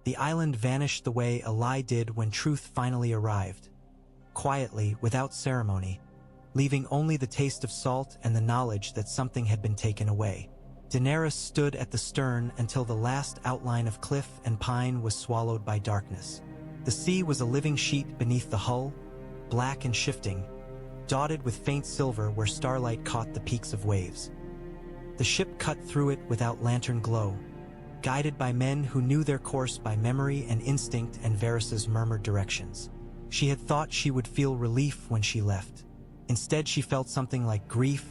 The island vanished the way a lie did when truth finally arrived. Quietly, without ceremony, leaving only the taste of salt and the knowledge that something had been taken away. Daenerys stood at the stern until the last outline of cliff and pine was swallowed by darkness. The sea was a living sheet beneath the hull, black and shifting, dotted with faint silver where starlight caught the peaks of waves. The ship cut through it without lantern glow, guided by men who knew their course by memory and instinct and Varys's murmured directions. She had thought she would feel relief when she left. Instead, she felt something like grief,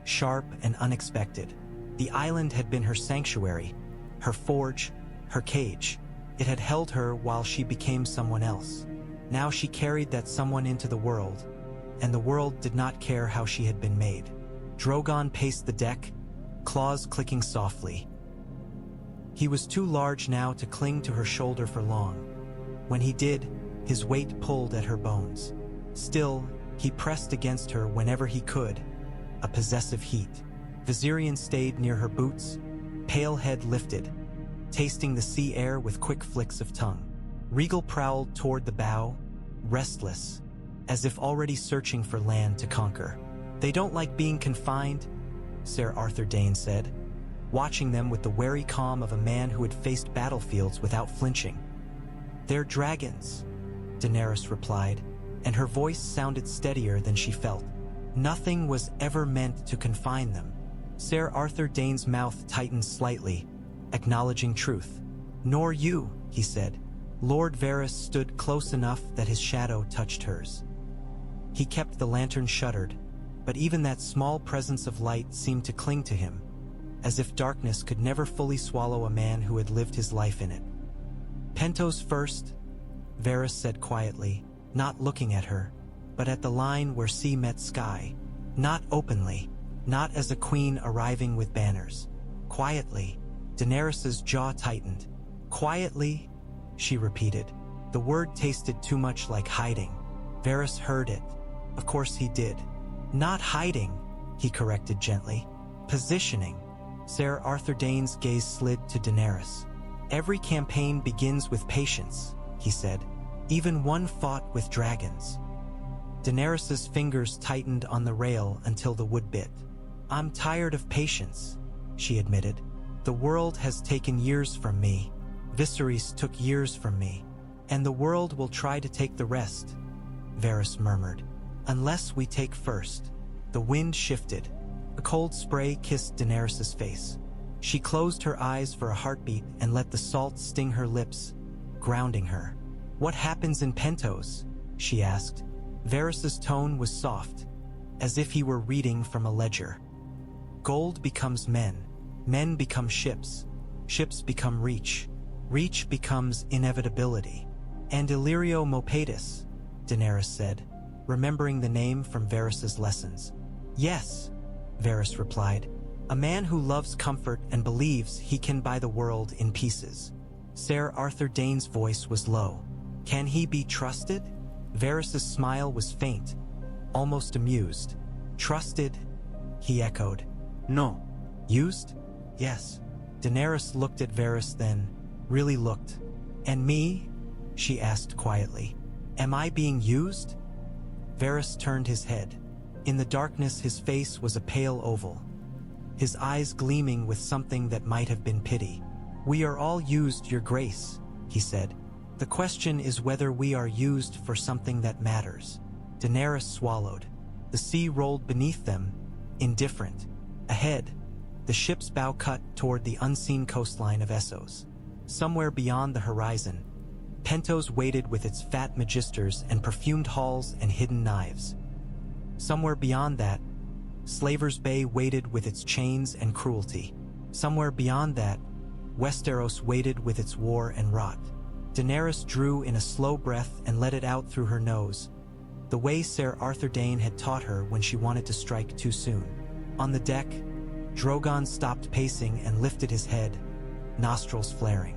sharp and unexpected. The island had been her sanctuary, her forge, her cage. It had held her while she became someone else. Now she carried that someone into the world, and the world did not care how she had been made. Drogon paced the deck, claws clicking softly. He was too large now to cling to her shoulder for long. When he did, his weight pulled at her bones. Still, he pressed against her whenever he could, a possessive heat. Viserion stayed near her boots, pale head lifted, tasting the sea air with quick flicks of tongue. Regal prowled toward the bow, restless, as if already searching for land to conquer. "They don't like being confined," Sir Arthur Dayne said, watching them with the wary calm of a man who had faced battlefields without flinching. "They're dragons," Daenerys replied, and her voice sounded steadier than she felt. "Nothing was ever meant to confine them." Sir Arthur Dayne's mouth tightened slightly, acknowledging truth. "Nor you," he said. Lord Varys stood close enough that his shadow touched hers. He kept the lantern shuttered, but even that small presence of light seemed to cling to him, as if darkness could never fully swallow a man who had lived his life in it. "Pentos first," Varys said quietly, not looking at her, but at the line where sea met sky. Not openly, not as a queen arriving with banners. Quietly. Daenerys's jaw tightened. "Quietly," she repeated. The word tasted too much like hiding. Varys heard it. Of course he did. "Not hiding," he corrected gently. "Positioning." Sir Arthur Dayne's gaze slid to Daenerys. "Every campaign begins with patience," he said. "Even one fought with dragons." Daenerys's fingers tightened on the rail until the wood bit. "I'm tired of patience," she admitted. "The world has taken years from me. Viserys took years from me. And the world will try to take the rest," Varys murmured. "Unless we take first." The wind shifted. A cold spray kissed Daenerys's face. She closed her eyes for a heartbeat and let the salt sting her lips, grounding her. "What happens in Pentos?" she asked. Varys's tone was soft, as if he were reading from a ledger. "Gold becomes men. Men become ships. Ships become reach. Reach becomes inevitability. And Illyrio Mopatis," Daenerys said, remembering the name from Varys's lessons. "Yes," Varys replied. "A man who loves comfort and believes he can buy the world in pieces." Sir Arthur Dayne's voice was low. "Can he be trusted?" Varys's smile was faint, almost amused. "Trusted?" he echoed. "No." "Used?" "Yes." Daenerys looked at Varys then, really looked. "And me?" she asked quietly. "Am I being used?" Varys turned his head. In the darkness, his face was a pale oval, his eyes gleaming with something that might have been pity. "We are all used, Your Grace," he said. "The question is whether we are used for something that matters." Daenerys swallowed. The sea rolled beneath them, indifferent. Ahead, the ship's bow cut toward the unseen coastline of Essos. Somewhere beyond the horizon, Pentos waited with its fat magisters and perfumed halls and hidden knives. Somewhere beyond that, Slaver's Bay waited with its chains and cruelty. Somewhere beyond that, Westeros waited with its war and rot. Daenerys drew in a slow breath and let it out through her nose, the way Sir Arthur Dayne had taught her when she wanted to strike too soon. On the deck, Drogon stopped pacing and lifted his head, nostrils flaring.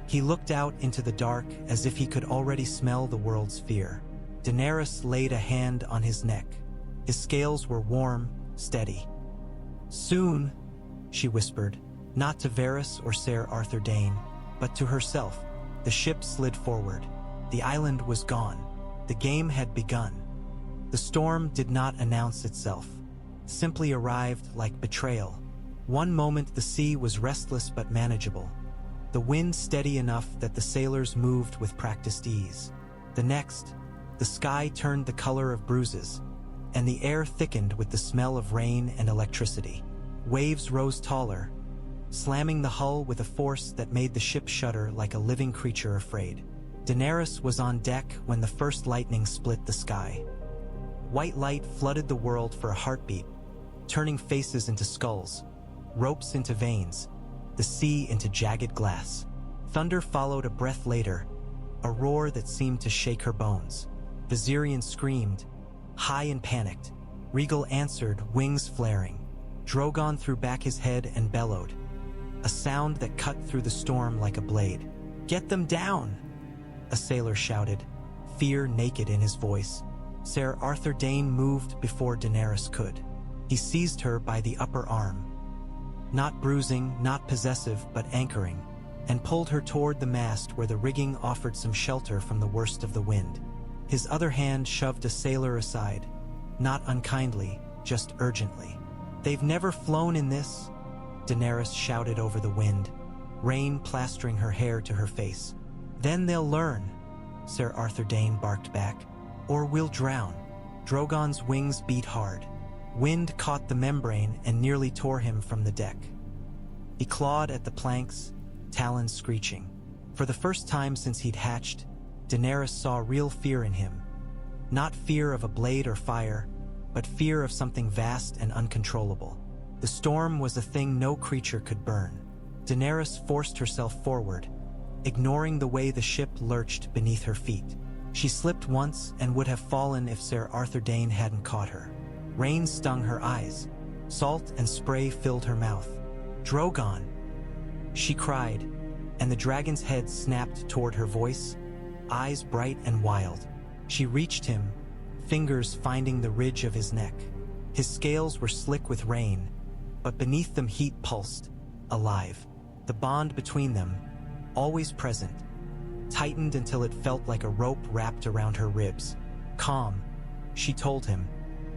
He looked out into the dark as if he could already smell the world's fear. Daenerys laid a hand on his neck. His scales were warm, steady. "Soon," she whispered, not to Varys or Sir Arthur Dayne, but to herself. The ship slid forward. The island was gone. The game had begun. The storm did not announce itself, simply arrived like betrayal. One moment the sea was restless but manageable, the wind steady enough that the sailors moved with practiced ease. The next, the sky turned the color of bruises, and the air thickened with the smell of rain and electricity. Waves rose taller, slamming the hull with a force that made the ship shudder like a living creature afraid. Daenerys was on deck when the first lightning split the sky. White light flooded the world for a heartbeat, turning faces into skulls, ropes into veins, the sea into jagged glass. Thunder followed a breath later, a roar that seemed to shake her bones. Viserys screamed, high and panicked. Rhaegal answered, wings flaring. Drogon threw back his head and bellowed, a sound that cut through the storm like a blade. "Get them down!" a sailor shouted, fear naked in his voice. Sir Arthur Dayne moved before Daenerys could. He seized her by the upper arm, not bruising, not possessive, but anchoring, and pulled her toward the mast where the rigging offered some shelter from the worst of the wind. His other hand shoved a sailor aside, not unkindly, just urgently. "They've never flown in this," Daenerys shouted over the wind, rain plastering her hair to her face. "Then they'll learn," Sir Arthur Dayne barked back, "or we'll drown." Drogon's wings beat hard. Wind caught the membrane and nearly tore him from the deck. He clawed at the planks, talons screeching. For the first time since he'd hatched, Daenerys saw real fear in him. Not fear of a blade or fire, but fear of something vast and uncontrollable. The storm was a thing no creature could burn. Daenerys forced herself forward, ignoring the way the ship lurched beneath her feet. She slipped once and would have fallen if Sir Arthur Dayne hadn't caught her. Rain stung her eyes. Salt and spray filled her mouth. "Drogon!" she cried, and the dragon's head snapped toward her voice, eyes bright and wild. She reached him, fingers finding the ridge of his neck. His scales were slick with rain, but beneath them heat pulsed, alive. The bond between them, always present, tightened until it felt like a rope wrapped around her ribs. "Calm," she told him,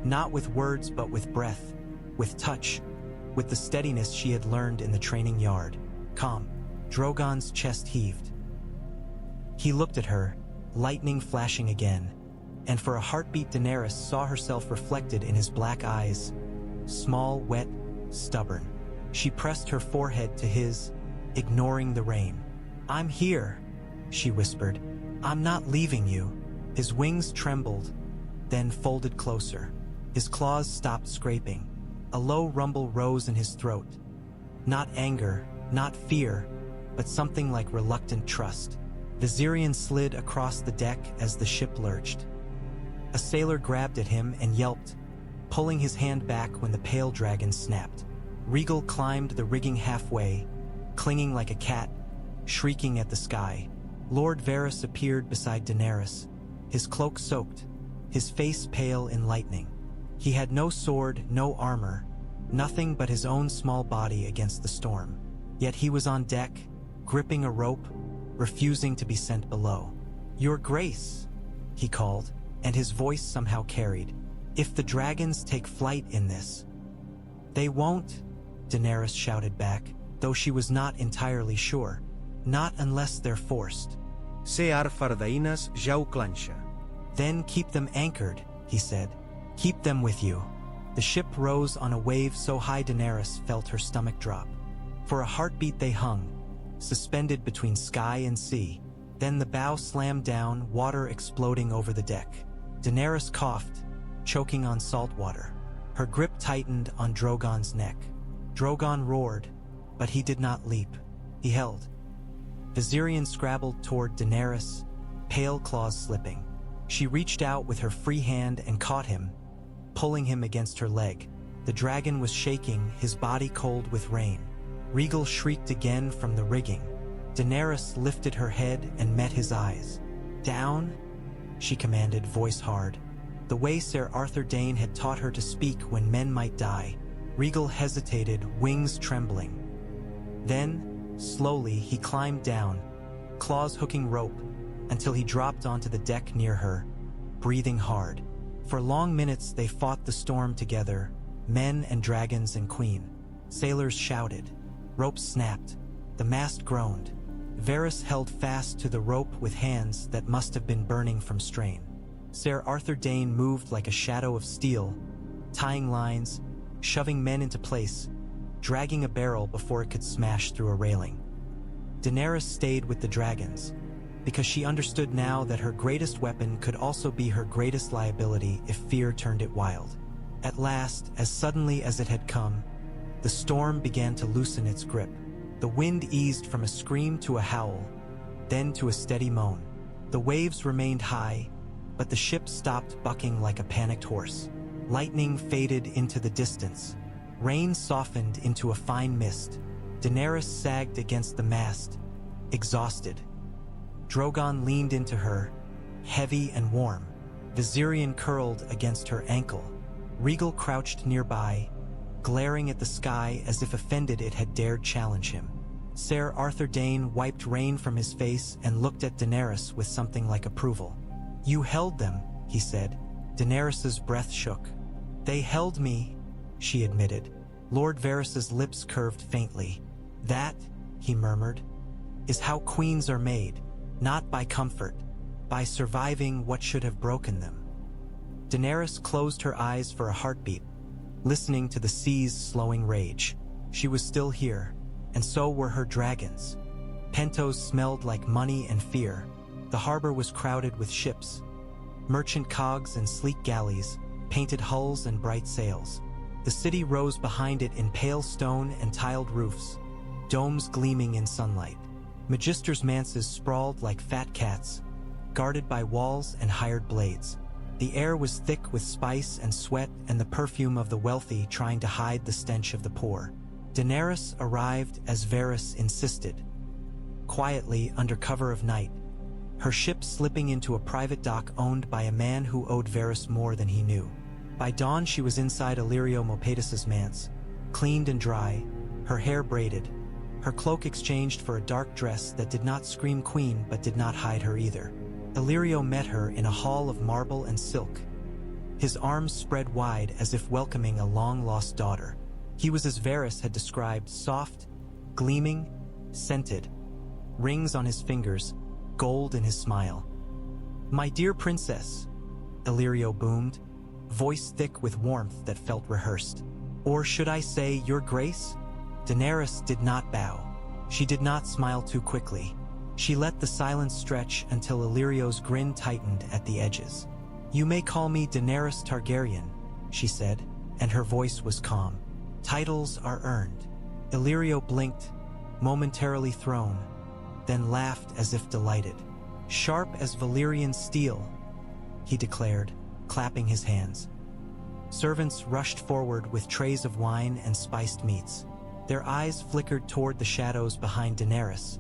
not with words but with breath, with touch, with the steadiness she had learned in the training yard. "Calm." Drogon's chest heaved. He looked at her, lightning flashing again, and for a heartbeat Daenerys saw herself reflected in his black eyes, small, wet, stubborn. She pressed her forehead to his, ignoring the rain. "I'm here," she whispered. "I'm not leaving you." His wings trembled, then folded closer. His claws stopped scraping. A low rumble rose in his throat. Not anger, not fear, but something like reluctant trust. Viserys slid across the deck as the ship lurched. A sailor grabbed at him and yelped, pulling his hand back when the pale dragon snapped. Rhaegal climbed the rigging halfway, clinging like a cat, shrieking at the sky. Lord Varys appeared beside Daenerys, his cloak soaked, his face pale in lightning. He had no sword, no armor, nothing but his own small body against the storm. Yet he was on deck, gripping a rope, refusing to be sent below. "Your Grace," he called, and his voice somehow carried. "If the dragons take flight in this..." "They won't," Daenerys shouted back, though she was not entirely sure. "Not unless they're forced." "Ser Arthur Dayne ja ho clanxa." "Then keep them anchored," he said. "Keep them with you." The ship rose on a wave so high Daenerys felt her stomach drop. For a heartbeat they hung, suspended between sky and sea. Then the bow slammed down, water exploding over the deck. Daenerys coughed, choking on salt water. Her grip tightened on Drogon's neck. Drogon roared, but he did not leap. He held. Viserys scrabbled toward Daenerys, pale claws slipping. She reached out with her free hand and caught him, pulling him against her leg. The dragon was shaking, his body cold with rain. Rhaegal shrieked again from the rigging. Daenerys lifted her head and met his eyes. "Down," she commanded, voice hard, the way Sir Arthur Dayne had taught her to speak when men might die. Rhaegal hesitated, wings trembling. Then, slowly, he climbed down, claws hooking rope, until he dropped onto the deck near her, breathing hard. For long minutes they fought the storm together, men and dragons and queen. Sailors shouted. Ropes snapped. The mast groaned. Varys held fast to the rope with hands that must have been burning from strain. Sir Arthur Dayne moved like a shadow of steel, tying lines, shoving men into place, dragging a barrel before it could smash through a railing. Daenerys stayed with the dragons, because she understood now that her greatest weapon could also be her greatest liability if fear turned it wild. At last, as suddenly as it had come, the storm began to loosen its grip. The wind eased from a scream to a howl, then to a steady moan. The waves remained high, but the ship stopped bucking like a panicked horse. Lightning faded into the distance. Rain softened into a fine mist. Daenerys sagged against the mast, exhausted. Drogon leaned into her, heavy and warm. Viserion curled against her ankle. Rhaegal crouched nearby, glaring at the sky as if offended it had dared challenge him. Sir Arthur Dayne wiped rain from his face and looked at Daenerys with something like approval. "You held them," he said. Daenerys's breath shook. "They held me," she admitted. Lord Varys's lips curved faintly. "That," he murmured, "is how queens are made, not by comfort, by surviving what should have broken them." Daenerys closed her eyes for a heartbeat, listening to the sea's slowing rage. She was still here, and so were her dragons. Pentos smelled like money and fear. The harbor was crowded with ships, merchant cogs and sleek galleys, painted hulls and bright sails. The city rose behind it in pale stone and tiled roofs, domes gleaming in sunlight. Magisters' manses sprawled like fat cats, guarded by walls and hired blades. The air was thick with spice and sweat and the perfume of the wealthy trying to hide the stench of the poor. Daenerys arrived as Varys insisted, quietly under cover of night, her ship slipping into a private dock owned by a man who owed Varys more than he knew. By dawn she was inside Illyrio Mopatis's manse, cleaned and dry, her hair braided, her cloak exchanged for a dark dress that did not scream queen but did not hide her either. Illyrio met her in a hall of marble and silk, his arms spread wide as if welcoming a long-lost daughter. He was as Varys had described, soft, gleaming, scented, rings on his fingers, gold in his smile. "My dear princess," Illyrio boomed, voice thick with warmth that felt rehearsed. "Or should I say, your grace?" Daenerys did not bow. She did not smile too quickly. She let the silence stretch until Illyrio's grin tightened at the edges. "You may call me Daenerys Targaryen," she said, and her voice was calm. "Titles are earned." Illyrio blinked, momentarily thrown, then laughed as if delighted. "Sharp as Valyrian steel," he declared, clapping his hands. Servants rushed forward with trays of wine and spiced meats. Their eyes flickered toward the shadows behind Daenerys,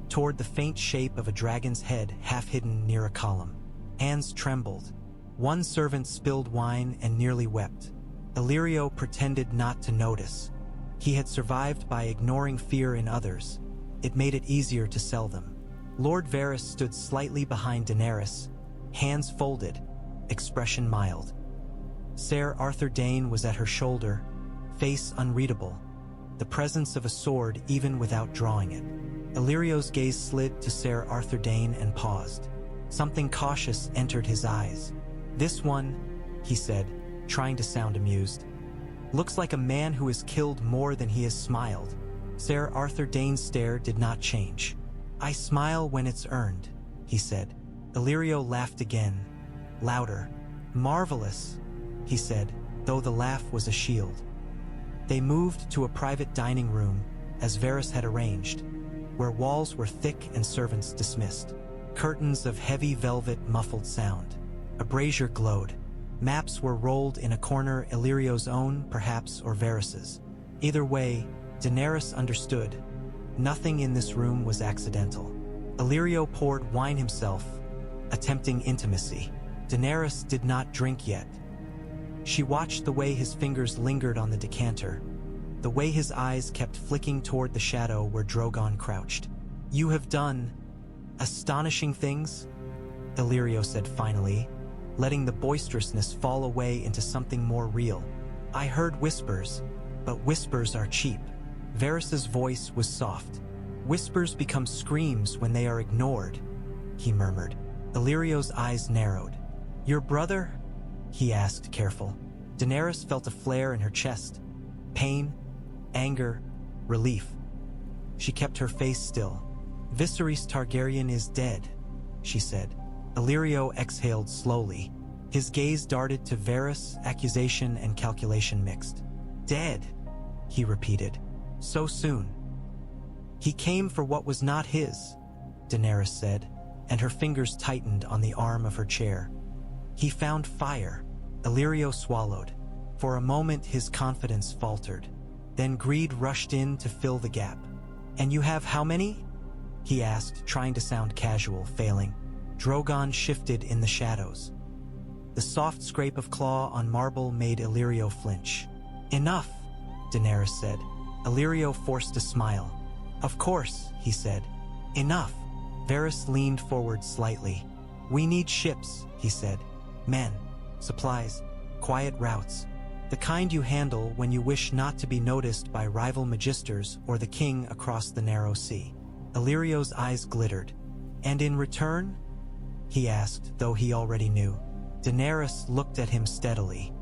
toward the faint shape of a dragon's head half hidden near a column. Hands trembled. One servant spilled wine and nearly wept. Illyrio pretended not to notice. He had survived by ignoring fear in others. It made it easier to sell them. Lord Varys stood slightly behind Daenerys, hands folded, expression mild. Sir Arthur Dayne was at her shoulder, face unreadable, the presence of a sword even without drawing it. Illyrio's gaze slid to Sir Arthur Dayne and paused. Something cautious entered his eyes. "This one," he said, trying to sound amused, "looks like a man who has killed more than he has smiled." Sir Arthur Dayne's stare did not change. "I smile when it's earned," he said. Illyrio laughed again, louder. "Marvelous," he said, though the laugh was a shield. They moved to a private dining room, as Varys had arranged, where walls were thick and servants dismissed. Curtains of heavy velvet muffled sound. A brazier glowed. Maps were rolled in a corner, Illyrio's own, perhaps, or Varys's. Either way, Daenerys understood. Nothing in this room was accidental. Illyrio poured wine himself, attempting intimacy. Daenerys did not drink yet. She watched the way his fingers lingered on the decanter, the way his eyes kept flicking toward the shadow where Drogon crouched. "You have done," Astonishing things, Illyrio said finally, letting the boisterousness fall away into something more real. I heard whispers, but whispers are cheap. Varys's voice was soft. Whispers become screams when they are ignored, he murmured. Illyrio's eyes narrowed. Your brother? He asked, careful. Daenerys felt a flare in her chest. Pain, anger, relief. She kept her face still. Viserys Targaryen is dead, she said. Illyrio exhaled slowly. His gaze darted to Varys, accusation and calculation mixed. Dead, he repeated. So soon. He came for what was not his, Daenerys said, and her fingers tightened on the arm of her chair. He found fire. Illyrio swallowed. For a moment his confidence faltered. Then greed rushed in to fill the gap. And you have how many? He asked, trying to sound casual, failing. Drogon shifted in the shadows. The soft scrape of claw on marble made Illyrio flinch. Enough, Daenerys said. Illyrio forced a smile. Of course, he said. Enough. Varys leaned forward slightly. We need ships, he said. Men, supplies, quiet routes. The kind you handle when you wish not to be noticed by rival magisters or the king across the narrow sea. Illyrio's eyes glittered. And in return? He asked, though he already knew. Daenerys looked at him steadily.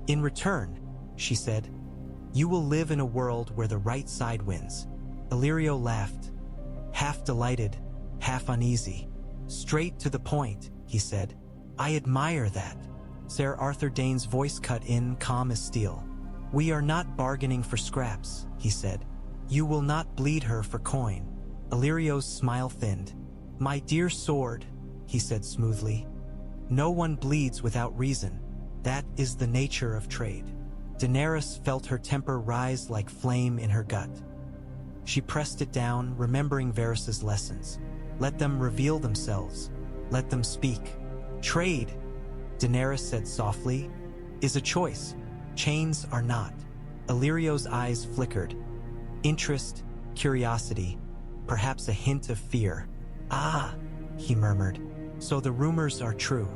In return, she said, you will live in a world where the right side wins. Illyrio laughed, half delighted, half uneasy. Straight to the point, he said. I admire that. Sir Arthur Dayne's voice cut in, calm as steel. We are not bargaining for scraps, he said. You will not bleed her for coin. Illyrio's smile thinned. My dear sword, he said smoothly. No one bleeds without reason. That is the nature of trade. Daenerys felt her temper rise like flame in her gut. She pressed it down, remembering Varys's lessons. Let them reveal themselves. Let them speak. Trade, Daenerys said softly, is a choice. Chains are not. Illyrio's eyes flickered. Interest, curiosity, perhaps a hint of fear. Ah, he murmured. So the rumors are true.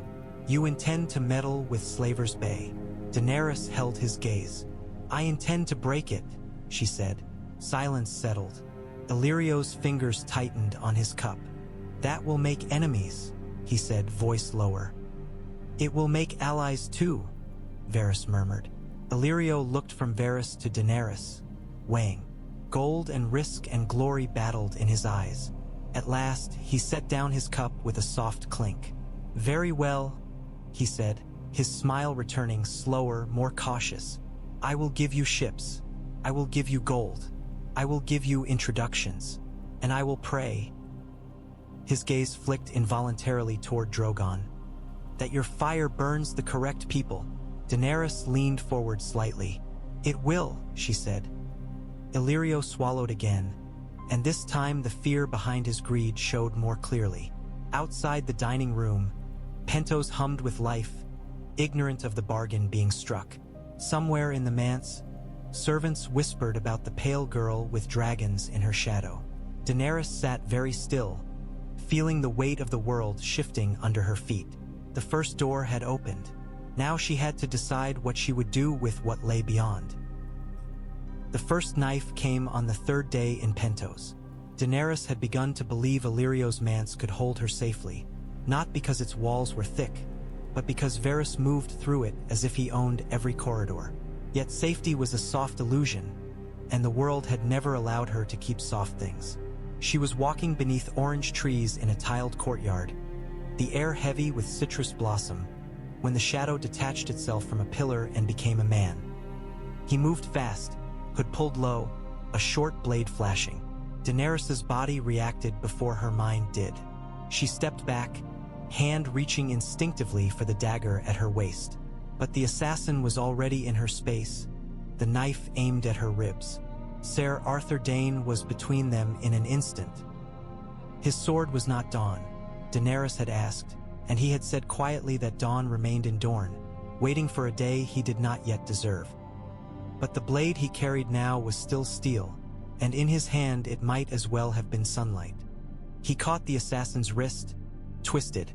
You intend to meddle with Slaver's Bay. Daenerys held his gaze. I intend to break it, she said. Silence settled. Illyrio's fingers tightened on his cup. That will make enemies, he said, voice lower. It will make allies too, Varys murmured. Illyrio looked from Varys to Daenerys, weighing. Gold and risk and glory battled in his eyes. At last, he set down his cup with a soft clink. Very well, he said, his smile returning slower, more cautious. I will give you ships. I will give you gold. I will give you introductions. And I will pray. His gaze flicked involuntarily toward Drogon. That your fire burns the correct people. Daenerys leaned forward slightly. It will, she said. Illyrio swallowed again, and this time the fear behind his greed showed more clearly. Outside the dining room, Pentos hummed with life, ignorant of the bargain being struck. Somewhere in the manse, servants whispered about the pale girl with dragons in her shadow. Daenerys sat very still, feeling the weight of the world shifting under her feet. The first door had opened. Now she had to decide what she would do with what lay beyond. The first knife came on the third day in Pentos. Daenerys had begun to believe Illyrio's manse could hold her safely, not because its walls were thick, but because Varys moved through it as if he owned every corridor. Yet safety was a soft illusion, and the world had never allowed her to keep soft things. She was walking beneath orange trees in a tiled courtyard, the air heavy with citrus blossom, when the shadow detached itself from a pillar and became a man. He moved fast, hood pulled low, a short blade flashing. Daenerys's body reacted before her mind did. She stepped back, hand reaching instinctively for the dagger at her waist. But the assassin was already in her space, the knife aimed at her ribs. Sir Arthur Dayne was between them in an instant. His sword was not Dawn, Daenerys had asked, and he had said quietly that Dawn remained in Dorne, waiting for a day he did not yet deserve. But the blade he carried now was still steel, and in his hand it might as well have been sunlight. He caught the assassin's wrist, twisted,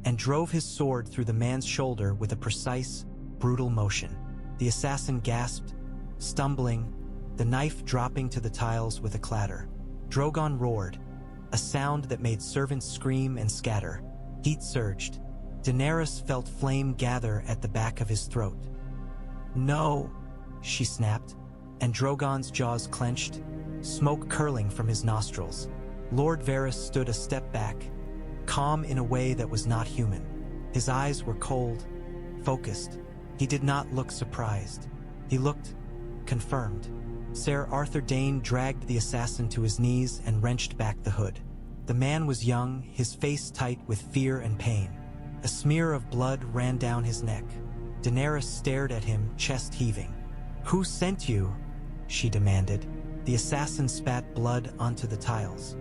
and drove his sword through the man's shoulder with a precise, brutal motion. The assassin gasped, stumbling, the knife dropping to the tiles with a clatter. Drogon roared, a sound that made servants scream and scatter. Heat surged. Daenerys felt flame gather at the back of his throat. "No," she snapped, and Drogon's jaws clenched, smoke curling from his nostrils. Lord Varys stood a step back, calm in a way that was not human. His eyes were cold, focused. He did not look surprised. He looked confirmed. Sir Arthur Dayne dragged the assassin to his knees and wrenched back the hood. The man was young, his face tight with fear and pain. A smear of blood ran down his neck. Daenerys stared at him, chest heaving. "Who sent you?" she demanded. The assassin spat blood onto the tiles.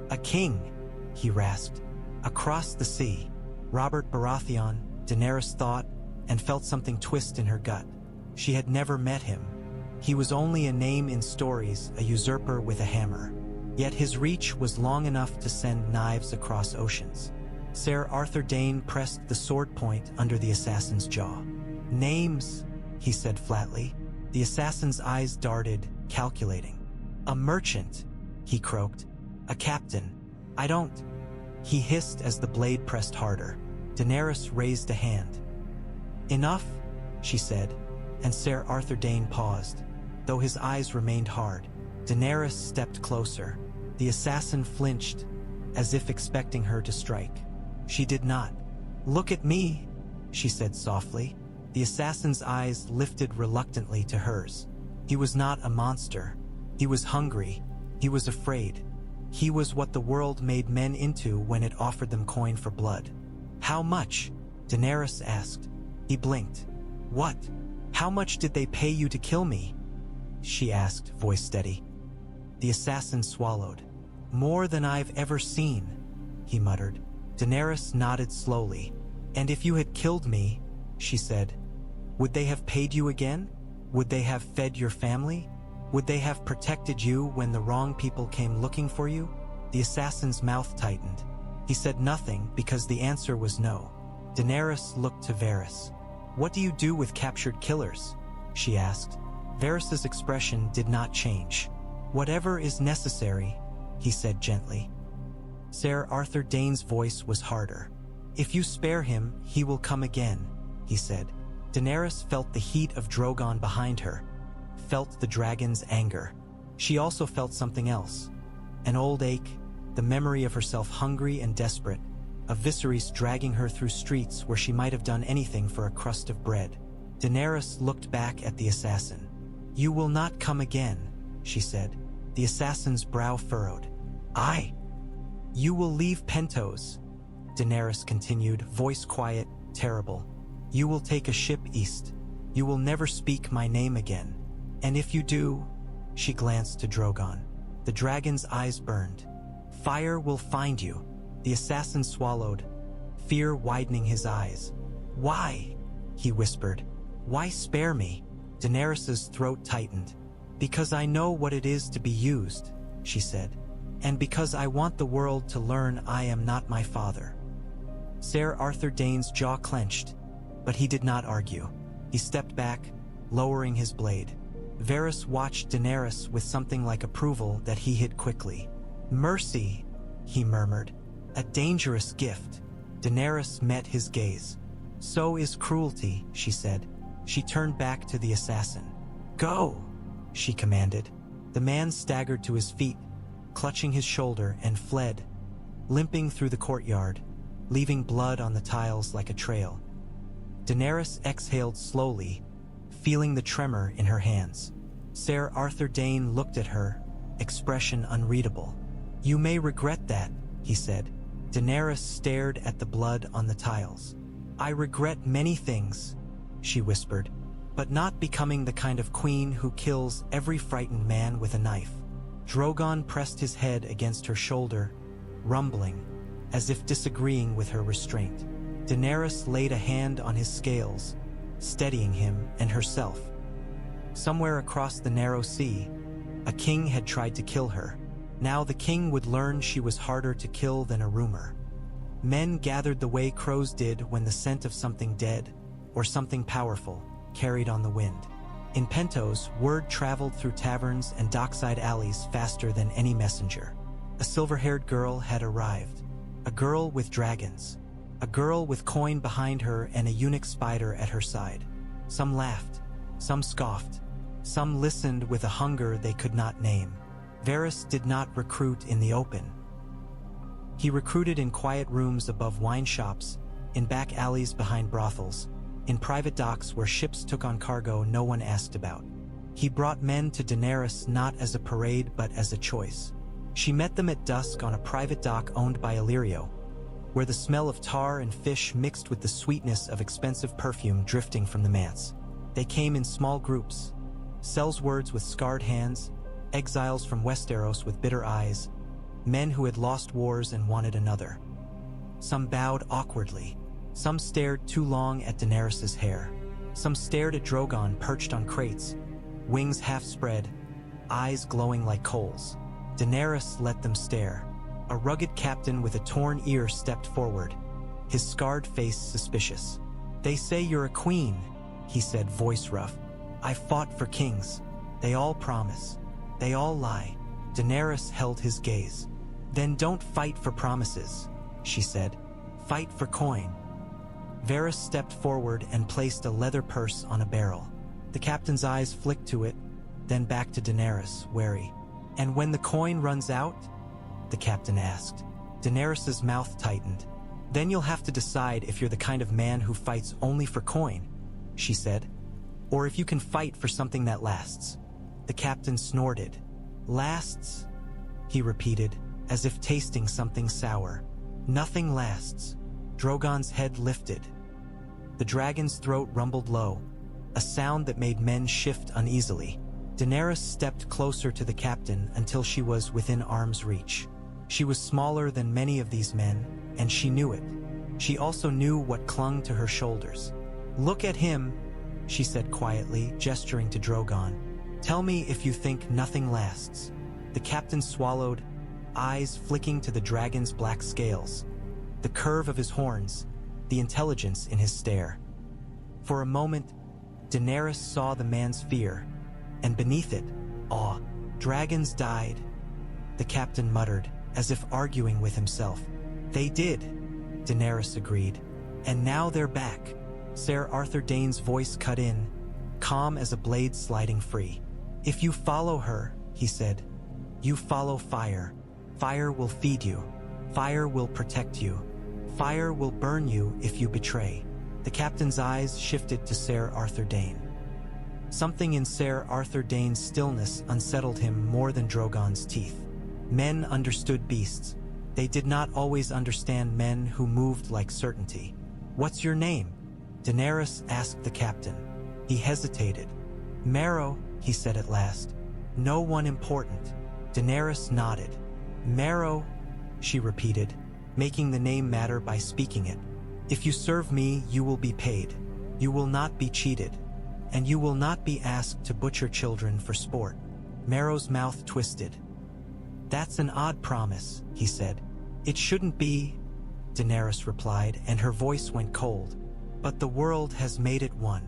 "A king," he rasped. "Across the sea." Robert Baratheon, Daenerys thought, and felt something twist in her gut. She had never met him. He was only a name in stories, a usurper with a hammer. Yet his reach was long enough to send knives across oceans. Sir Arthur Dayne pressed the sword point under the assassin's jaw. "Names," he said flatly. The assassin's eyes darted, calculating. "A merchant," he croaked. "A captain. I don't." He hissed as the blade pressed harder. Daenerys raised a hand. "Enough," she said, and Sir Arthur Dayne paused. Though his eyes remained hard, Daenerys stepped closer. The assassin flinched, as if expecting her to strike. She did not. "Look at me," she said softly. The assassin's eyes lifted reluctantly to hers. He was not a monster. He was hungry. He was afraid. He was what the world made men into when it offered them coin for blood. "How much?" Daenerys asked. He blinked. "What? How much did they pay you to kill me?" she asked, voice steady. The assassin swallowed. "More than I've ever seen," he muttered. Daenerys nodded slowly. "And if you had killed me," she said, "would they have paid you again? Would they have fed your family? Would they have protected you when the wrong people came looking for you?" The assassin's mouth tightened. He said nothing because the answer was no. Daenerys looked to Varys. "What do you do with captured killers?" she asked. Varys's expression did not change. "Whatever is necessary," he said gently. Sir Arthur Dayne's voice was harder. "If you spare him, he will come again," he said. Daenerys felt the heat of Drogon behind her, felt the dragon's anger. She also felt something else. An old ache, the memory of herself hungry and desperate, of Viserys dragging her through streets where she might have done anything for a crust of bread. Daenerys looked back at the assassin. "You will not come again," she said. The assassin's brow furrowed. "I. You will leave Pentos," Daenerys continued, voice quiet, terrible. "You will take a ship east. You will never speak my name again. And if you do," she glanced to Drogon. The dragon's eyes burned. "Fire will find you." The assassin swallowed, fear widening his eyes. "Why?" he whispered. "Why spare me?" Daenerys's throat tightened. "Because I know what it is to be used," she said. "And because I want the world to learn I am not my father." Sir Arthur Dayne's jaw clenched, but he did not argue. He stepped back, lowering his blade. Varys watched Daenerys with something like approval that he hid quickly. "Mercy," he murmured. "A dangerous gift." Daenerys met his gaze. "So is cruelty," she said. She turned back to the assassin. "Go," she commanded. The man staggered to his feet, clutching his shoulder, and fled, limping through the courtyard, leaving blood on the tiles like a trail. Daenerys exhaled slowly, feeling the tremor in her hands. Sir Arthur Dayne looked at her, expression unreadable. "You may regret that," he said. Daenerys stared at the blood on the tiles. "I regret many things," she whispered, "but not becoming the kind of queen who kills every frightened man with a knife." Drogon pressed his head against her shoulder, rumbling, as if disagreeing with her restraint. Daenerys laid a hand on his scales, steadying him and herself. Somewhere across the narrow sea, a king had tried to kill her. Now the king would learn she was harder to kill than a rumor. Men gathered the way crows did when the scent of something dead, or something powerful, carried on the wind. In Pentos, word traveled through taverns and dockside alleys faster than any messenger. A silver-haired girl had arrived. A girl with dragons. A girl with coin behind her and a eunuch spider at her side. Some laughed. Some scoffed. Some listened with a hunger they could not name. Viserys did not recruit in the open. He recruited in quiet rooms above wine shops, in back alleys behind brothels, in private docks where ships took on cargo no one asked about. He brought men to Daenerys not as a parade but as a choice. She met them at dusk on a private dock owned by Illyrio, where the smell of tar and fish mixed with the sweetness of expensive perfume drifting from the manse. They came in small groups, Sellswords with scarred hands, exiles from Westeros with bitter eyes, men who had lost wars and wanted another. Some bowed awkwardly. Some stared too long at Daenerys' hair. Some stared at Drogon perched on crates, wings half spread, eyes glowing like coals. Daenerys let them stare. A rugged captain with a torn ear stepped forward, his scarred face suspicious. "They say you're a queen," he said, voice rough. "I fought for kings. They all promise. They all lie." Daenerys held his gaze. "Then don't fight for promises," she said. "Fight for coin." Viserys stepped forward and placed a leather purse on a barrel. The captain's eyes flicked to it, then back to Daenerys, wary. "And when the coin runs out?" the captain asked. Daenerys' mouth tightened. "Then you'll have to decide if you're the kind of man who fights only for coin," she said, "or if you can fight for something that lasts." The captain snorted. "Lasts?" he repeated, as if tasting something sour. "Nothing lasts." Drogon's head lifted. The dragon's throat rumbled low, a sound that made men shift uneasily. Daenerys stepped closer to the captain until she was within arm's reach. She was smaller than many of these men, and she knew it. She also knew what clung to her shoulders. "Look at him," she said quietly, gesturing to Drogon. "Tell me if you think nothing lasts." The captain swallowed, eyes flicking to the dragon's black scales, the curve of his horns, the intelligence in his stare. For a moment, Daenerys saw the man's fear, and beneath it, awe. "Dragons died," the captain muttered, as if arguing with himself. "They did," Daenerys agreed. "And now they're back." Sir Arthur Dayne's voice cut in, calm as a blade sliding free. "If you follow her," he said, "you follow fire. Fire will feed you. Fire will protect you. Fire will burn you if you betray." The captain's eyes shifted to Sir Arthur Dayne. Something in Sir Arthur Dayne's stillness unsettled him more than Drogon's teeth. Men understood beasts. They did not always understand men who moved like certainty. "What's your name?" Daenerys asked the captain. He hesitated. "Marrow," he said at last. "No one important." Daenerys nodded. "Marrow," she repeated, making the name matter by speaking it. "If you serve me, you will be paid. You will not be cheated. And you will not be asked to butcher children for sport." Marrow's mouth twisted. "That's an odd promise," he said. "It shouldn't be," Daenerys replied, and her voice went cold. "But the world has made it one."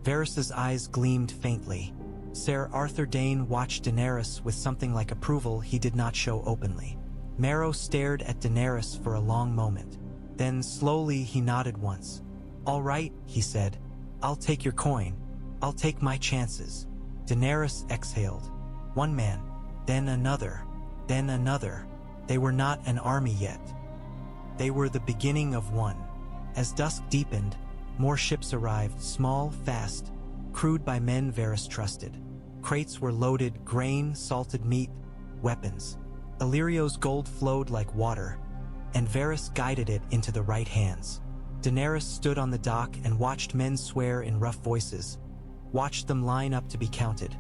Varys' eyes gleamed faintly. Sir Arthur Dayne watched Daenerys with something like approval he did not show openly. Marrow stared at Daenerys for a long moment. Then slowly he nodded once. "All right," he said. "I'll take your coin. I'll take my chances." Daenerys exhaled. One man, then another, then another. They were not an army yet. They were the beginning of one. As dusk deepened, more ships arrived, small, fast, crewed by men Varys trusted. Crates were loaded, grain, salted meat, weapons. Illyrio's gold flowed like water, and Varys guided it into the right hands. Daenerys stood on the dock and watched men swear in rough voices, watched them line up to be counted,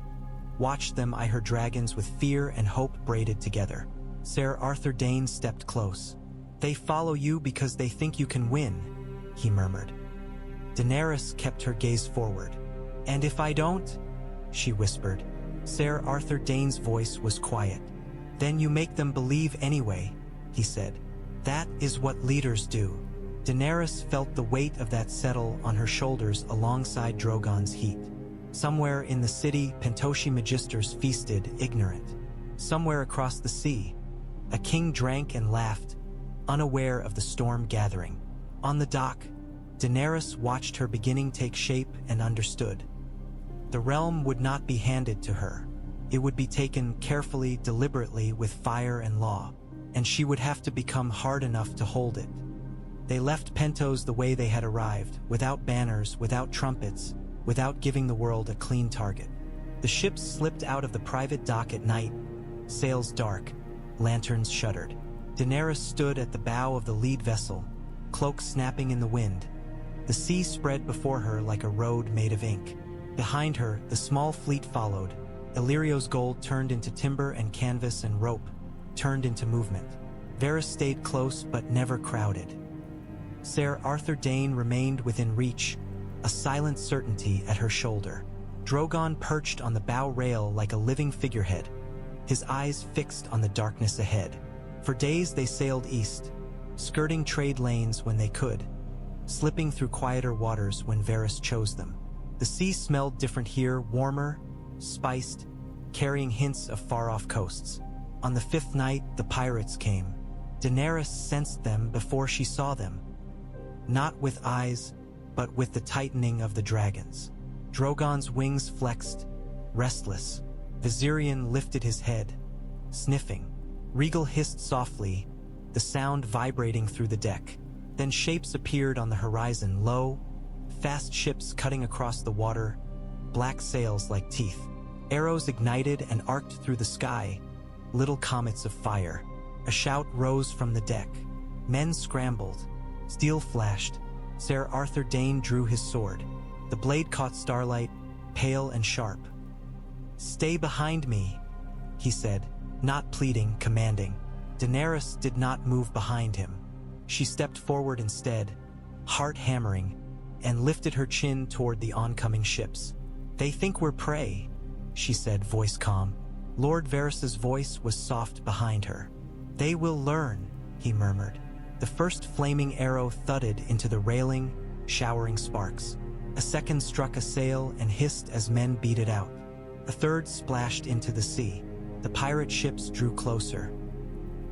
watched them eye her dragons with fear and hope braided together. Sir Arthur Dayne stepped close. "They follow you because they think you can win," he murmured. Daenerys kept her gaze forward. "And if I don't?" she whispered. Sir Arthur Dayne's voice was quiet. Then you make them believe anyway, he said. That is what leaders do. Daenerys felt the weight of that settle on her shoulders alongside Drogon's heat. Somewhere in the city, Pentos magisters feasted, ignorant. Somewhere across the sea, a king drank and laughed, unaware of the storm gathering. On the dock, Daenerys watched her beginning take shape and understood. The realm would not be handed to her. It would be taken carefully, deliberately, with fire and law, and she would have to become hard enough to hold it. They left Pentos the way they had arrived, without banners, without trumpets, without giving the world a clean target. The ships slipped out of the private dock at night, sails dark, lanterns shuddered. Daenerys stood at the bow of the lead vessel, cloak snapping in the wind. The sea spread before her like a road made of ink. Behind her, the small fleet followed. Illyrio's gold turned into timber and canvas, and rope turned into movement. Varys stayed close but never crowded. Sir Arthur Dayne remained within reach, a silent certainty at her shoulder. Drogon perched on the bow rail like a living figurehead, his eyes fixed on the darkness ahead. For days they sailed east, skirting trade lanes when they could, slipping through quieter waters when Varys chose them. The sea smelled different here, warmer, spiced, carrying hints of far-off coasts. On the fifth night, the pirates came. Daenerys sensed them before she saw them. Not with eyes, but with the tightening of the dragons. Drogon's wings flexed, restless. Viserion lifted his head, sniffing. Regal hissed softly, the sound vibrating through the deck. Then shapes appeared on the horizon, low, fast ships cutting across the water, black sails like teeth. Arrows ignited and arced through the sky, little comets of fire. A shout rose from the deck. Men scrambled. Steel flashed. Sir Arthur Dayne drew his sword. The blade caught starlight, pale and sharp. "Stay behind me," he said, not pleading, commanding. Daenerys did not move behind him. She stepped forward instead, heart hammering, and lifted her chin toward the oncoming ships. "They think we're prey," she said, voice calm. Lord Varys's voice was soft behind her. "They will learn," he murmured. The first flaming arrow thudded into the railing, showering sparks. A second struck a sail and hissed as men beat it out. A third splashed into the sea. The pirate ships drew closer.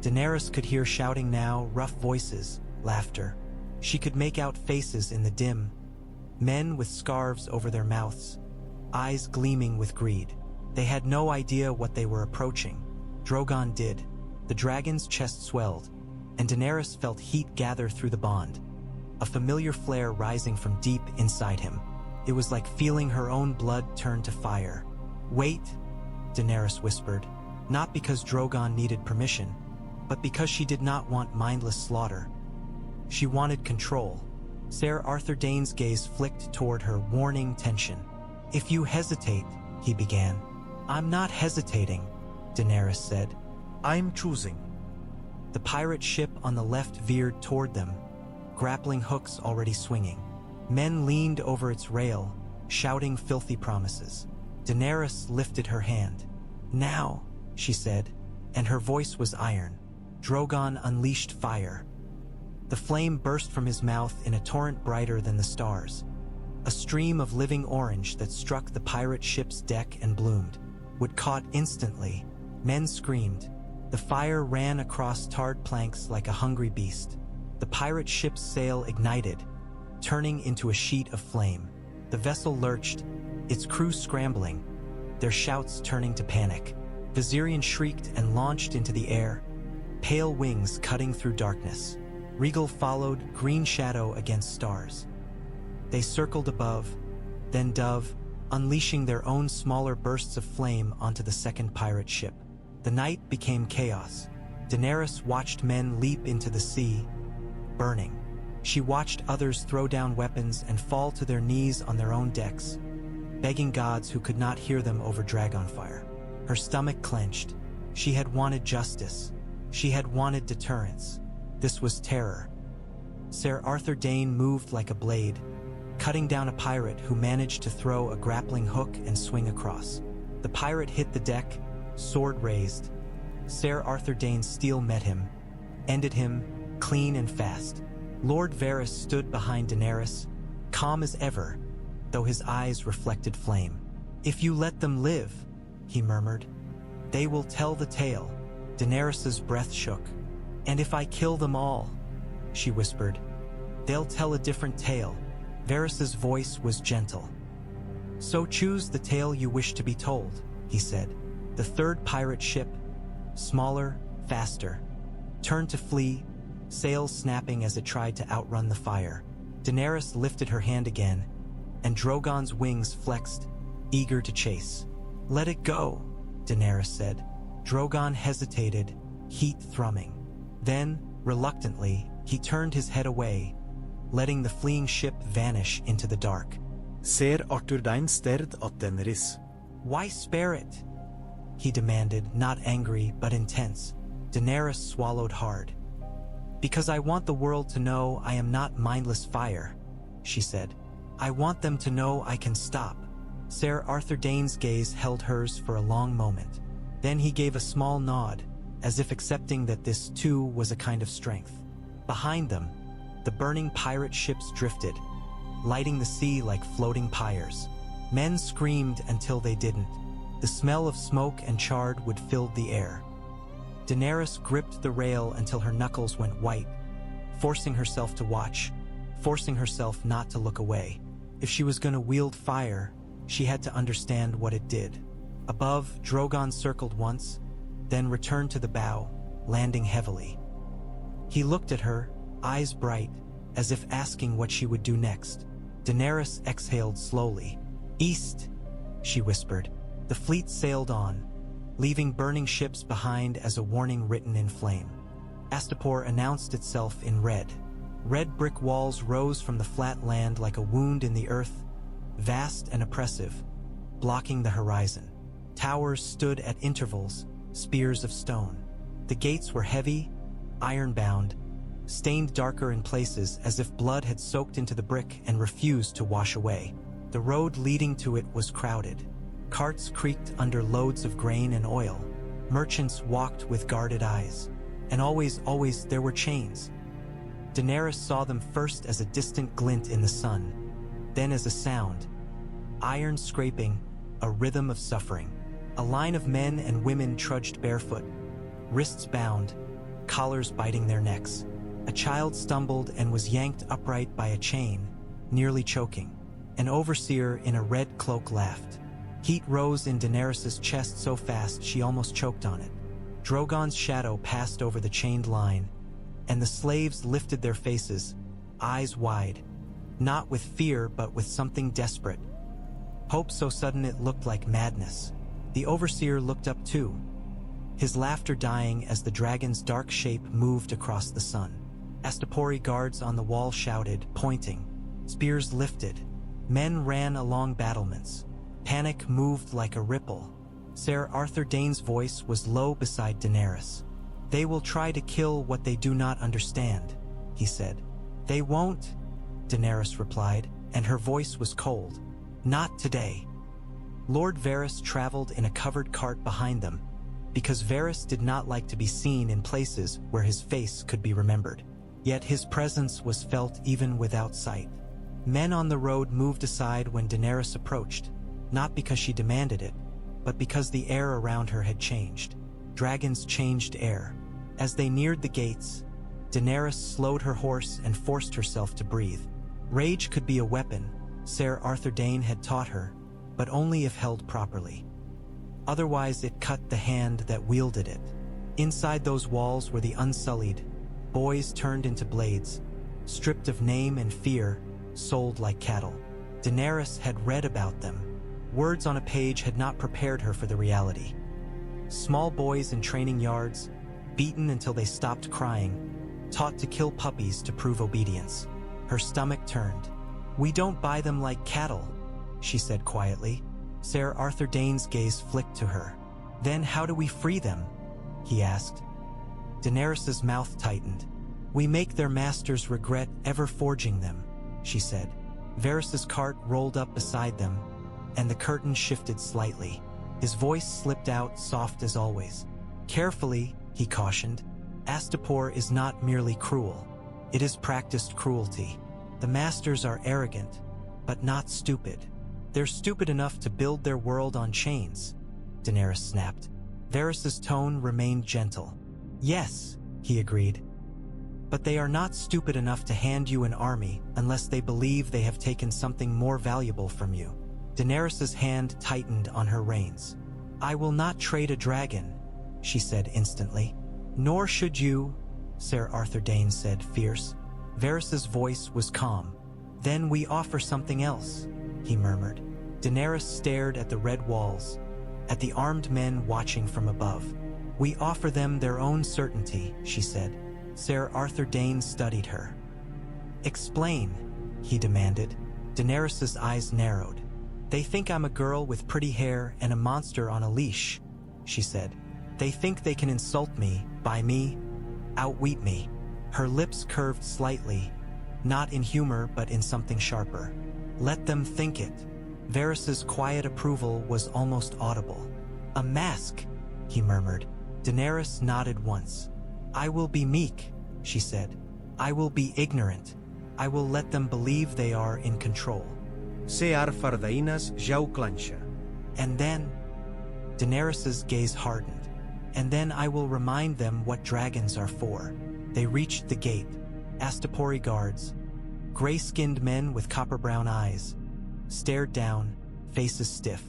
Daenerys could hear shouting now, rough voices, laughter. She could make out faces in the dim. Men with scarves over their mouths, eyes gleaming with greed. They had no idea what they were approaching. Drogon did. The dragon's chest swelled, and Daenerys felt heat gather through the bond, a familiar flare rising from deep inside him. It was like feeling her own blood turn to fire. "Wait," Daenerys whispered, not because Drogon needed permission, but because she did not want mindless slaughter. She wanted control. Sir Arthur Dayne's gaze flicked toward her, warning tension. "If you hesitate," he began. "I'm not hesitating," Daenerys said. "I'm choosing." The pirate ship on the left veered toward them, grappling hooks already swinging. Men leaned over its rail, shouting filthy promises. Daenerys lifted her hand. "Now," she said, and her voice was iron. Drogon unleashed fire. The flame burst from his mouth in a torrent brighter than the stars. A stream of living orange that struck the pirate ship's deck and bloomed. Wood caught instantly. Men screamed. The fire ran across tarred planks like a hungry beast. The pirate ship's sail ignited, turning into a sheet of flame. The vessel lurched, its crew scrambling, their shouts turning to panic. Viserion shrieked and launched into the air, pale wings cutting through darkness. Regal followed, green shadow against stars. They circled above, then dove, unleashing their own smaller bursts of flame onto the second pirate ship. The night became chaos. Daenerys watched men leap into the sea, burning. She watched others throw down weapons and fall to their knees on their own decks, begging gods who could not hear them over Dragonfire. Her stomach clenched. She had wanted justice. She had wanted deterrence. This was terror. Sir Arthur Dayne moved like a blade, cutting down a pirate who managed to throw a grappling hook and swing across. The pirate hit the deck, sword raised. Ser Arthur Dayne's steel met him, ended him, clean and fast. Lord Varys stood behind Daenerys, calm as ever, though his eyes reflected flame. "If you let them live," he murmured, "they will tell the tale." Daenerys's breath shook. "And if I kill them all," she whispered, "they'll tell a different tale." Varys's voice was gentle. "So choose the tale you wish to be told," he said. The third pirate ship, smaller, faster, turned to flee, sails snapping as it tried to outrun the fire. Daenerys lifted her hand again, and Drogon's wings flexed, eager to chase. "Let it go," Daenerys said. Drogon hesitated, heat thrumming. Then, reluctantly, he turned his head away, letting the fleeing ship vanish into the dark. Ser Arthur Dayne stared at Daenerys. "Why spare it?" he demanded, not angry but intense. Daenerys swallowed hard. "Because I want the world to know I am not mindless fire," she said. "I want them to know I can stop." Ser Arthur Dayne's gaze held hers for a long moment. Then he gave a small nod, as if accepting that this too was a kind of strength. Behind them, the burning pirate ships drifted, lighting the sea like floating pyres. Men screamed until they didn't. The smell of smoke and charred wood filled the air. Daenerys gripped the rail until her knuckles went white, forcing herself to watch, forcing herself not to look away. If she was going to wield fire, she had to understand what it did. Above, Drogon circled once, then returned to the bow, landing heavily. He looked at her, eyes bright, as if asking what she would do next. Daenerys exhaled slowly. "East," she whispered. The fleet sailed on, leaving burning ships behind as a warning written in flame. Astapor announced itself in red. Red brick walls rose from the flat land like a wound in the earth, vast and oppressive, blocking the horizon. Towers stood at intervals, spears of stone. The gates were heavy, iron-bound, stained darker in places as if blood had soaked into the brick and refused to wash away. The road leading to it was crowded. Carts creaked under loads of grain and oil. Merchants walked with guarded eyes. And always there were chains. Daenerys saw them first as a distant glint in the sun, then as a sound. Iron scraping, a rhythm of suffering. A line of men and women trudged barefoot, wrists bound, collars biting their necks. A child stumbled and was yanked upright by a chain, nearly choking. An overseer in a red cloak laughed. Heat rose in Daenerys' chest so fast she almost choked on it. Drogon's shadow passed over the chained line, and the slaves lifted their faces, eyes wide, not with fear but with something desperate. Hope so sudden it looked like madness. The overseer looked up too, his laughter dying as the dragon's dark shape moved across the sun. Astapori guards on the wall shouted, pointing. Spears lifted. Men ran along battlements. Panic moved like a ripple. Ser Arthur Dayne's voice was low beside Daenerys. "They will try to kill what they do not understand," he said. "They won't," Daenerys replied, and her voice was cold. "Not today." Lord Varys traveled in a covered cart behind them, because Varys did not like to be seen in places where his face could be remembered. Yet his presence was felt even without sight. Men on the road moved aside when Daenerys approached, not because she demanded it, but because the air around her had changed. Dragons changed air. As they neared the gates, Daenerys slowed her horse and forced herself to breathe. Rage could be a weapon, Ser Arthur Dayne had taught her, but only if held properly. Otherwise it cut the hand that wielded it. Inside those walls were the Unsullied, boys turned into blades, stripped of name and fear, sold like cattle. Daenerys had read about them. Words on a page had not prepared her for the reality. Small boys in training yards, beaten until they stopped crying, taught to kill puppies to prove obedience. Her stomach turned. "We don't buy them like cattle," she said quietly. Ser Arthur Dayne's gaze flicked to her. "Then how do we free them?" he asked. Daenerys' mouth tightened. "We make their masters regret ever forging them," she said. Varys' cart rolled up beside them, and the curtain shifted slightly. His voice slipped out, soft as always. Carefully, he cautioned. Astapor is not merely cruel. It is practiced cruelty. The masters are arrogant, but not stupid. They're stupid enough to build their world on chains, Daenerys snapped. Varys's tone remained gentle. Yes, he agreed. But they are not stupid enough to hand you an army unless they believe they have taken something more valuable from you. Daenerys's hand tightened on her reins. I will not trade a dragon, she said instantly. Nor should you, Sir Arthur Dayne said, fierce. Varys's voice was calm. Then we offer something else, he murmured. Daenerys stared at the red walls, at the armed men watching from above. We offer them their own certainty, she said. Sir Arthur Dayne studied her. Explain, he demanded. Daenerys's eyes narrowed. They think I'm a girl with pretty hair and a monster on a leash, she said. They think they can insult me, buy me, outwit me. Her lips curved slightly, not in humor but in something sharper. Let them think it. Varys's quiet approval was almost audible. A mask, he murmured. Daenerys nodded once. I will be meek, she said. I will be ignorant. I will let them believe they are in control. Se Arthur Dayne's jau clancha. And then, Daenerys's gaze hardened. And then I will remind them what dragons are for. They reached the gate. Astapori guards, gray-skinned men with copper-brown eyes, stared down, faces stiff.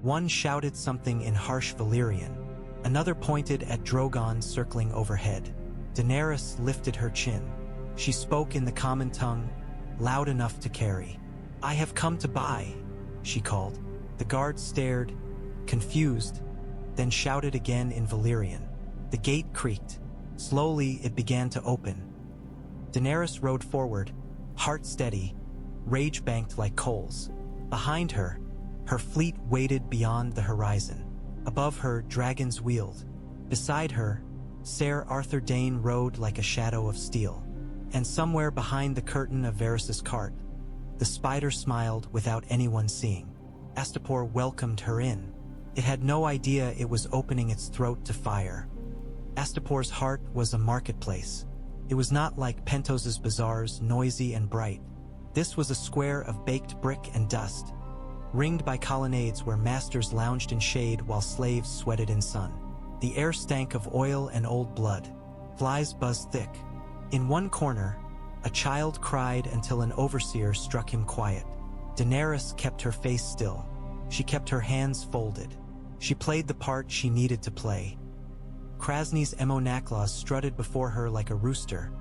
One shouted something in harsh Valyrian. Another pointed at Drogon circling overhead. Daenerys lifted her chin. She spoke in the common tongue, loud enough to carry. I have come to buy, she called. The guards stared, confused, then shouted again in Valyrian. The gate creaked. Slowly, it began to open. Daenerys rode forward, heart steady, rage banked like coals. Behind her, her fleet waited beyond the horizon. Above her, dragons wheeled. Beside her, Sir Arthur Dayne rode like a shadow of steel. And somewhere behind the curtain of Varys's cart, the spider smiled without anyone seeing. Astapor welcomed her in. It had no idea it was opening its throat to fire. Astapor's heart was a marketplace. It was not like Pentos's bazaars, noisy and bright. This was a square of baked brick and dust, ringed by colonnades where masters lounged in shade while slaves sweated in sun. The air stank of oil and old blood. Flies buzzed thick. In one corner, a child cried until an overseer struck him quiet. Daenerys kept her face still. She kept her hands folded. She played the part she needed to play. Kraznys Emonaklos strutted before her like a rooster,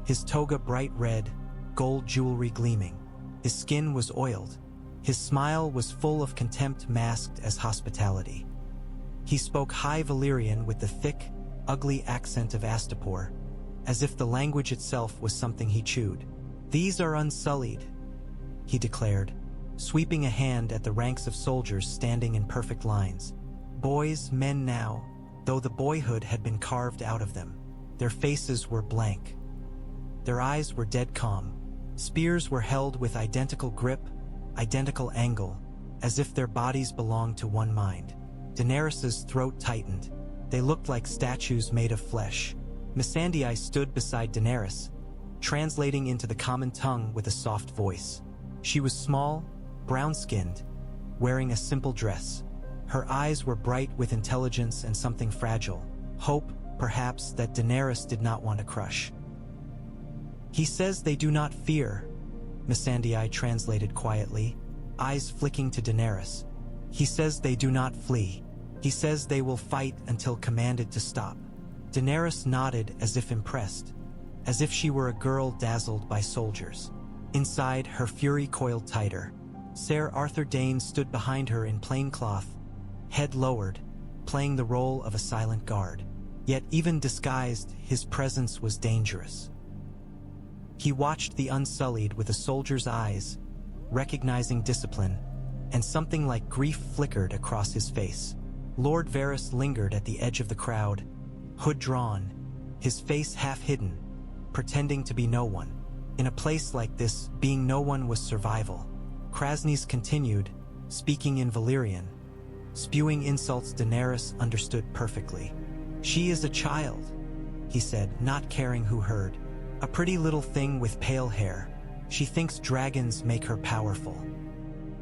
his toga bright red, gold jewelry gleaming. His skin was oiled. His smile was full of contempt masked as hospitality. He spoke high Valyrian with the thick, ugly accent of Astapor, as if the language itself was something he chewed. These are Unsullied, he declared, sweeping a hand at the ranks of soldiers standing in perfect lines. Boys, men now, though the boyhood had been carved out of them. Their faces were blank. Their eyes were dead calm. Spears were held with identical grip, identical angle, as if their bodies belonged to one mind. Daenerys's throat tightened. They looked like statues made of flesh. Missandei stood beside Daenerys, translating into the common tongue with a soft voice. She was small, brown-skinned, wearing a simple dress. Her eyes were bright with intelligence and something fragile, hope, perhaps, that Daenerys did not want to crush. He says they do not fear, Missandei translated quietly, eyes flicking to Daenerys. He says they do not flee. He says they will fight until commanded to stop. Daenerys nodded as if impressed, as if she were a girl dazzled by soldiers. Inside, her fury coiled tighter. Sir Arthur Dayne stood behind her in plain cloth, head lowered, playing the role of a silent guard. Yet even disguised, his presence was dangerous. He watched the Unsullied with a soldier's eyes, recognizing discipline, and something like grief flickered across his face. Lord Varys lingered at the edge of the crowd, hood drawn, his face half hidden, pretending to be no one. In a place like this, being no one was survival. Kraznys continued, speaking in Valyrian, spewing insults Daenerys understood perfectly. "She is a child," he said, not caring who heard. "A pretty little thing with pale hair. She thinks dragons make her powerful.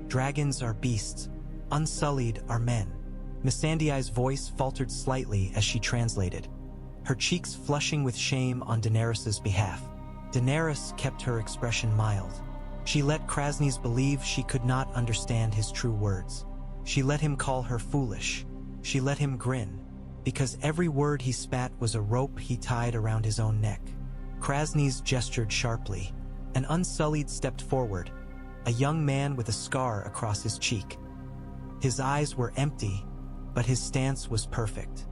Dragons are beasts. Unsullied are men." Missandei's voice faltered slightly as she translated, her cheeks flushing with shame on Daenerys' behalf. Daenerys kept her expression mild. She let Kraznys believe she could not understand his true words. She let him call her foolish. She let him grin, because every word he spat was a rope he tied around his own neck. Kraznys gestured sharply. An Unsullied stepped forward, a young man with a scar across his cheek. His eyes were empty, but his stance was perfect.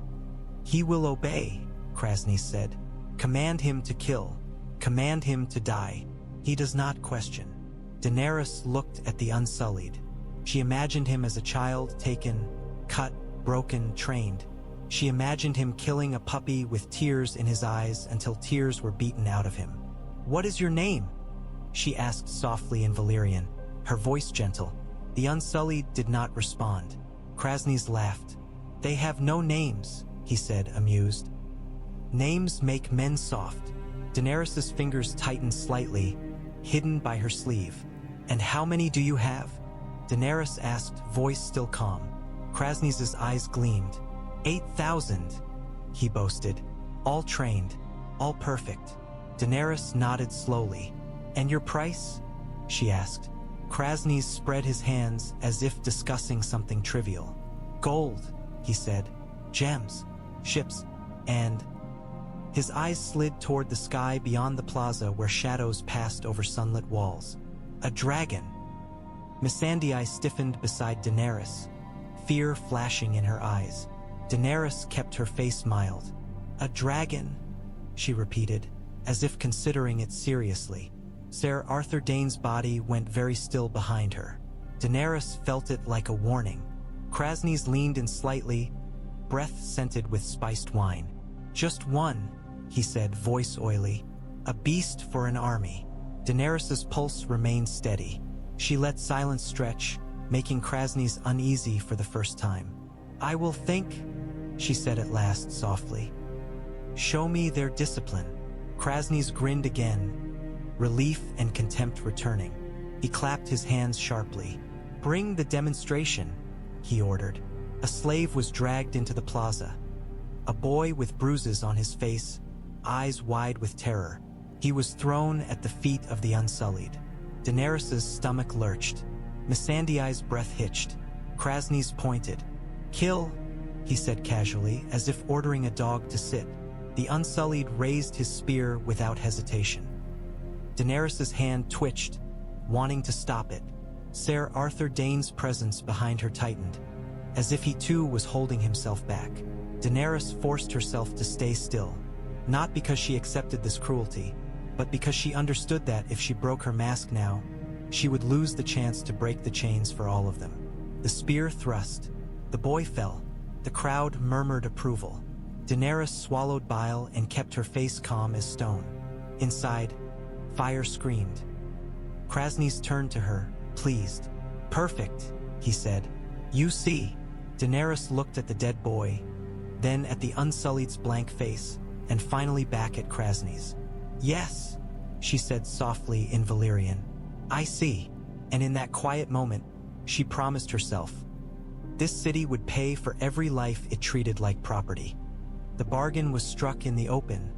"He will obey," Kraznys said. "Command him to kill. Command him to die. He does not question." Daenerys looked at the Unsullied. She imagined him as a child taken, cut, broken, trained. She imagined him killing a puppy with tears in his eyes until tears were beaten out of him. "What is your name?" she asked softly in Valyrian, her voice gentle. The Unsullied did not respond. Kraznys laughed. "They have no names," he said, amused. "Names make men soft." Daenerys' fingers tightened slightly, hidden by her sleeve. "And how many do you have?" Daenerys asked, voice still calm. Kraznys' eyes gleamed. 8,000, he boasted. "All trained, all perfect." Daenerys nodded slowly. "And your price?" she asked. Kraznys spread his hands as if discussing something trivial. "Gold," he said. "Gems, ships, and..." His eyes slid toward the sky beyond the plaza where shadows passed over sunlit walls. "A dragon." Missandei stiffened beside Daenerys, fear flashing in her eyes. Daenerys kept her face mild. "A dragon," she repeated, as if considering it seriously. Sir Arthur Dayne's body went very still behind her. Daenerys felt it like a warning. Kraznys leaned in slightly, breath scented with spiced wine. "Just one," he said, voice oily. "A beast for an army." Daenerys' pulse remained steady. She let silence stretch, making Kraznys uneasy for the first time. "I will think," she said at last softly. "Show me their discipline." Kraznys grinned again, relief and contempt returning. He clapped his hands sharply. "Bring the demonstration," he ordered. A slave was dragged into the plaza. A boy with bruises on his face, eyes wide with terror. He was thrown at the feet of the Unsullied. Daenerys' stomach lurched. Missandei's breath hitched. Kraznys pointed. "Kill," he said casually, as if ordering a dog to sit. The Unsullied raised his spear without hesitation. Daenerys' hand twitched, wanting to stop it. Sir Arthur Dayne's presence behind her tightened, as if he too was holding himself back. Daenerys forced herself to stay still, not because she accepted this cruelty, but because she understood that if she broke her mask now, she would lose the chance to break the chains for all of them. The spear thrust. The boy fell. The crowd murmured approval. Daenerys swallowed bile and kept her face calm as stone. Inside, fire screamed. Kraznys turned to her, pleased. "Perfect," he said. "You see." Daenerys looked at the dead boy, then at the Unsullied's blank face, and finally back at Kraznys. "Yes," she said softly in Valyrian. "I see." And in that quiet moment, she promised herself, this city would pay for every life it treated like property. The bargain was struck in the open,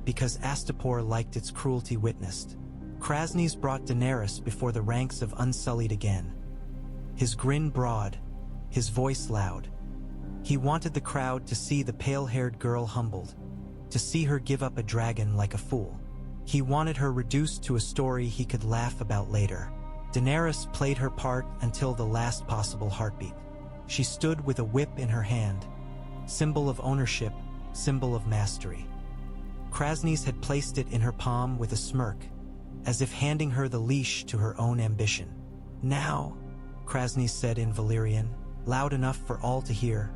because Astapor liked its cruelty witnessed. Kraznys brought Daenerys before the ranks of Unsullied again. His grin broad, his voice loud. He wanted the crowd to see the pale-haired girl humbled, to see her give up a dragon like a fool. He wanted her reduced to a story he could laugh about later. Daenerys played her part until the last possible heartbeat. She stood with a whip in her hand, symbol of ownership, symbol of mastery. Kraznys had placed it in her palm with a smirk, as if handing her the leash to her own ambition. "Now," Kraznys said in Valyrian, loud enough for all to hear,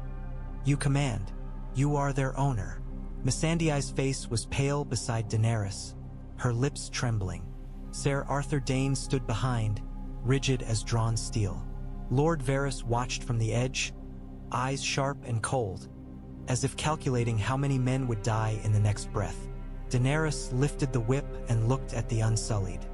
"you command. You are their owner." Missandei's face was pale beside Daenerys, her lips trembling. Sir Arthur Dayne stood behind, rigid as drawn steel. Lord Varys watched from the edge, eyes sharp and cold, as if calculating how many men would die in the next breath. Daenerys lifted the whip and looked at the Unsullied.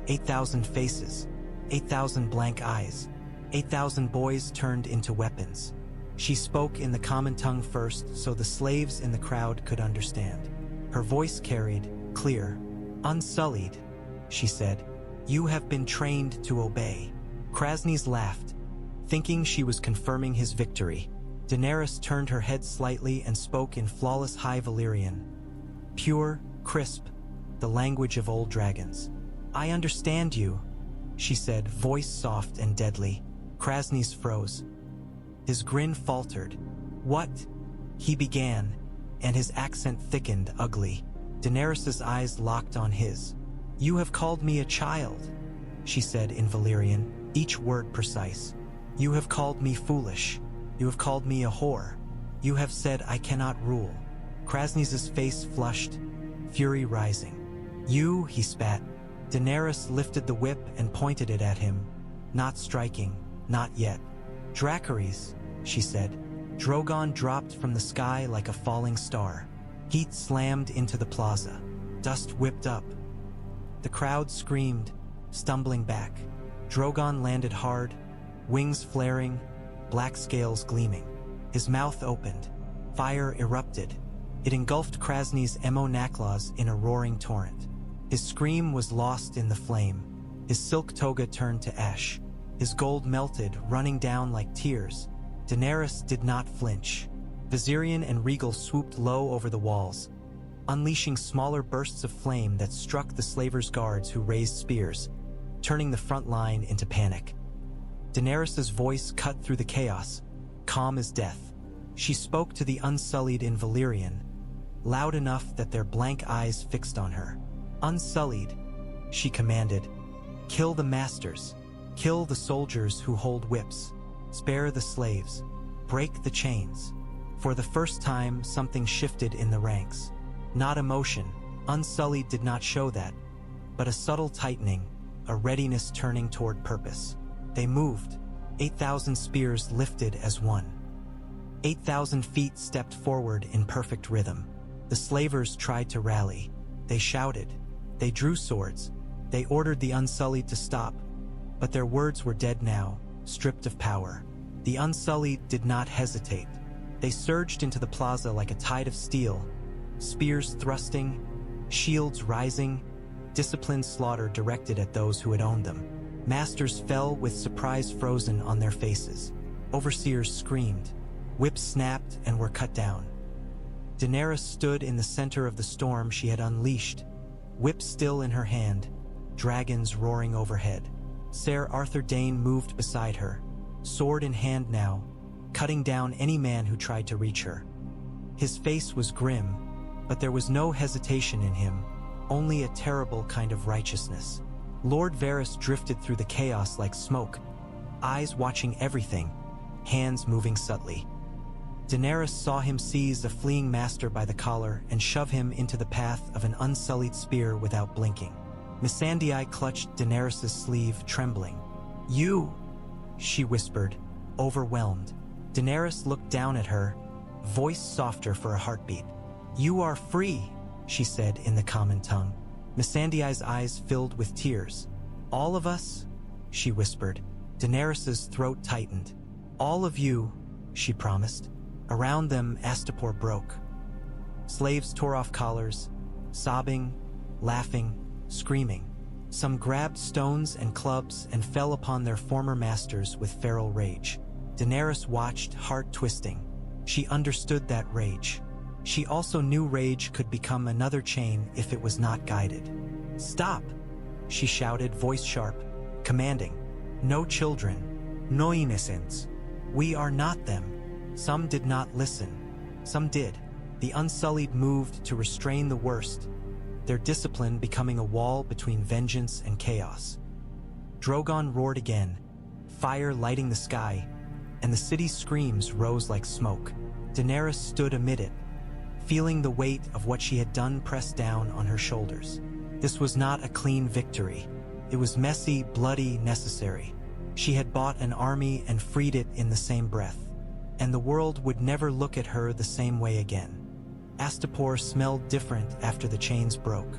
8,000 faces, 8,000 blank eyes, 8,000 boys turned into weapons. She spoke in the common tongue first so the slaves in the crowd could understand. Her voice carried, clear. "Unsullied," she said, "you have been trained to obey." Kraznys laughed, thinking she was confirming his victory. Daenerys turned her head slightly and spoke in flawless High Valyrian. Pure, crisp, the language of old dragons. "I understand you," she said, voice soft and deadly. Kraznys froze. His grin faltered. "What?" he began, and his accent thickened, ugly. Daenerys' eyes locked on his. "You have called me a child," she said in Valyrian, each word precise. "You have called me foolish. You have called me a whore. You have said I cannot rule." Kraznys' face flushed, fury rising. "You," he spat. Daenerys lifted the whip and pointed it at him. "Not striking, not yet." "DRACARYS," she said. Drogon dropped from the sky like a falling star. Heat slammed into the plaza. Dust whipped up. The crowd screamed, stumbling back. Drogon landed hard, wings flaring, black scales gleaming. His mouth opened. Fire erupted. It engulfed Kraznys' Naklas in a roaring torrent. His scream was lost in the flame. His silk toga turned to ash. His gold melted, running down like tears. Daenerys did not flinch. Viserion and Regal swooped low over the walls, unleashing smaller bursts of flame that struck the slavers' guards who raised spears, turning the front line into panic. Daenerys' voice cut through the chaos, calm as death. She spoke to the Unsullied in Valyrian, loud enough that their blank eyes fixed on her. "Unsullied," she commanded, "kill the masters. Kill the soldiers who hold whips. Spare the slaves. Break the chains." For the first time, something shifted in the ranks. Not emotion, Unsullied did not show that, but a subtle tightening, a readiness turning toward purpose. They moved. 8,000 spears lifted as one. 8,000 feet stepped forward in perfect rhythm. The slavers tried to rally. They shouted. They drew swords. They ordered the Unsullied to stop. But their words were dead now, stripped of power. The Unsullied did not hesitate. They surged into the plaza like a tide of steel, spears thrusting, shields rising, disciplined slaughter directed at those who had owned them. Masters fell with surprise frozen on their faces. Overseers screamed. Whips snapped and were cut down. Daenerys stood in the center of the storm she had unleashed, whip still in her hand, dragons roaring overhead. Sir Arthur Dayne moved beside her, sword in hand now, cutting down any man who tried to reach her. His face was grim, but there was no hesitation in him, only a terrible kind of righteousness. Lord Varys drifted through the chaos like smoke, eyes watching everything, hands moving subtly. Daenerys saw him seize a fleeing master by the collar and shove him into the path of an unsullied spear without blinking. Missandei clutched Daenerys' sleeve, trembling. "You," she whispered, overwhelmed. Daenerys looked down at her, voice softer for a heartbeat. "You are free," she said in the common tongue. Missandei's eyes filled with tears. "All of us?" she whispered. Daenerys' throat tightened. "All of you," she promised. Around them, Astapor broke. Slaves tore off collars, sobbing, laughing, screaming. Some grabbed stones and clubs and fell upon their former masters with feral rage. Daenerys watched, heart twisting. She understood that rage. She also knew rage could become another chain if it was not guided. "Stop!" she shouted, voice sharp, commanding. "No children, no innocents. We are not them." Some did not listen. Some did. The Unsullied moved to restrain the worst, their discipline becoming a wall between vengeance and chaos. Drogon roared again, fire lighting the sky, and the city's screams rose like smoke. Daenerys stood amid it, feeling the weight of what she had done pressed down on her shoulders. This was not a clean victory. It was messy, bloody, necessary. She had bought an army and freed it in the same breath. and the world would never look at her the same way again. Astapor smelled different after the chains broke.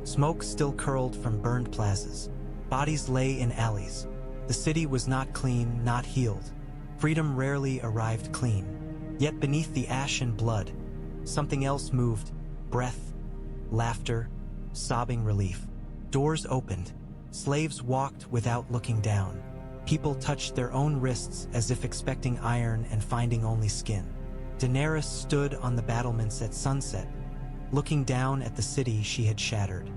Smoke still curled from burned plazas. Bodies lay in alleys. The city was not clean, not healed. Freedom rarely arrived clean. Yet beneath the ash and blood, something else moved. Breath, laughter, sobbing relief. Doors opened. Slaves walked without looking down. People touched their own wrists as if expecting iron and finding only skin. Daenerys stood on the battlements at sunset, looking down at the city she had shattered.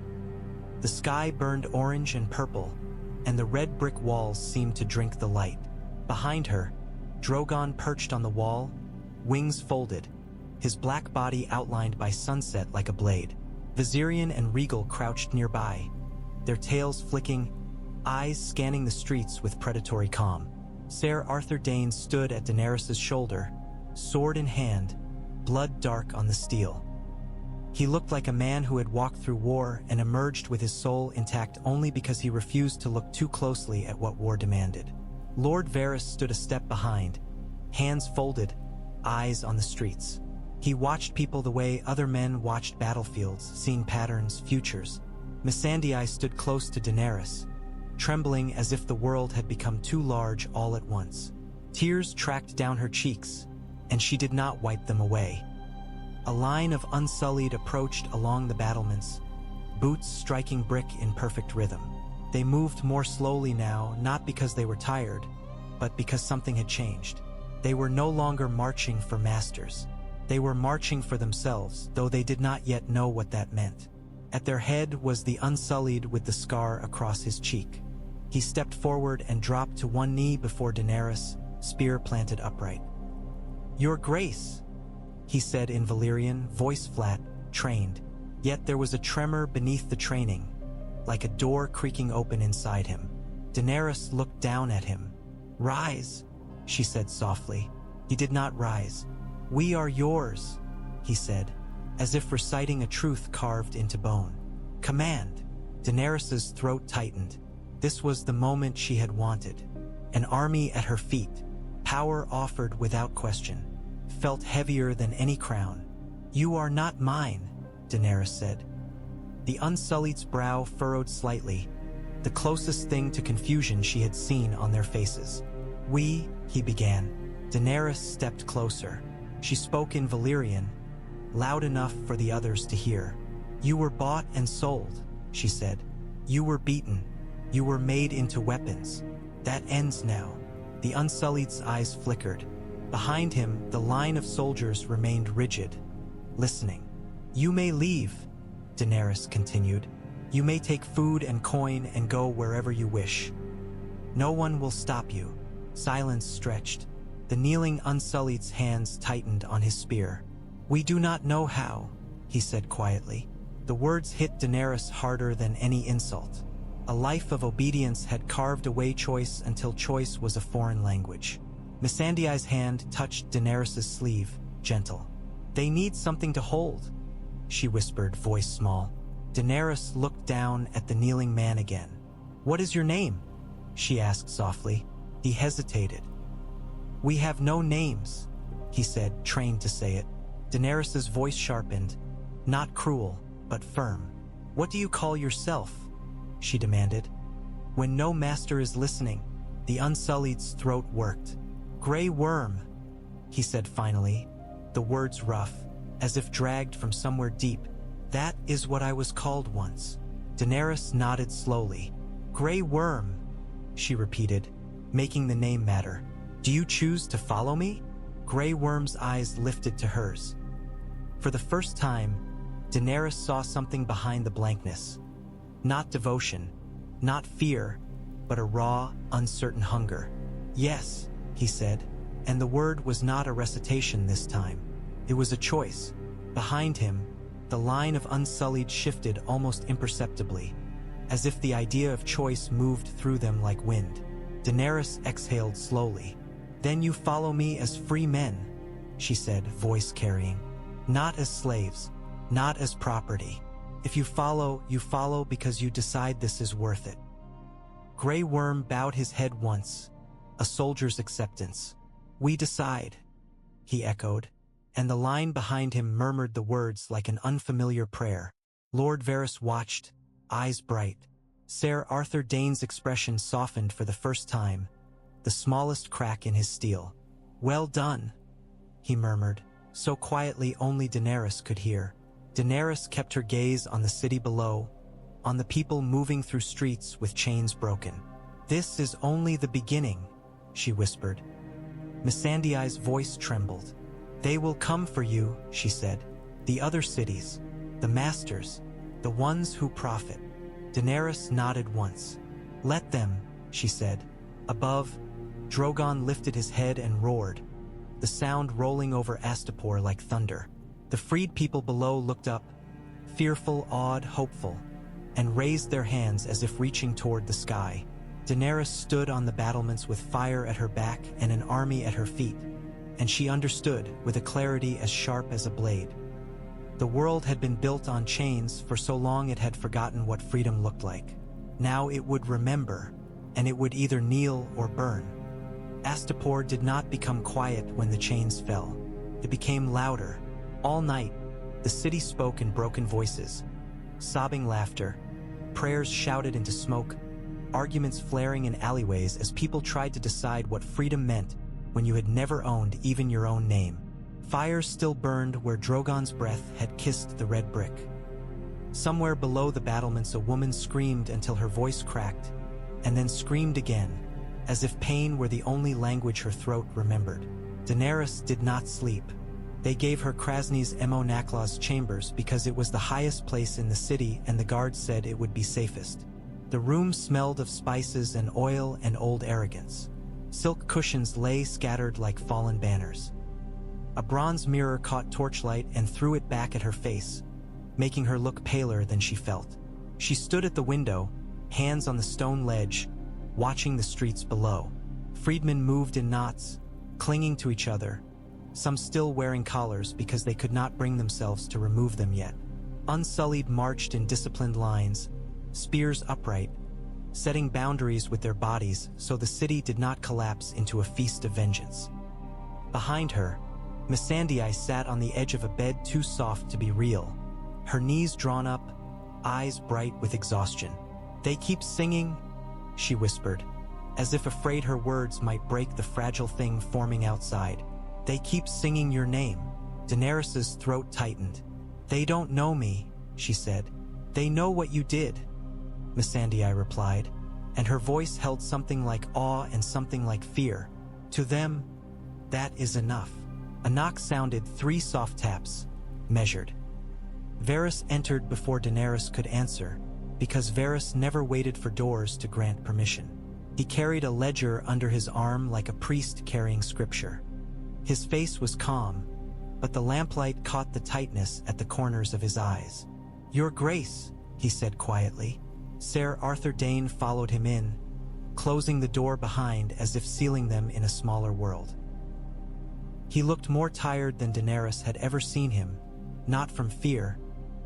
The sky burned orange and purple, and the red brick walls seemed to drink the light. Behind her, Drogon perched on the wall, wings folded, his black body outlined by sunset like a blade. Viserion and Regal crouched nearby, their tails flicking, eyes scanning the streets with predatory calm. Ser Arthur Dayne stood at Daenerys' shoulder, sword in hand, blood dark on the steel. He looked like a man who had walked through war and emerged with his soul intact only because he refused to look too closely at what war demanded. Lord Varys stood a step behind, hands folded, eyes on the streets. He watched people the way other men watched battlefields, seeing patterns, futures. Missandei stood close to Daenerys, trembling as if the world had become too large all at once. Tears tracked down her cheeks, and she did not wipe them away. A line of Unsullied approached along the battlements, boots striking brick in perfect rhythm. They moved more slowly now, not because they were tired, but because something had changed. They were no longer marching for masters. They were marching for themselves, though they did not yet know what that meant. At their head was the Unsullied with the scar across his cheek. He stepped forward and dropped to one knee before Daenerys, spear planted upright. "Your Grace," he said in Valyrian, voice flat, trained. Yet there was a tremor beneath the training, like a door creaking open inside him. Daenerys looked down at him. "Rise," she said softly. He did not rise. "We are yours," he said, as if reciting a truth carved into bone. "Command." Daenerys' throat tightened. This was the moment she had wanted. An army at her feet, power offered without question, felt heavier than any crown. "You are not mine," Daenerys said. The Unsullied's brow furrowed slightly, the closest thing to confusion she had seen on their faces. He began. Daenerys stepped closer. She spoke in Valyrian, loud enough for the others to hear. "You were bought and sold," she said. "You were beaten. You were made into weapons. That ends now." The Unsullied's eyes flickered. Behind him, the line of soldiers remained rigid, listening. "You may leave," Daenerys continued. "You may take food and coin and go wherever you wish. No one will stop you." Silence stretched. The kneeling Unsullied's hands tightened on his spear. "We do not know how," he said quietly. The words hit Daenerys harder than any insult. A life of obedience had carved away choice until choice was a foreign language. Missandei's hand touched Daenerys' sleeve, gentle. "They need something to hold," she whispered, voice small. Daenerys looked down at the kneeling man again. "What is your name?" she asked softly. He hesitated. "We have no names," he said, trained to say it. Daenerys' voice sharpened, not cruel, but firm. "What do you call yourself?" she demanded. When no master is listening, the Unsullied's throat worked. "Grey Worm," he said finally, the words rough, as if dragged from somewhere deep. "That is what I was called once." Daenerys nodded slowly. "Grey Worm," she repeated, making the name matter. "Do you choose to follow me?" Grey Worm's eyes lifted to hers. For the first time, Daenerys saw something behind the blankness. Not devotion, not fear, but a raw, uncertain hunger. "Yes," he said, and the word was not a recitation this time. It was a choice. Behind him, the line of Unsullied shifted almost imperceptibly, as if the idea of choice moved through them like wind. Daenerys exhaled slowly. "Then you follow me as free men," she said, voice carrying. "Not as slaves, not as property. If you follow because you decide this is worth it." Grey Worm bowed his head once, a soldier's acceptance. "We decide," he echoed, and the line behind him murmured the words like an unfamiliar prayer. Lord Varys watched, eyes bright. Sir Arthur Dayne's expression softened for the first time, the smallest crack in his steel. "Well done," he murmured, so quietly only Daenerys could hear. Daenerys kept her gaze on the city below, on the people moving through streets with chains broken. "This is only the beginning," she whispered. Missandei's voice trembled. "They will come for you," she said. "The other cities, the masters, the ones who profit." Daenerys nodded once. "Let them," she said. Above, Drogon lifted his head and roared, the sound rolling over Astapor like thunder. The freed people below looked up, fearful, awed, hopeful, and raised their hands as if reaching toward the sky. Daenerys stood on the battlements with fire at her back and an army at her feet, and she understood with a clarity as sharp as a blade. The world had been built on chains for so long it had forgotten what freedom looked like. Now it would remember, and it would either kneel or burn. Astapor did not become quiet when the chains fell. It became louder. All night, the city spoke in broken voices, sobbing laughter, prayers shouted into smoke, arguments flaring in alleyways as people tried to decide what freedom meant when you had never owned even your own name. Fires still burned where Drogon's breath had kissed the red brick. Somewhere below the battlements a woman screamed until her voice cracked, and then screamed again, as if pain were the only language her throat remembered. Daenerys did not sleep. They gave her Kraznys Nakla's chambers because it was the highest place in the city and the guards said it would be safest. The room smelled of spices and oil and old arrogance. Silk cushions lay scattered like fallen banners. A bronze mirror caught torchlight and threw it back at her face, making her look paler than she felt. She stood at the window, hands on the stone ledge, watching the streets below. Freedmen moved in knots, clinging to each other, some still wearing collars because they could not bring themselves to remove them yet. Unsullied marched in disciplined lines, spears upright, setting boundaries with their bodies so the city did not collapse into a feast of vengeance. Behind her, Missandei sat on the edge of a bed too soft to be real, her knees drawn up, eyes bright with exhaustion. "They keep singing," she whispered, as if afraid her words might break the fragile thing forming outside. "They keep singing your name." Daenerys's throat tightened. "They don't know me," she said. "They know what you did," Missandei replied, and her voice held something like awe and something like fear. "To them, that is enough." A knock sounded, 3 soft taps, measured. Varys entered before Daenerys could answer, because Varys never waited for doors to grant permission. He carried a ledger under his arm like a priest carrying scripture. His face was calm, but the lamplight caught the tightness at the corners of his eyes. "Your Grace," he said quietly. Sir Arthur Dayne followed him in, closing the door behind as if sealing them in a smaller world. He looked more tired than Daenerys had ever seen him, not from fear,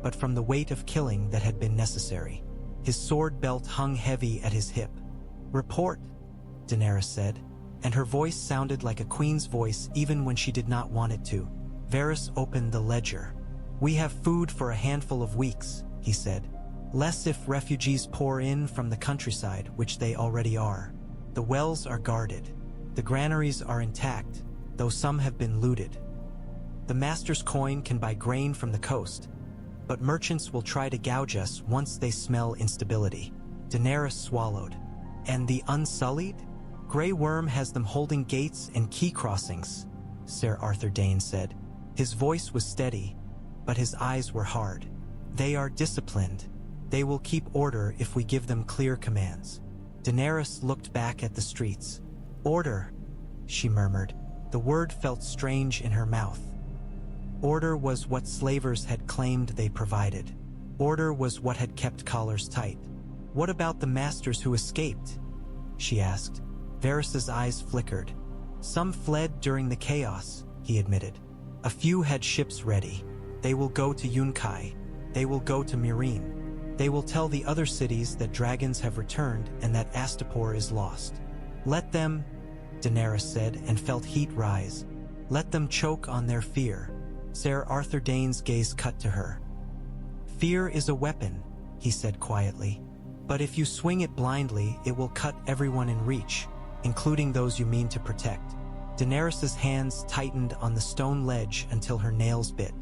but from the weight of killing that had been necessary. His sword belt hung heavy at his hip. "Report," Daenerys said, and her voice sounded like a queen's voice even when she did not want it to. Varys opened the ledger. "We have food for a handful of weeks," he said. "Less if refugees pour in from the countryside, which they already are. The wells are guarded. The granaries are intact, though some have been looted. The master's coin can buy grain from the coast, but merchants will try to gouge us once they smell instability." Daenerys swallowed. "And the Unsullied? Grey Worm has them holding gates and key crossings," Sir Arthur Dayne said. His voice was steady, but his eyes were hard. "They are disciplined. They will keep order if we give them clear commands." Daenerys looked back at the streets. "Order," she murmured. The word felt strange in her mouth. Order was what slavers had claimed they provided. Order was what had kept collars tight. "What about the masters who escaped?" she asked. Varys's eyes flickered. "Some fled during the chaos," he admitted. "A few had ships ready. They will go to Yunkai. They will go to Meereen. They will tell the other cities that dragons have returned and that Astapor is lost." "Let them," Daenerys said and felt heat rise. Let them choke on their fear. Sir Arthur Dayne's gaze cut to her. Fear is a weapon, he said quietly. But if you swing it blindly, it will cut everyone in reach, including those you mean to protect. Daenerys' hands tightened on the stone ledge until her nails bit.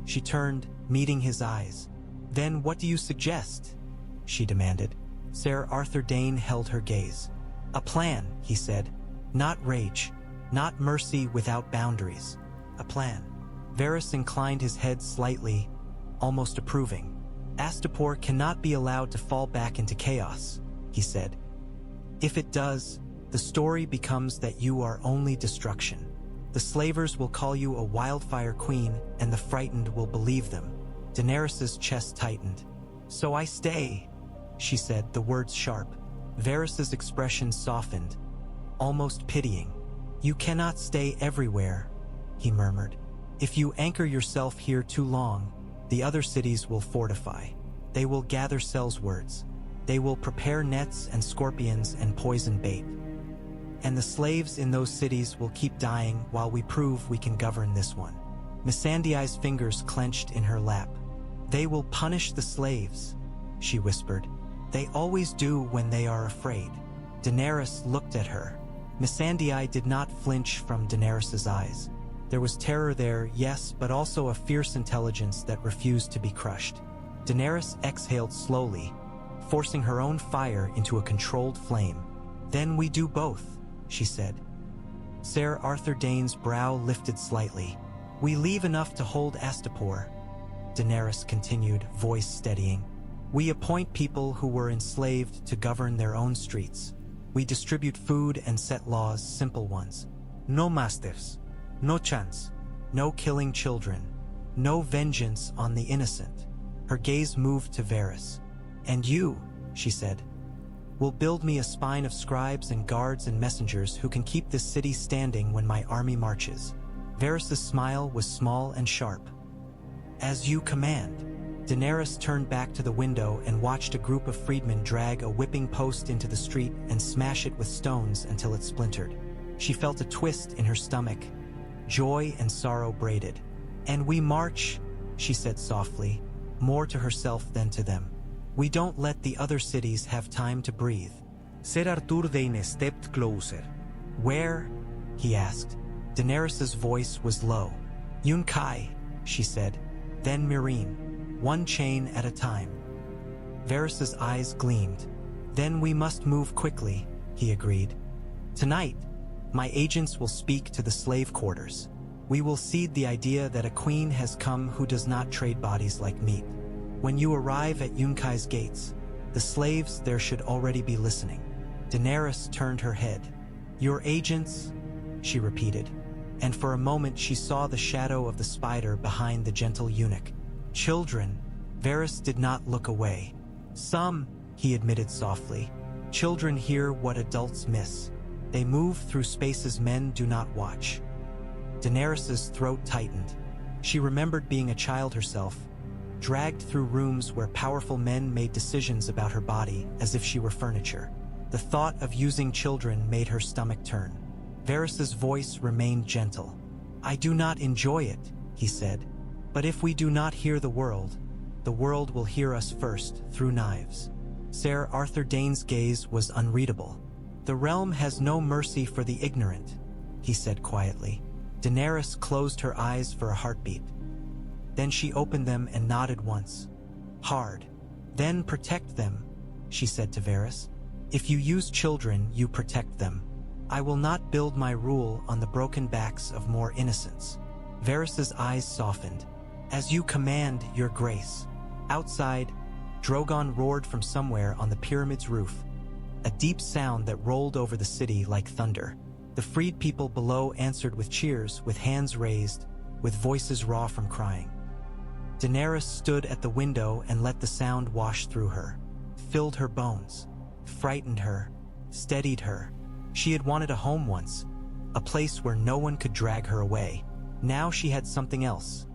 She turned, meeting his eyes. Then what do you suggest? She demanded. Sir Arthur Dayne held her gaze. A plan, he said. Not rage. Not mercy without boundaries. A plan. Varys inclined his head slightly, almost approving. Astapor cannot be allowed to fall back into chaos, he said. If it does, the story becomes that you are only destruction. The slavers will call you a wildfire queen, and the frightened will believe them. Daenerys' chest tightened. So I stay, she said, the words sharp. Varys' expression softened, almost pitying. You cannot stay everywhere, he murmured. If you anchor yourself here too long, the other cities will fortify. They will gather Sellswords. They will prepare nets and scorpions and poison bait. And the slaves in those cities will keep dying while we prove we can govern this one. Missandei's fingers clenched in her lap. They will punish the slaves, she whispered. They always do when they are afraid. Daenerys looked at her. Missandei did not flinch from Daenerys' eyes. There was terror there, yes, but also a fierce intelligence that refused to be crushed. Daenerys exhaled slowly, forcing her own fire into a controlled flame. Then we do both, she said. Sir Arthur Dayne's brow lifted slightly. We leave enough to hold Astapor, Daenerys continued, voice steadying. We appoint people who were enslaved to govern their own streets. We distribute food and set laws, simple ones. No mastiffs. No chance. No killing children. No vengeance on the innocent. Her gaze moved to Varys. And you, she said, will build me a spine of scribes and guards and messengers who can keep this city standing when my army marches. Varys' smile was small and sharp. As you command. Daenerys turned back to the window and watched a group of freedmen drag a whipping post into the street and smash it with stones until it splintered. She felt a twist in her stomach. Joy and sorrow braided. And we march, she said softly, more to herself than to them. We don't let the other cities have time to breathe. Sir Arthur Dayne stepped closer. Where? He asked. Daenerys' voice was low. Yunkai, she said. Then Meereen. One chain at a time. Varys' eyes gleamed. Then we must move quickly, he agreed. Tonight, my agents will speak to the slave quarters. We will seed the idea that a queen has come who does not trade bodies like meat. When you arrive at Yunkai's gates, the slaves there should already be listening. Daenerys turned her head. Your agents? She repeated. And for a moment she saw the shadow of the spider behind the gentle eunuch. Children. Varys did not look away. Some, he admitted softly. Children hear what adults miss. They move through spaces men do not watch. Daenerys' throat tightened. She remembered being a child herself, dragged through rooms where powerful men made decisions about her body as if she were furniture. The thought of using children made her stomach turn. Varys' voice remained gentle. I do not enjoy it, he said. But if we do not hear the world will hear us first through knives. Sir Arthur Dayne's gaze was unreadable. The realm has no mercy for the ignorant, he said quietly. Daenerys closed her eyes for a heartbeat. Then she opened them and nodded once. Hard. Then protect them, she said to Varys. If you use children, you protect them. I will not build my rule on the broken backs of more innocents. Varys' eyes softened. As you command, your grace. Outside, Drogon roared from somewhere on the pyramid's roof, a deep sound that rolled over the city like thunder. The freed people below answered with cheers, with hands raised, with voices raw from crying. Daenerys stood at the window and let the sound wash through her, filled her bones, frightened her, steadied her. She had wanted a home once, a place where no one could drag her away. Now she had something else.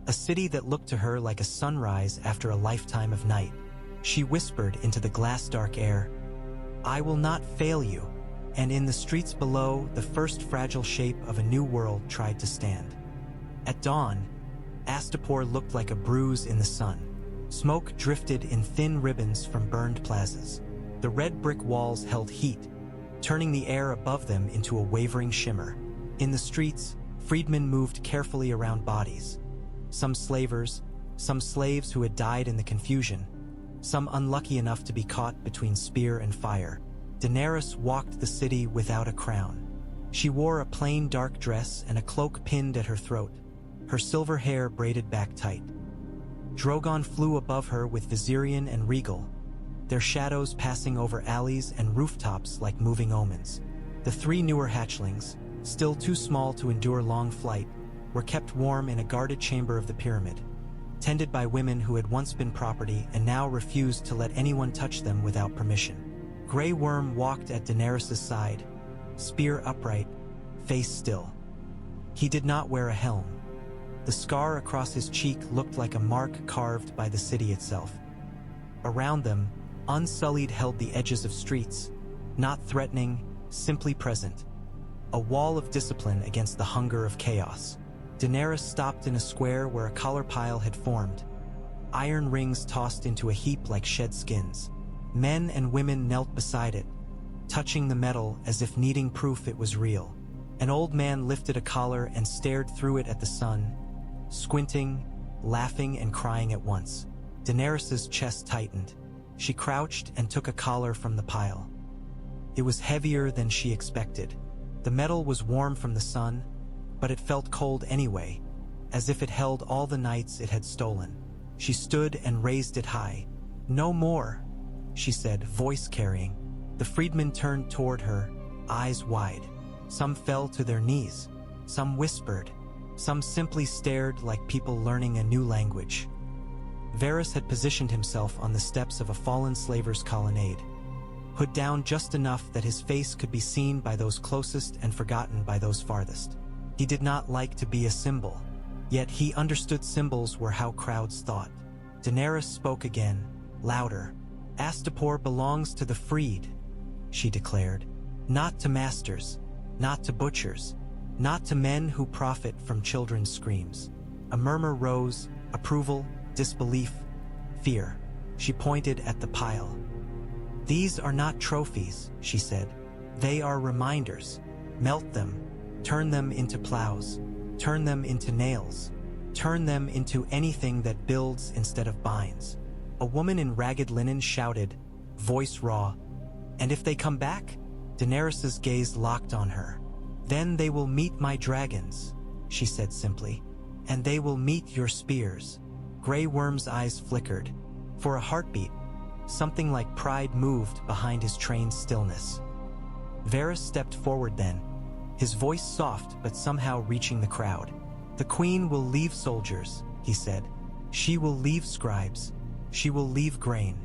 A city that looked to her like a sunrise after a lifetime of night. She whispered into the glass-dark air, I will not fail you. and in the streets below, the first fragile shape of a new world tried to stand. At dawn, Astapor looked like a bruise in the sun. Smoke drifted in thin ribbons from burned plazas. The red brick walls held heat, turning the air above them into a wavering shimmer. In the streets, freedmen moved carefully around bodies. Some slavers, some slaves who had died in the confusion, some unlucky enough to be caught between spear and fire. Daenerys walked the city without a crown. She wore a plain dark dress and a cloak pinned at her throat, her silver hair braided back tight. Drogon flew above her with Viserion and Regal, their shadows passing over alleys and rooftops like moving omens. The three newer hatchlings, still too small to endure long flight, were kept warm in a guarded chamber of the pyramid, tended by women who had once been property and now refused to let anyone touch them without permission. Grey Worm walked at Daenerys' side, spear upright, face still. He did not wear a helm. The scar across his cheek looked like a mark carved by the city itself. Around them, Unsullied held the edges of streets, not threatening, simply present. A wall of discipline against the hunger of chaos. Daenerys stopped in a square where a collar pile had formed, iron rings tossed into a heap like shed skins. Men and women knelt beside it, touching the metal as if needing proof it was real. An old man lifted a collar and stared through it at the sun, squinting, laughing and crying at once. Daenerys' chest tightened. She crouched and took a collar from the pile. It was heavier than she expected. The metal was warm from the sun, but it felt cold anyway, as if it held all the nights it had stolen. She stood and raised it high. "No more," she said, voice carrying. The freedmen turned toward her, eyes wide. Some fell to their knees. Some whispered. Some simply stared like people learning a new language. Varys had positioned himself on the steps of a fallen slaver's colonnade, hood down just enough that his face could be seen by those closest and forgotten by those farthest. He did not like to be a symbol, yet he understood symbols were how crowds thought. Daenerys spoke again, louder. "Astapor belongs to the freed," she declared. "Not to masters, not to butchers, not to men who profit from children's screams." A murmur rose, approval, disbelief, fear. She pointed at the pile. "These are not trophies," she said. "They are reminders. Melt them, turn them into plows, turn them into nails, turn them into anything that builds instead of binds." A woman in ragged linen shouted, voice raw, "And if they come back?" Daenerys' gaze locked on her. "Then they will meet my dragons," she said simply. "And they will meet your spears." Grey Worm's eyes flickered. For a heartbeat, something like pride moved behind his trained stillness. Varys stepped forward then, his voice soft but somehow reaching the crowd. "The queen will leave soldiers," he said. "She will leave scribes. She will leave grain.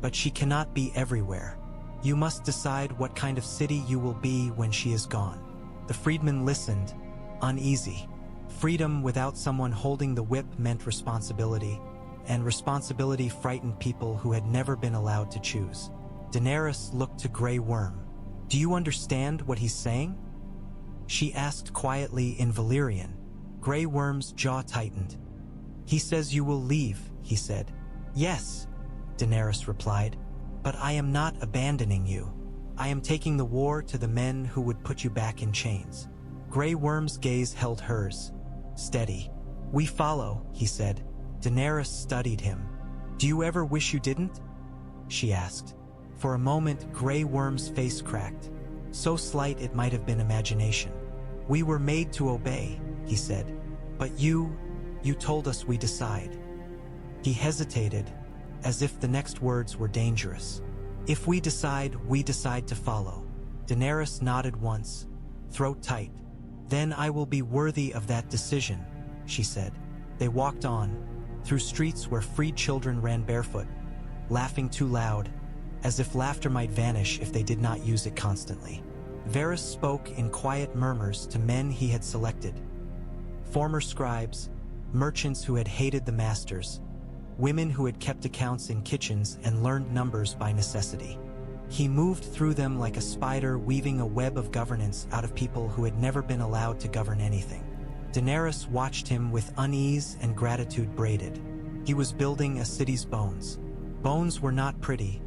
But she cannot be everywhere. You must decide what kind of city you will be when she is gone." The freedmen listened, uneasy. Freedom without someone holding the whip meant responsibility, and responsibility frightened people who had never been allowed to choose. Daenerys looked to Grey Worm. "Do you understand what he's saying?" she asked quietly in Valyrian. Grey Worm's jaw tightened. "He says you will leave," he said. "Yes," Daenerys replied, "but I am not abandoning you. I am taking the war to the men who would put you back in chains." Grey Worm's gaze held hers, steady. "We follow," he said. Daenerys studied him. "Do you ever wish you didn't?" she asked. For a moment, Grey Worm's face cracked, so slight it might have been imagination. "We were made to obey," he said. "But you told us we decide." He hesitated, as if the next words were dangerous. "If we decide to follow." Daenerys nodded once, throat tight. "Then I will be worthy of that decision," she said. They walked on, through streets where freed children ran barefoot, laughing too loud, as if laughter might vanish if they did not use it constantly. Varys spoke in quiet murmurs to men he had selected. Former scribes, merchants who had hated the masters, women who had kept accounts in kitchens and learned numbers by necessity. He moved through them like a spider, weaving a web of governance out of people who had never been allowed to govern anything. Daenerys watched him with unease and gratitude braided. He was building a city's bones. Bones were not pretty,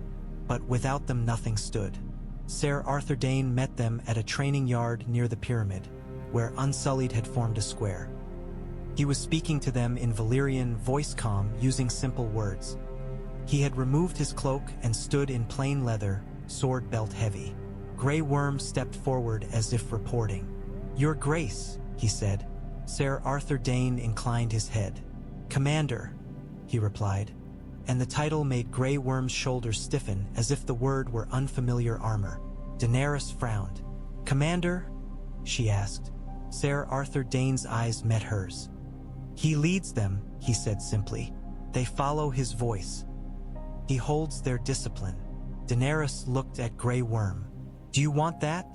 but without them nothing stood. Ser Arthur Dayne met them at a training yard near the pyramid, where Unsullied had formed a square. He was speaking to them in Valyrian, voice calm, using simple words. He had removed his cloak and stood in plain leather, sword belt heavy. Grey Worm stepped forward as if reporting. "Your Grace," he said. Ser Arthur Dayne inclined his head. "Commander," he replied, and the title made Grey Worm's shoulders stiffen as if the word were unfamiliar armor. Daenerys frowned. "Commander?" she asked. Ser Arthur Dayne's eyes met hers. "He leads them," he said simply. "They follow his voice. He holds their discipline." Daenerys looked at Grey Worm. "Do you want that?"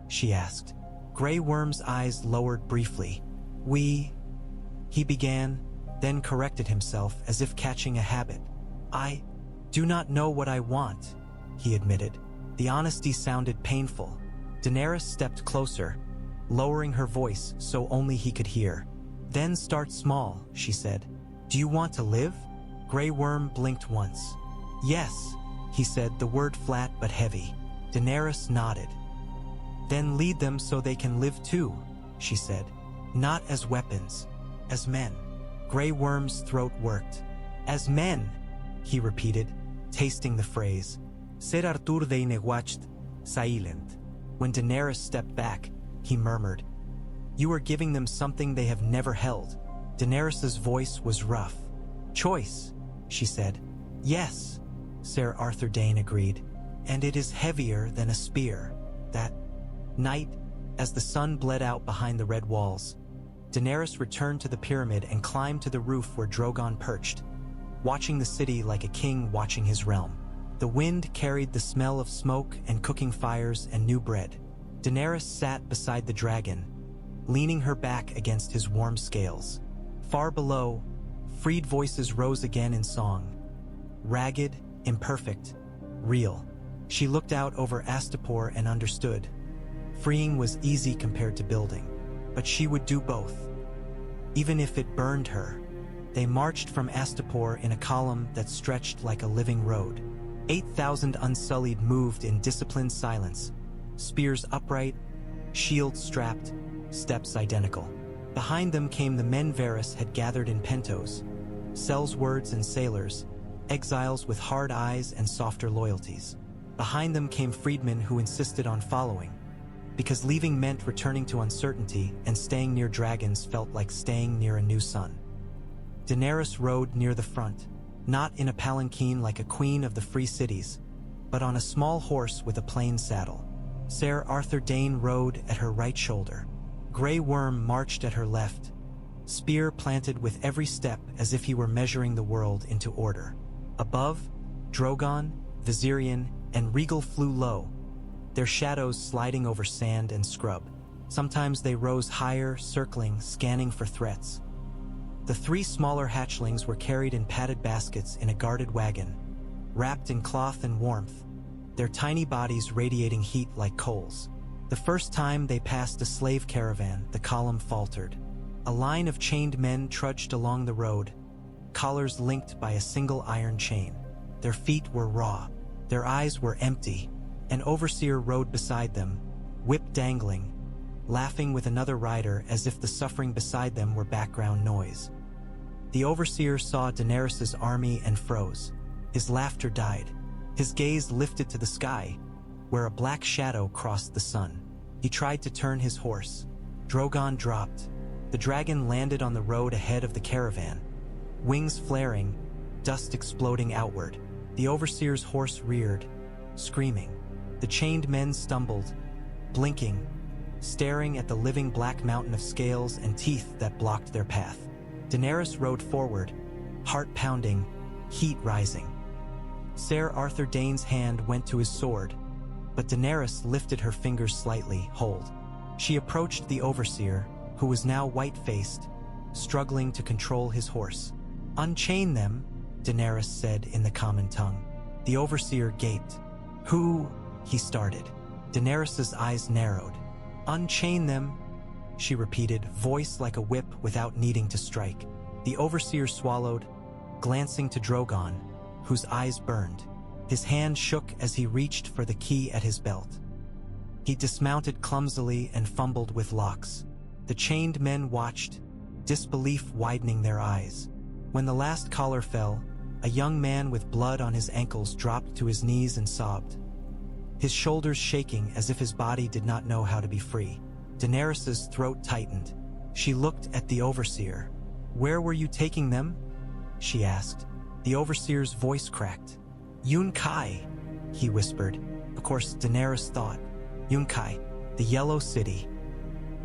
she asked. Grey Worm's eyes lowered briefly. He began, then corrected himself as if catching a habit. "I do not know what I want," he admitted. The honesty sounded painful. Daenerys stepped closer, lowering her voice so only he could hear. "Then start small," she said. "Do you want to live?" Grey Worm blinked once. "Yes," he said, the word flat but heavy. Daenerys nodded. "Then lead them so they can live too," she said. "Not as weapons, as men." Grey Worm's throat worked. "As men," he repeated, tasting the phrase. Ser Arthur Dayne watched, silent. When Daenerys stepped back, he murmured, "You are giving them something they have never held." Daenerys's voice was rough. "Choice," she said. "Yes," Ser Arthur Dayne agreed, "and it is heavier than a spear." That night, as the sun bled out behind the red walls, Daenerys returned to the pyramid and climbed to the roof where Drogon perched, watching the city like a king watching his realm. The wind carried the smell of smoke and cooking fires and new bread. Daenerys sat beside the dragon, leaning her back against his warm scales. Far below, freed voices rose again in song. Ragged, imperfect, real. She looked out over Astapor and understood. Freeing was easy compared to building, but she would do both, even if it burned her. They marched from Astapor in a column that stretched like a living road. 8,000 Unsullied moved in disciplined silence, spears upright, shields strapped, steps identical. Behind them came the men Varys had gathered in Pentos, Sellswords and sailors, exiles with hard eyes and softer loyalties. Behind them came freedmen who insisted on following, because leaving meant returning to uncertainty, and staying near dragons felt like staying near a new sun. Daenerys rode near the front, not in a palanquin like a queen of the free cities, but on a small horse with a plain saddle. Ser Arthur Dayne rode at her right shoulder. Grey Worm marched at her left, spear planted with every step as if he were measuring the world into order. Above, Drogon, Viserion, and Regal flew low, their shadows sliding over sand and scrub. Sometimes they rose higher, circling, scanning for threats. The three smaller hatchlings were carried in padded baskets in a guarded wagon, wrapped in cloth and warmth, their tiny bodies radiating heat like coals. The first time they passed a slave caravan, the column faltered. A line of chained men trudged along the road, collars linked by a single iron chain. Their feet were raw, their eyes were empty. An overseer rode beside them, whip dangling, laughing with another rider as if the suffering beside them were background noise. The overseer saw Daenerys' army and froze. His laughter died. His gaze lifted to the sky, where a black shadow crossed the sun. He tried to turn his horse. Drogon dropped. The dragon landed on the road ahead of the caravan, wings flaring, dust exploding outward. The overseer's horse reared, screaming. The chained men stumbled, blinking, staring at the living black mountain of scales and teeth that blocked their path. Daenerys rode forward, heart pounding, heat rising. Ser Arthur Dayne's hand went to his sword, but Daenerys lifted her fingers slightly, hold. She approached the overseer, who was now white-faced, struggling to control his horse. "Unchain them," Daenerys said in the common tongue. The overseer gaped. Who? He started. Daenerys's eyes narrowed. Unchain them, she repeated, voice like a whip without needing to strike. The overseer swallowed, glancing to Drogon, whose eyes burned. His hand shook as he reached for the key at his belt. He dismounted clumsily and fumbled with locks. The chained men watched, disbelief widening their eyes. When the last collar fell, a young man with blood on his ankles dropped to his knees and sobbed, his shoulders shaking as if his body did not know how to be free. Daenerys's throat tightened. She looked at the overseer. "Where were you taking them?" she asked. The overseer's voice cracked. "Yunkai," he whispered. Of course, Daenerys thought. Yunkai, the Yellow City.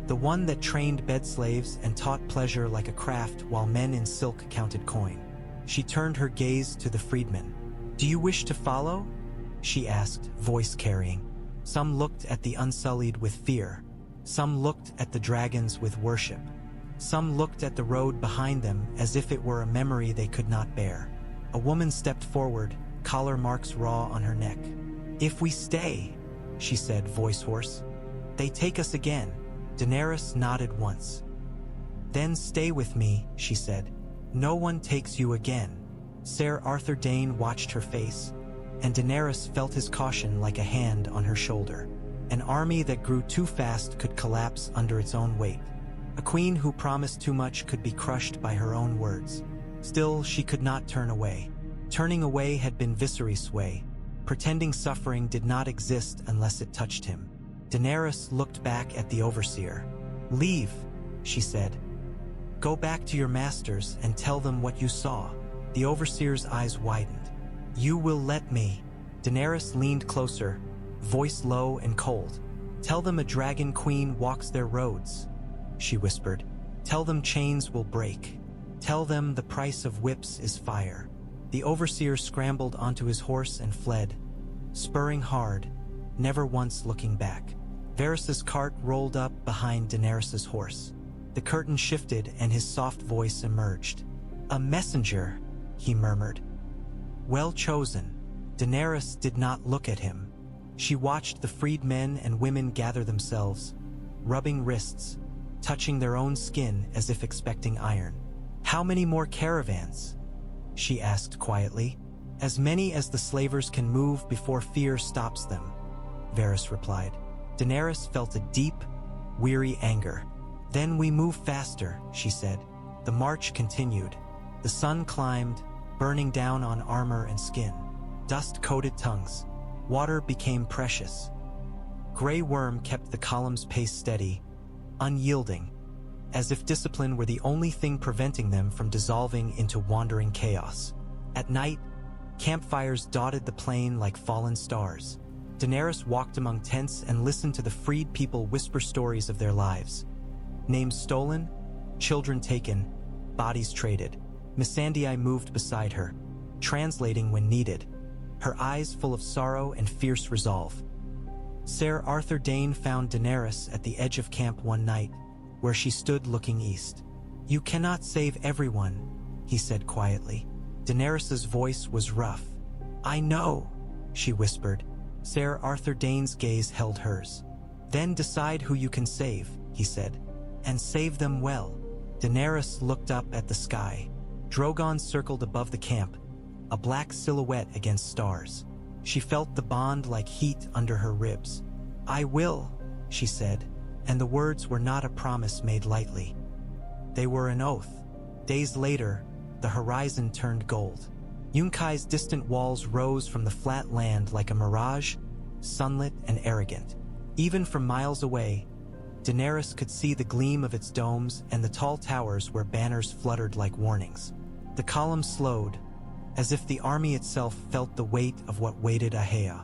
The one that trained bed slaves and taught pleasure like a craft while men in silk counted coin. She turned her gaze to the freedmen. "Do you wish to follow?" she asked, voice carrying. Some looked at the Unsullied with fear. Some looked at the dragons with worship. Some looked at the road behind them as if it were a memory they could not bear. A woman stepped forward, collar marks raw on her neck. "If we stay," she said, voice hoarse, "they take us again." Daenerys nodded once. "Then stay with me," she said. "No one takes you again." Sir Arthur Dayne watched her face, and Daenerys felt his caution like a hand on her shoulder. An army that grew too fast could collapse under its own weight. A queen who promised too much could be crushed by her own words. Still, she could not turn away. Turning away had been Viserys' way. Pretending suffering did not exist unless it touched him. Daenerys looked back at the overseer. "Leave," she said. "Go back to your masters and tell them what you saw." The overseer's eyes widened. "You will let me." Daenerys leaned closer, voice low and cold. "Tell them a dragon queen walks their roads," she whispered. "Tell them chains will break. Tell them the price of whips is fire." The overseer scrambled onto his horse and fled, spurring hard, never once looking back. Varys's cart rolled up behind Daenerys's horse. The curtain shifted and his soft voice emerged. "A messenger," he murmured. "Well chosen." Daenerys did not look at him. She watched the freed men and women gather themselves, rubbing wrists, touching their own skin as if expecting iron. "How many more caravans?" she asked quietly. "As many as the slavers can move before fear stops them," Varys replied. Daenerys felt a deep, weary anger. "Then we move faster," she said. The march continued. The sun climbed, burning down on armor and skin. Dust coated tongues. Water became precious. Grey Worm kept the column's pace steady, unyielding, as if discipline were the only thing preventing them from dissolving into wandering chaos. At night, campfires dotted the plain like fallen stars. Daenerys walked among tents and listened to the freed people whisper stories of their lives. Names stolen, children taken, bodies traded. Missandei moved beside her, translating when needed, her eyes full of sorrow and fierce resolve. Sir Arthur Dayne found Daenerys at the edge of camp one night, where she stood looking east. "You cannot save everyone," he said quietly. Daenerys's voice was rough. "I know," she whispered. Sir Arthur Dayne's gaze held hers. "Then decide who you can save," he said, "and save them well." Daenerys looked up at the sky. Drogon circled above the camp, a black silhouette against stars. She felt the bond like heat under her ribs. "I will," she said, and the words were not a promise made lightly. They were an oath. Days later, the horizon turned gold. Yunkai's distant walls rose from the flat land like a mirage, sunlit and arrogant. Even from miles away, Daenerys could see the gleam of its domes and the tall towers where banners fluttered like warnings. The column slowed, as if the army itself felt the weight of what waited ahead.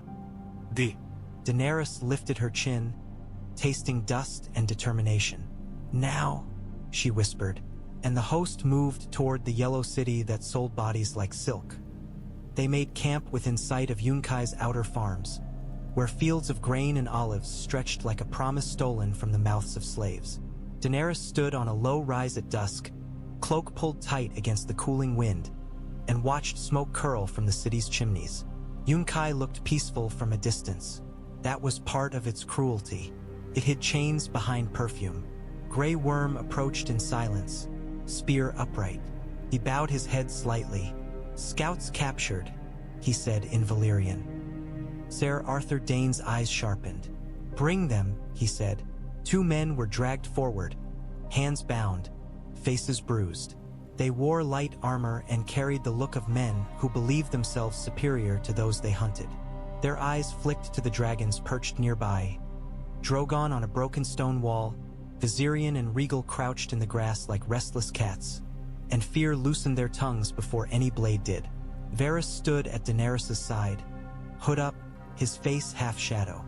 Daenerys lifted her chin, tasting dust and determination. "Now," she whispered, and the host moved toward the yellow city that sold bodies like silk. They made camp within sight of Yunkai's outer farms, where fields of grain and olives stretched like a promise stolen from the mouths of slaves. Daenerys stood on a low rise at dusk, cloak pulled tight against the cooling wind, and watched smoke curl from the city's chimneys. Yunkai looked peaceful from a distance. That was part of its cruelty. It hid chains behind perfume. Grey Worm approached in silence, spear upright. He bowed his head slightly. "Scouts captured," he said in Valyrian. Sir Arthur Dayne's eyes sharpened. "Bring them," he said. 2 men were dragged forward, hands bound, faces bruised. They wore light armor and carried the look of men who believed themselves superior to those they hunted. Their eyes flicked to the dragons perched nearby. Drogon on a broken stone wall, Viserion and Regal crouched in the grass like restless cats, and fear loosened their tongues before any blade did. Varys stood at Daenerys' side, hood up, his face half-shadow.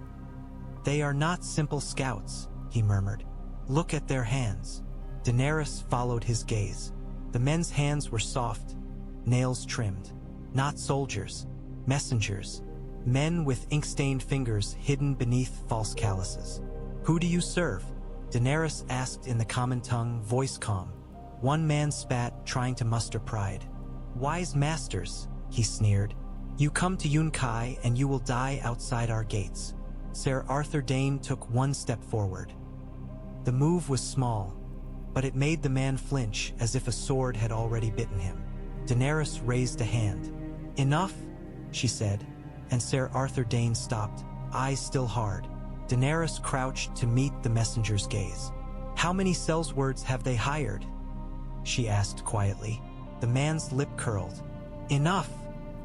"They are not simple scouts," he murmured. "Look at their hands." Daenerys followed his gaze. The men's hands were soft, nails trimmed. Not soldiers, messengers, men with ink-stained fingers hidden beneath false calluses. "Who do you serve?" Daenerys asked in the common tongue, voice calm. One man spat, trying to muster pride. "Wise masters," he sneered. "You come to Yunkai and you will die outside our gates." Sir Arthur Dayne took 1 step forward. The move was small, but it made the man flinch as if a sword had already bitten him. Daenerys raised a hand. "Enough," she said, and Sir Arthur Dayne stopped, eyes still hard. Daenerys crouched to meet the messenger's gaze. "How many Sellswords have they hired?" she asked quietly. The man's lip curled. "Enough,"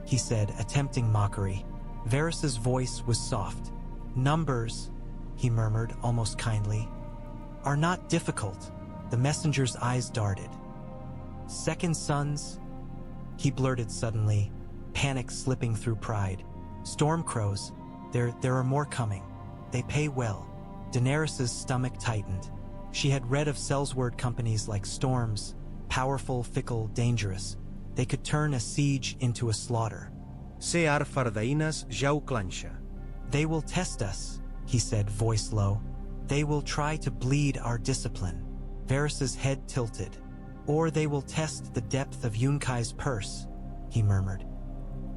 he said, attempting mockery. Varys's voice was soft. "Numbers," he murmured almost kindly, "are not difficult." The messenger's eyes darted. "Second sons," he blurted suddenly, panic slipping through pride. "Stormcrows, there are more coming. They pay well." Daenerys' stomach tightened. She had read of Sellsword companies like Storms, powerful, fickle, dangerous. They could turn a siege into a slaughter. Se Arfardainas jau clancha. "They will test us," he said, voice low. "They will try to bleed our discipline." Varys' head tilted. "Or they will test the depth of Yunkai's purse," he murmured.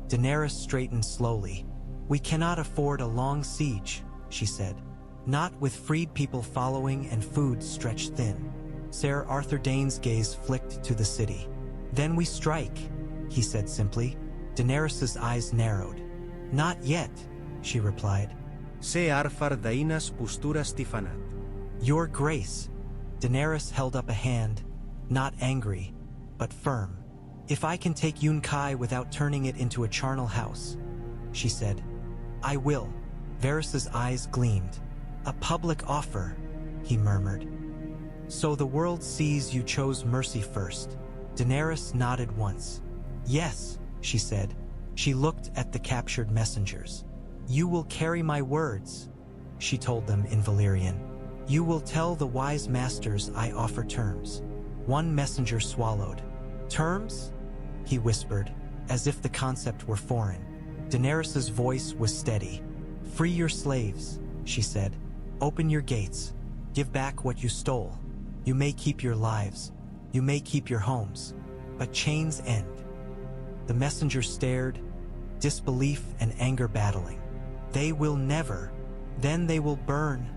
Daenerys straightened slowly. "We cannot afford a long siege," she said. "Not with freed people following and food stretched thin." Sir Arthur Dayne's gaze flicked to the city. "Then we strike," he said simply. Daenerys' eyes narrowed. "Not yet," she replied. Se Arfardainas postura stifanat. "Your Grace." Daenerys held up a hand, not angry, but firm. "If I can take Yunkai without turning it into a charnel house," she said, "I will." Varys' eyes gleamed. "A public offer," he murmured. "So the world sees you chose mercy first." Daenerys nodded once. "Yes," she said. She looked at the captured messengers. "You will carry my words," she told them in Valyrian. "You will tell the wise masters I offer terms." One messenger swallowed. "Terms?" he whispered, as if the concept were foreign. Daenerys' voice was steady. "Free your slaves," she said. "Open your gates. Give back what you stole. You may keep your lives. You may keep your homes. But chains end." The messenger stared, disbelief and anger battling. "They will never. Then they will burn,"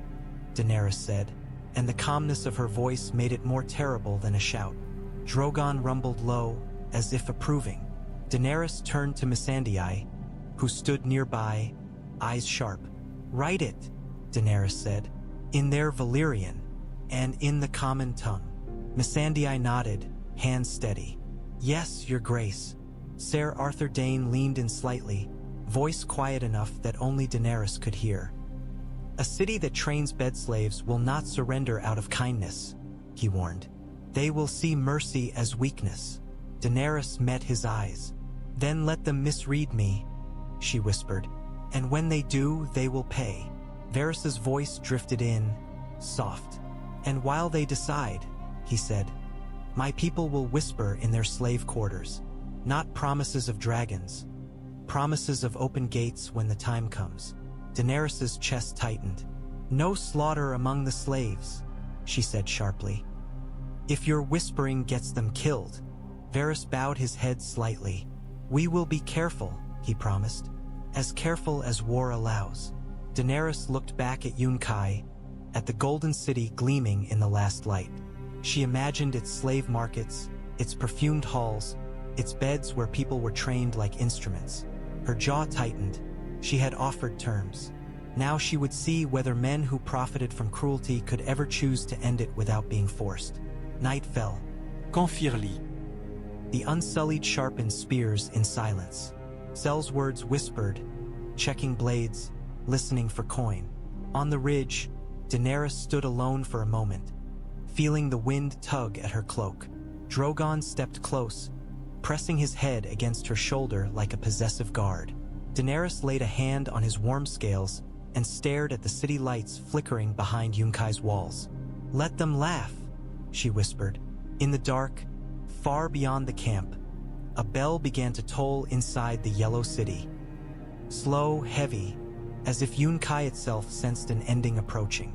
Daenerys said, and the calmness of her voice made it more terrible than a shout. Drogon rumbled low, as if approving. Daenerys turned to Missandei, who stood nearby, eyes sharp. "Write it," Daenerys said, "in their Valyrian, and in the common tongue." Missandei nodded, hands steady. "Yes, Your Grace." Sir Arthur Dayne leaned in slightly, voice quiet enough that only Daenerys could hear. "A city that trains bed slaves will not surrender out of kindness," he warned. "They will see mercy as weakness." Daenerys met his eyes. "Then let them misread me," she whispered. "And when they do, they will pay." Varys' voice drifted in, soft. "And while they decide," he said, "my people will whisper in their slave quarters. Not promises of dragons, promises of open gates when the time comes." Daenerys' chest tightened. "No slaughter among the slaves," she said sharply. "If your whispering gets them killed." Varys bowed his head slightly. "We will be careful," he promised. as careful as war allows. Daenerys looked back at Yunkai, at the golden city gleaming in the last light. She imagined its slave markets, its perfumed halls, its beds where people were trained like instruments. Her jaw tightened. She had offered terms. Now she would see whether men who profited from cruelty could ever choose to end it without being forced. Night fell. Confirli. The Unsullied sharpened spears in silence. Sellswords whispered, checking blades, listening for coin. On the ridge, Daenerys stood alone for a moment, feeling the wind tug at her cloak. Drogon stepped close, pressing his head against her shoulder like a possessive guard. Daenerys laid a hand on his warm scales and stared at the city lights flickering behind Yunkai's walls. "Let them laugh," she whispered. In the dark, far beyond the camp, a bell began to toll inside the yellow city. Slow, heavy, as if Yunkai itself sensed an ending approaching.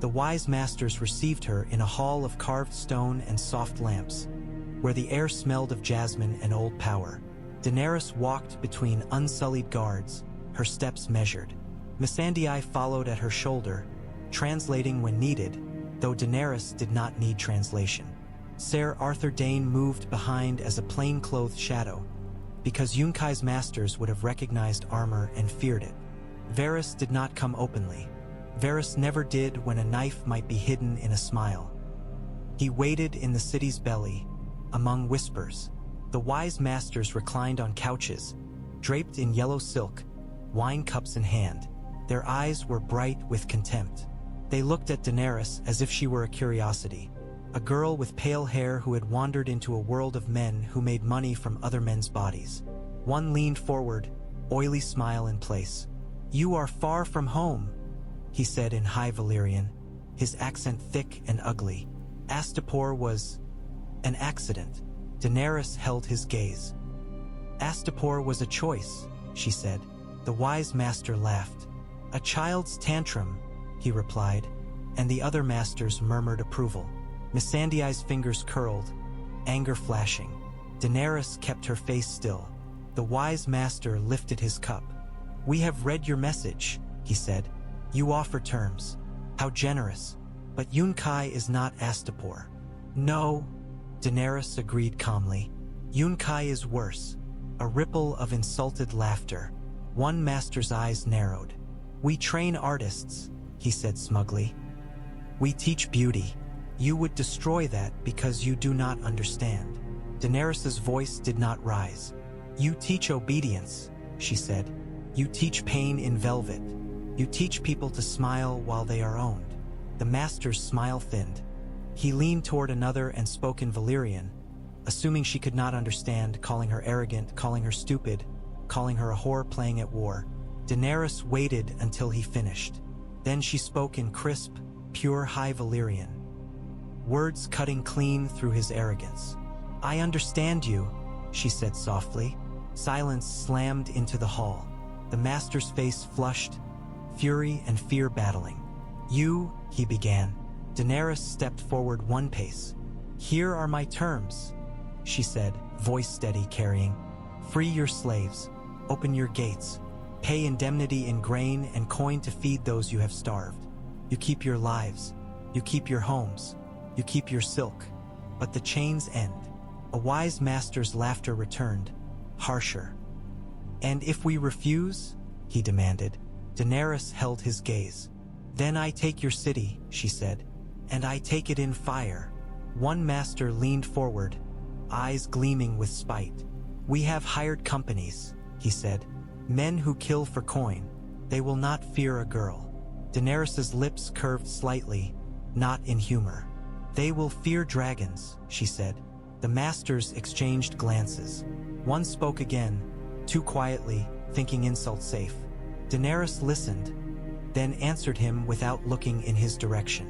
The wise masters received her in a hall of carved stone and soft lamps, where the air smelled of jasmine and old power. Daenerys walked between unsullied guards, her steps measured. Missandei followed at her shoulder, translating when needed, though Daenerys did not need translation. Ser Arthur Dayne moved behind as a plain-clothed shadow, because Yunkai's masters would have recognized armor and feared it. Varys did not come openly. Varys never did when a knife might be hidden in a smile. He waited in the city's belly, among whispers. The wise masters reclined on couches, draped in yellow silk, wine cups in hand. Their eyes were bright with contempt. They looked at Daenerys as if she were a curiosity, a girl with pale hair who had wandered into a world of men who made money from other men's bodies. One leaned forward, oily smile in place. "You are far from home," he said in High Valyrian, his accent thick and ugly. Astapor was an accident. Daenerys held his gaze. "Astapor was a choice," she said. The wise master laughed. "A child's tantrum," he replied, and the other masters murmured approval. Missandei's fingers curled, anger flashing. Daenerys kept her face still. The wise master lifted his cup. "We have read your message," he said. "You offer terms. How generous. But Yunkai is not Astapor." "No," Daenerys agreed calmly. "Yunkai is worse." A ripple of insulted laughter. One master's eyes narrowed. "We train artists," he said smugly. "We teach beauty. You would destroy that because you do not understand." Daenerys's voice did not rise. "You teach obedience," she said. "You teach pain in velvet. You teach people to smile while they are owned." The master's smile thinned. He leaned toward another and spoke in Valyrian, assuming she could not understand, calling her arrogant, calling her stupid, calling her a whore playing at war. Daenerys waited until he finished. Then she spoke in crisp, pure High Valyrian, words cutting clean through his arrogance. "I understand you," she said softly. Silence slammed into the hall. The master's face flushed, fury and fear battling. "You," he began. Daenerys stepped forward one pace. "Here are my terms," she said, voice steady, carrying. "Free your slaves. Open your gates. Pay indemnity in grain and coin to feed those you have starved. You keep your lives. You keep your homes. You keep your silk. But the chains end." A wise master's laughter returned, harsher. "And if we refuse?" he demanded. Daenerys held his gaze. "Then I take your city," she said, "and I take it in fire." One master leaned forward, eyes gleaming with spite. "We have hired companies," he said, "men who kill for coin. They will not fear a girl." Daenerys's lips curved slightly, not in humor. "They will fear dragons," she said. The masters exchanged glances. One spoke again, too quietly, thinking insult safe. Daenerys listened, then answered him without looking in his direction.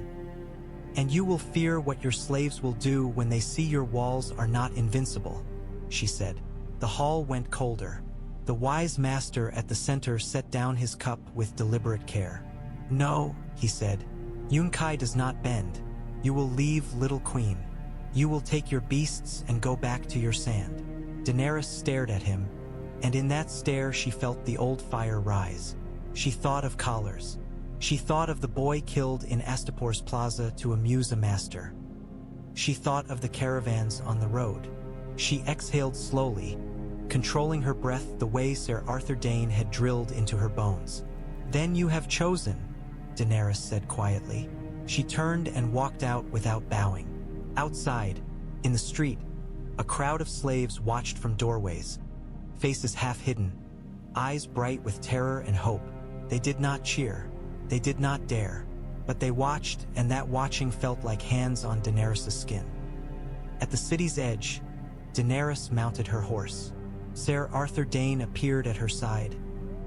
"And you will fear what your slaves will do when they see your walls are not invincible," she said. The hall went colder. The wise master at the center set down his cup with deliberate care. "No," he said, "Yunkai does not bend. You will leave, little queen. You will take your beasts and go back to your sand." Daenerys stared at him, and in that stare she felt the old fire rise. She thought of collars. She thought of the boy killed in Astapor's plaza to amuse a master. She thought of the caravans on the road. She exhaled slowly, controlling her breath the way Sir Arthur Dayne had drilled into her bones. "Then you have chosen," Daenerys said quietly. She turned and walked out without bowing. Outside, in the street, a crowd of slaves watched from doorways, faces half hidden, eyes bright with terror and hope. They did not cheer, they did not dare, but they watched, and that watching felt like hands on Daenerys' skin. At the city's edge, Daenerys mounted her horse. Sir Arthur Dayne appeared at her side,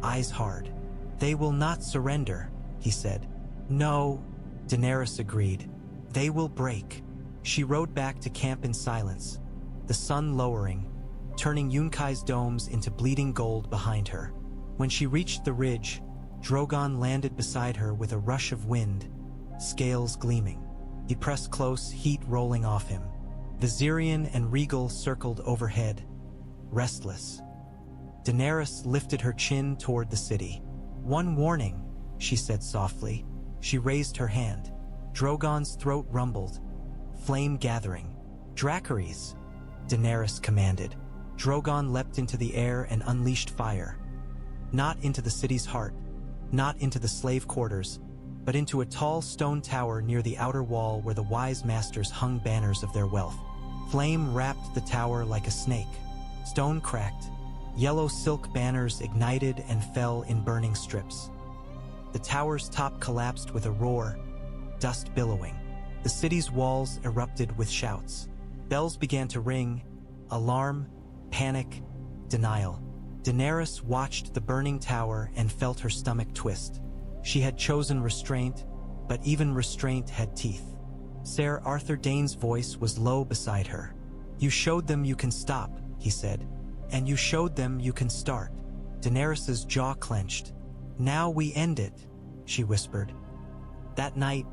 eyes hard. "They will not surrender," he said. "No," Daenerys agreed. "They will break." She rode back to camp in silence, the sun lowering, turning Yunkai's domes into bleeding gold behind her. When she reached the ridge, Drogon landed beside her with a rush of wind, scales gleaming. He pressed close, heat rolling off him. Viserion and Rhaegal circled overhead, restless. Daenerys lifted her chin toward the city. "One warning," she said softly. She raised her hand. Drogon's throat rumbled, flame gathering. "DRACARYS," Daenerys commanded. Drogon leapt into the air and unleashed fire. Not into the city's heart, not into the slave quarters, but into a tall stone tower near the outer wall where the wise masters hung banners of their wealth. Flame wrapped the tower like a snake. Stone cracked. Yellow silk banners ignited and fell in burning strips. The tower's top collapsed with a roar, dust billowing. The city's walls erupted with shouts. Bells began to ring, alarm, panic, denial. Daenerys watched the burning tower and felt her stomach twist. She had chosen restraint, but even restraint had teeth. Sir Arthur Dayne's voice was low beside her. "You showed them you can stop," he said. "And you showed them you can start." Daenerys's jaw clenched. "Now we end it," she whispered. That night,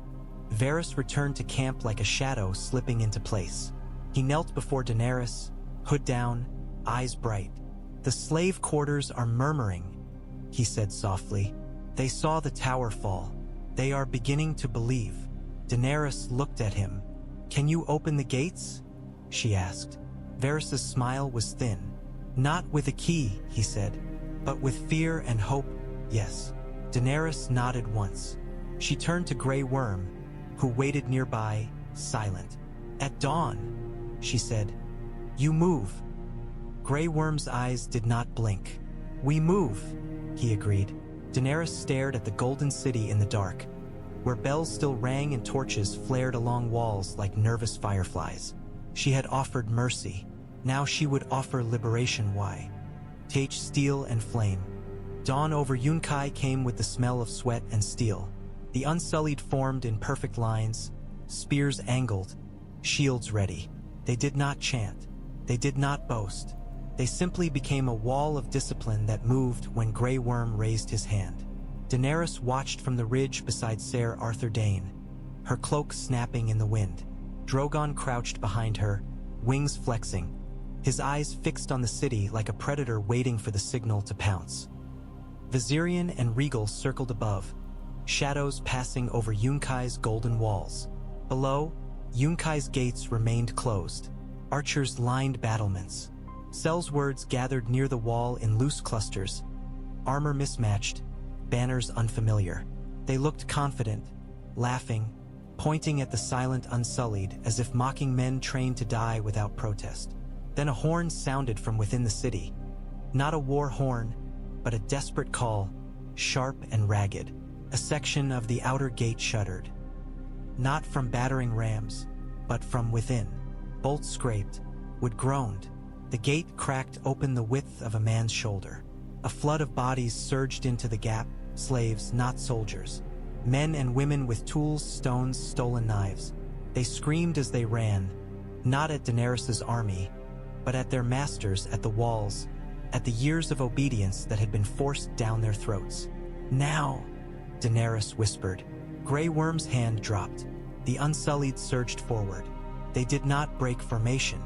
Varys returned to camp like a shadow slipping into place. He knelt before Daenerys, hood down, eyes bright. "The slave quarters are murmuring," he said softly. "They saw the tower fall. They are beginning to believe." Daenerys looked at him. "Can you open the gates?" she asked. Varys' smile was thin. "Not with a key," he said, "but with fear and hope, yes." Daenerys nodded once. She turned to Grey Worm, who waited nearby, silent. "At dawn," she said, "you move." Grey Worm's eyes did not blink. "We move," he agreed. Daenerys stared at the golden city in the dark, where bells still rang and torches flared along walls like nervous fireflies. She had offered mercy. Now she would offer liberation. Why? Teach steel and flame. Dawn over Yunkai came with the smell of sweat and steel. The Unsullied formed in perfect lines, spears angled, shields ready. They did not chant. They did not boast. They simply became a wall of discipline that moved when Grey Worm raised his hand. Daenerys watched from the ridge beside Sir Arthur Dayne, her cloak snapping in the wind. Drogon crouched behind her, wings flexing, his eyes fixed on the city like a predator waiting for the signal to pounce. Viserion and Rhaegal circled above, shadows passing over Yunkai's golden walls. Below, Yunkai's gates remained closed. Archers lined battlements. Sellswords gathered near the wall in loose clusters, armor mismatched, banners unfamiliar. They looked confident, laughing, pointing at the silent Unsullied as if mocking men trained to die without protest. Then a horn sounded from within the city. Not a war horn, but a desperate call, sharp and ragged. A section of the outer gate shuddered. Not from battering rams, but from within. Bolts scraped, wood groaned. The gate cracked open the width of a man's shoulder. A flood of bodies surged into the gap, slaves, not soldiers. Men and women with tools, stones, stolen knives. They screamed as they ran, not at Daenerys' army, but at their masters at the walls, at the years of obedience that had been forced down their throats. "Now," Daenerys whispered. Grey Worm's hand dropped. The Unsullied surged forward. They did not break formation.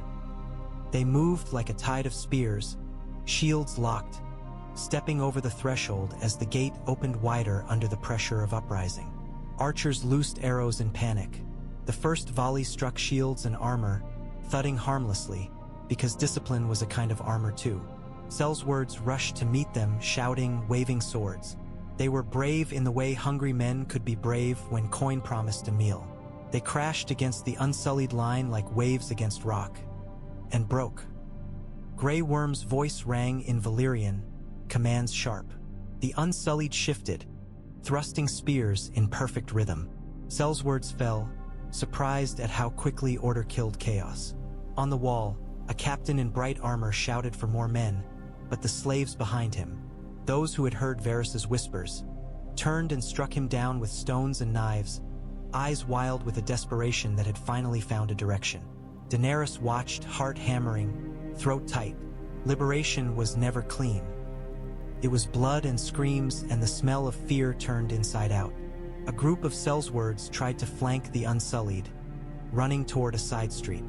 They moved like a tide of spears, shields locked, stepping over the threshold as the gate opened wider under the pressure of uprising. Archers loosed arrows in panic. The first volley struck shields and armor, thudding harmlessly, because discipline was a kind of armor too. Sellswords rushed to meet them, shouting, waving swords. They were brave in the way hungry men could be brave when coin promised a meal. They crashed against the Unsullied line like waves against rock, and broke. Grey Worm's voice rang in Valyrian, commands sharp. The Unsullied shifted, thrusting spears in perfect rhythm. Sellswords fell, surprised at how quickly order killed chaos. On the wall, a captain in bright armor shouted for more men, but the slaves behind him, those who had heard Varys's whispers, turned and struck him down with stones and knives, eyes wild with a desperation that had finally found a direction. Daenerys watched, heart hammering, throat tight. Liberation was never clean. It was blood and screams, and the smell of fear turned inside out. A group of Sellswords tried to flank the Unsullied, running toward a side street.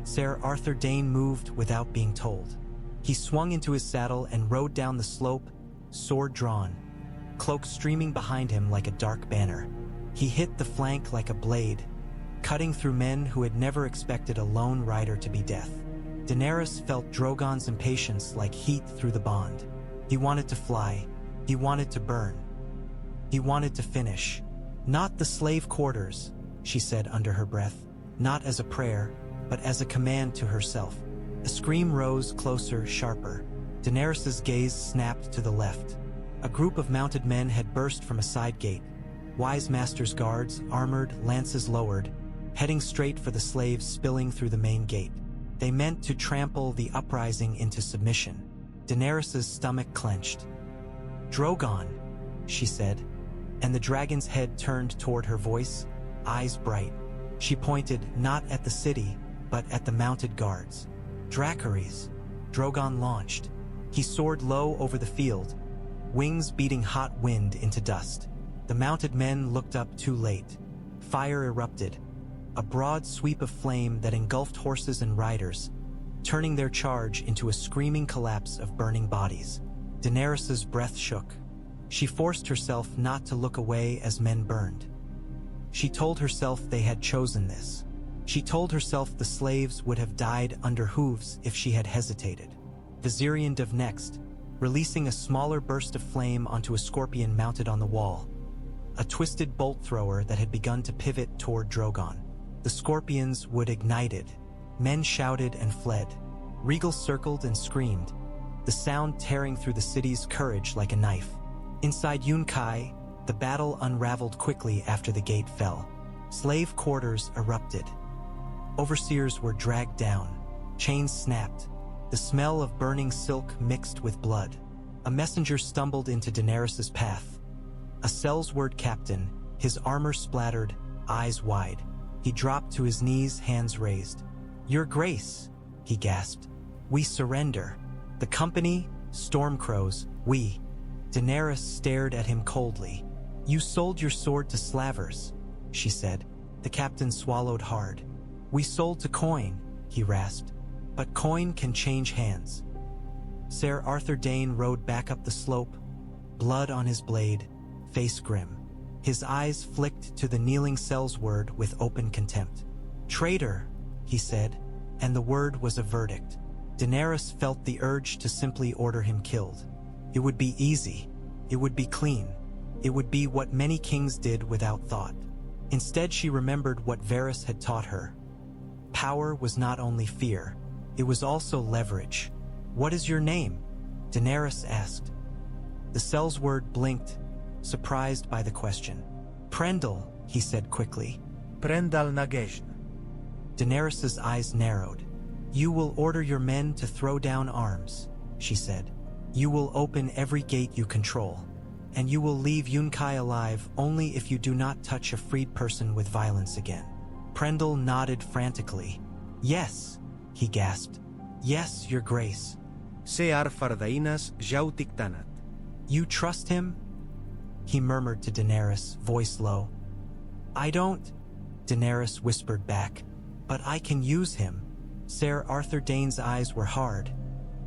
Sir Arthur Dayne moved without being told. He swung into his saddle and rode down the slope, sword drawn, cloak streaming behind him like a dark banner. He hit the flank like a blade, cutting through men who had never expected a lone rider to be death. Daenerys felt Drogon's impatience like heat through the bond. He wanted to fly. He wanted to burn. He wanted to finish. Not the slave quarters, she said under her breath, not as a prayer, but as a command to herself. A scream rose closer, sharper. Daenerys's gaze snapped to the left. A group of mounted men had burst from a side gate. Wise Master's guards, armored, lances lowered, heading straight for the slaves spilling through the main gate. They meant to trample the uprising into submission. Daenerys's stomach clenched. "Drogon," she said, and the dragon's head turned toward her, voice, eyes bright. She pointed not at the city, but at the mounted guards. "DRACARYS," Drogon launched. He soared low over the field, wings beating hot wind into dust. The mounted men looked up too late. Fire erupted, a broad sweep of flame that engulfed horses and riders, turning their charge into a screaming collapse of burning bodies. Daenerys's breath shook. She forced herself not to look away as men burned. She told herself they had chosen this. She told herself the slaves would have died under hooves if she had hesitated. Viserion dove next, releasing a smaller burst of flame onto a scorpion mounted on the wall, a twisted bolt thrower that had begun to pivot toward Drogon. The scorpions would ignited. Men shouted and fled. Rhaegal circled and screamed, the sound tearing through the city's courage like a knife. Inside Yunkai, the battle unraveled quickly after the gate fell. Slave quarters erupted. Overseers were dragged down. Chains snapped. The smell of burning silk mixed with blood. A messenger stumbled into Daenerys's path. A Sellsword captain, his armor splattered, eyes wide. He dropped to his knees, hands raised. "Your Grace," he gasped. "We surrender. The company, Stormcrows, we." Daenerys stared at him coldly. "You sold your sword to slavers," she said. The captain swallowed hard. "We sold to coin," he rasped. "But coin can change hands." Sir Arthur Dayne rode back up the slope, blood on his blade, face grim. His eyes flicked to the kneeling Sellsword with open contempt. "Traitor," he said, and the word was a verdict. Daenerys felt the urge to simply order him killed. It would be easy. It would be clean. It would be what many kings did without thought. Instead, she remembered what Varys had taught her. Power was not only fear, it was also leverage. "What is your name?" Daenerys asked. The Sellsword blinked, surprised by the question. "Prendal," he said quickly. Prendal Nagejn. Daenerys's eyes narrowed. "You will order your men to throw down arms," she said. "You will open every gate you control, and you will leave Yunkai alive only if you do not touch a freed person with violence again." Prendal nodded frantically. "Yes," he gasped. "Yes, Your Grace." Se Arthur Daynas jau tiktanat. "You trust him?" he murmured to Daenerys, voice low. "I don't," Daenerys whispered back. "But I can use him." Sir Arthur Dayne's eyes were hard.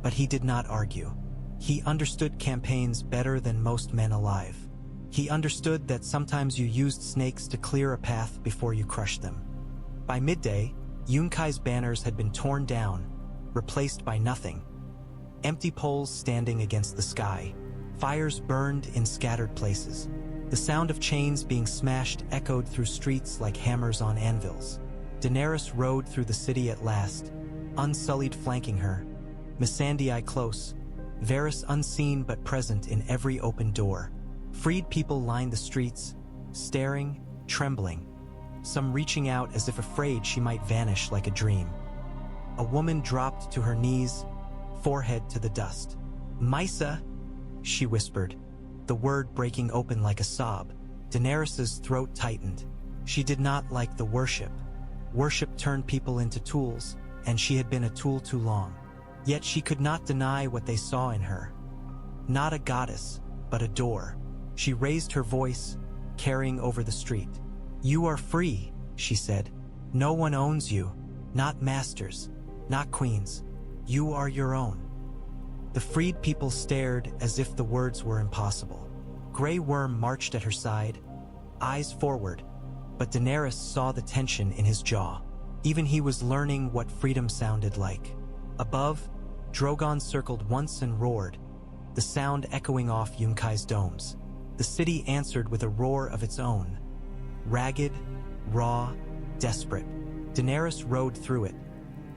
but he did not argue. He understood campaigns better than most men alive. He understood that sometimes you used snakes to clear a path before you crushed them. By midday, Yunkai's banners had been torn down, replaced by nothing. Empty poles standing against the sky. Fires burned in scattered places. The sound of chains being smashed echoed through streets like hammers on anvils. Daenerys rode through the city at last, Unsullied flanking her, Missandei close, Varys unseen but present in every open door. Freed people lined the streets, staring, trembling, some reaching out as if afraid she might vanish like a dream. A woman dropped to her knees, forehead to the dust. "Mysa," she whispered, the word breaking open like a sob. Daenerys's throat tightened. She did not like the worship. Worship turned people into tools, and she had been a tool too long. Yet she could not deny what they saw in her. Not a goddess, but a door. She raised her voice, carrying over the street. "You are free," she said. "No one owns you, not masters, not queens. You are your own." The freed people stared as if the words were impossible. Grey Worm marched at her side, eyes forward, but Daenerys saw the tension in his jaw. Even he was learning what freedom sounded like. Above, Drogon circled once and roared, the sound echoing off Yunkai's domes. The city answered with a roar of its own. Ragged, raw, desperate. Daenerys rode through it,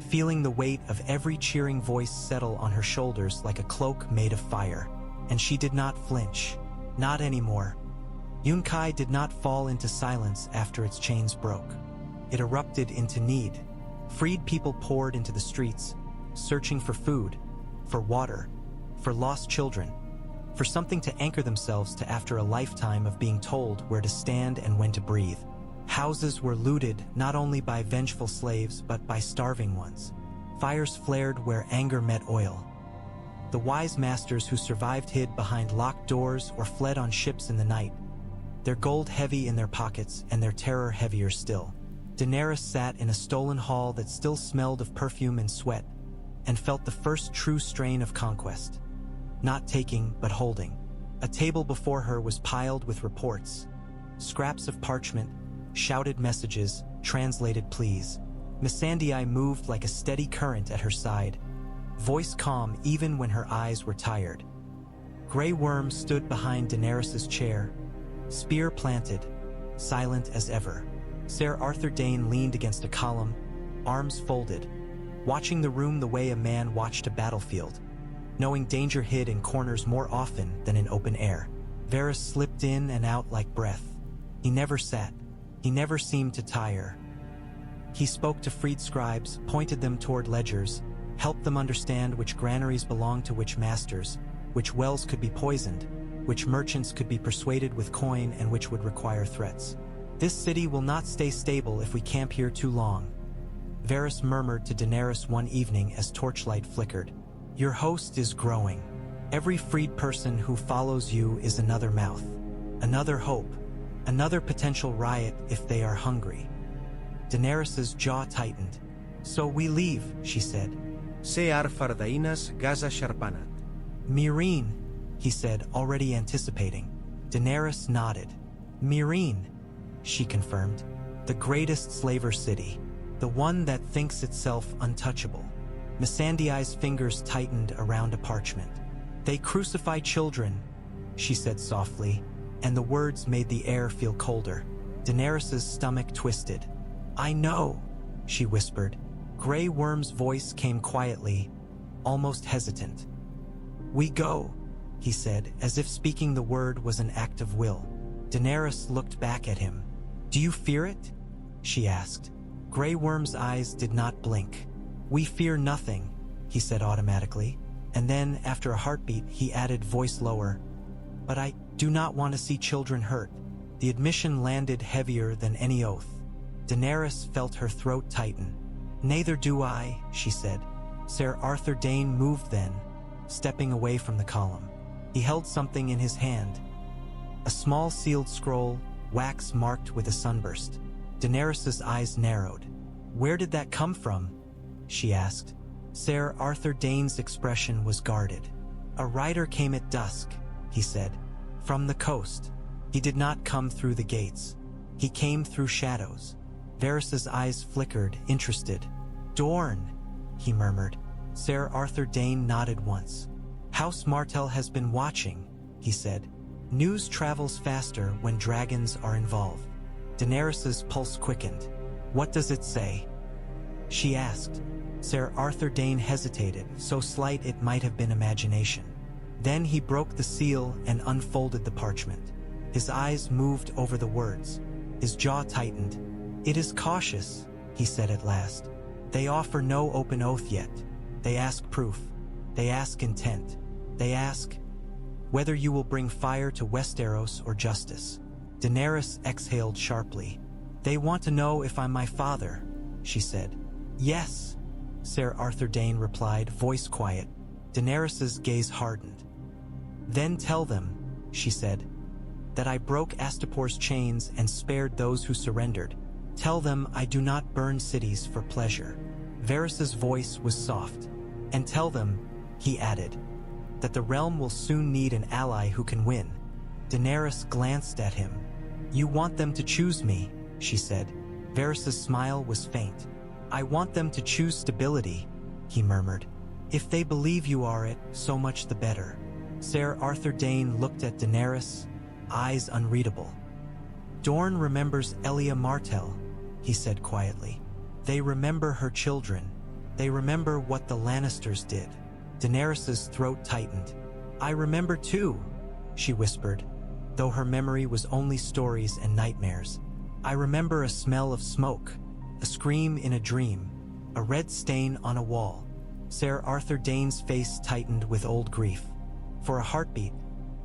feeling the weight of every cheering voice settle on her shoulders like a cloak made of fire. And she did not flinch. Not anymore. Yunkai did not fall into silence after its chains broke. It erupted into need. Freed people poured into the streets, searching for food, for water, for lost children, for something to anchor themselves to after a lifetime of being told where to stand and when to breathe. Houses were looted not only by vengeful slaves but by starving ones. Fires flared where anger met oil. The wise masters who survived hid behind locked doors or fled on ships in the night, their gold heavy in their pockets and their terror heavier still. Daenerys sat in a stolen hall that still smelled of perfume and sweat, and felt the first true strain of conquest. Not taking, but holding. A table before her was piled with reports, scraps of parchment, shouted messages, translated pleas. Missandei moved like a steady current at her side, voice calm even when her eyes were tired. Grey Worm stood behind Daenerys' chair, spear planted, silent as ever. Sir Arthur Dayne leaned against a column, arms folded, watching the room the way a man watched a battlefield, knowing danger hid in corners more often than in open air. Varys slipped in and out like breath. He never sat. He never seemed to tire. He spoke to freed scribes, pointed them toward ledgers, helped them understand which granaries belonged to which masters, which wells could be poisoned, which merchants could be persuaded with coin and which would require threats. "This city will not stay stable if we camp here too long," Varys murmured to Daenerys one evening as torchlight flickered. "Your host is growing. Every freed person who follows you is another mouth, another hope, another potential riot if they are hungry." Daenerys' jaw tightened. "So we leave," she said. Se Arthur Dayne's Gaza Sharpanat. "Meereen," he said, already anticipating. Daenerys nodded. "Meereen," she confirmed. "The greatest slaver city. The one that thinks itself untouchable." Missandei's fingers tightened around a parchment. "They crucify children," she said softly, and the words made the air feel colder. Daenerys' stomach twisted. "I know," she whispered. Grey Worm's voice came quietly, almost hesitant. "We go," he said, as if speaking the word was an act of will. Daenerys looked back at him. "Do you fear it?" she asked. Grey Worm's eyes did not blink. "We fear nothing," he said automatically, and then, after a heartbeat, he added, voice lower, "But I do not want to see children hurt." The admission landed heavier than any oath. Daenerys felt her throat tighten. "Neither do I," she said. Sir Arthur Dayne moved then, stepping away from the column. He held something in his hand. A small sealed scroll, wax marked with a sunburst. Daenerys' eyes narrowed. "Where did that come from?" she asked. Sir Arthur Dayne's expression was guarded. "A rider came at dusk," he said. "From the coast. He did not come through the gates. He came through shadows." Varys's eyes flickered, interested. "Dorne," he murmured. Sir Arthur Dayne nodded once. "House Martell has been watching," he said. "News travels faster when dragons are involved." Daenerys's pulse quickened. "What does it say?" she asked. Sir Arthur Dayne hesitated, so slight it might have been imagination. Then he broke the seal and unfolded the parchment. His eyes moved over the words. His jaw tightened. "It is cautious," he said at last. "They offer no open oath yet. They ask proof. They ask intent. They ask whether you will bring fire to Westeros or justice." Daenerys exhaled sharply. "They want to know if I'm my father," she said. "Yes," Sir Arthur Dayne replied, voice quiet. Daenerys's gaze hardened. "Then tell them," she said, "that I broke Astapor's chains and spared those who surrendered. Tell them I do not burn cities for pleasure." Varys's voice was soft. "And tell them," he added, "that the realm will soon need an ally who can win." Daenerys glanced at him. "You want them to choose me," she said. Varys's smile was faint. "I want them to choose stability," he murmured. "If they believe you are it, so much the better." Sir Arthur Dayne looked at Daenerys, eyes unreadable. "Dorne remembers Elia Martell," he said quietly. "They remember her children. They remember what the Lannisters did." Daenerys's throat tightened. "I remember too," she whispered, though her memory was only stories and nightmares. "I remember a smell of smoke, a scream in a dream, a red stain on a wall." Sir Arthur Dayne's face tightened with old grief. For a heartbeat,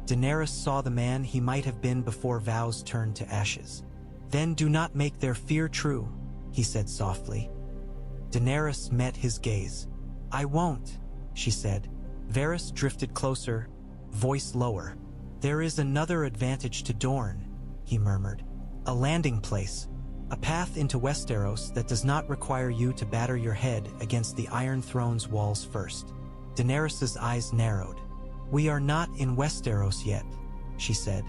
Daenerys saw the man he might have been before vows turned to ashes. "Then do not make their fear true," he said softly. Daenerys met his gaze. "I won't," she said. Varys drifted closer, voice lower. "There is another advantage to Dorne," he murmured. "A landing place. A path into Westeros that does not require you to batter your head against the Iron Throne's walls first." Daenerys's eyes narrowed. "We are not in Westeros yet," she said.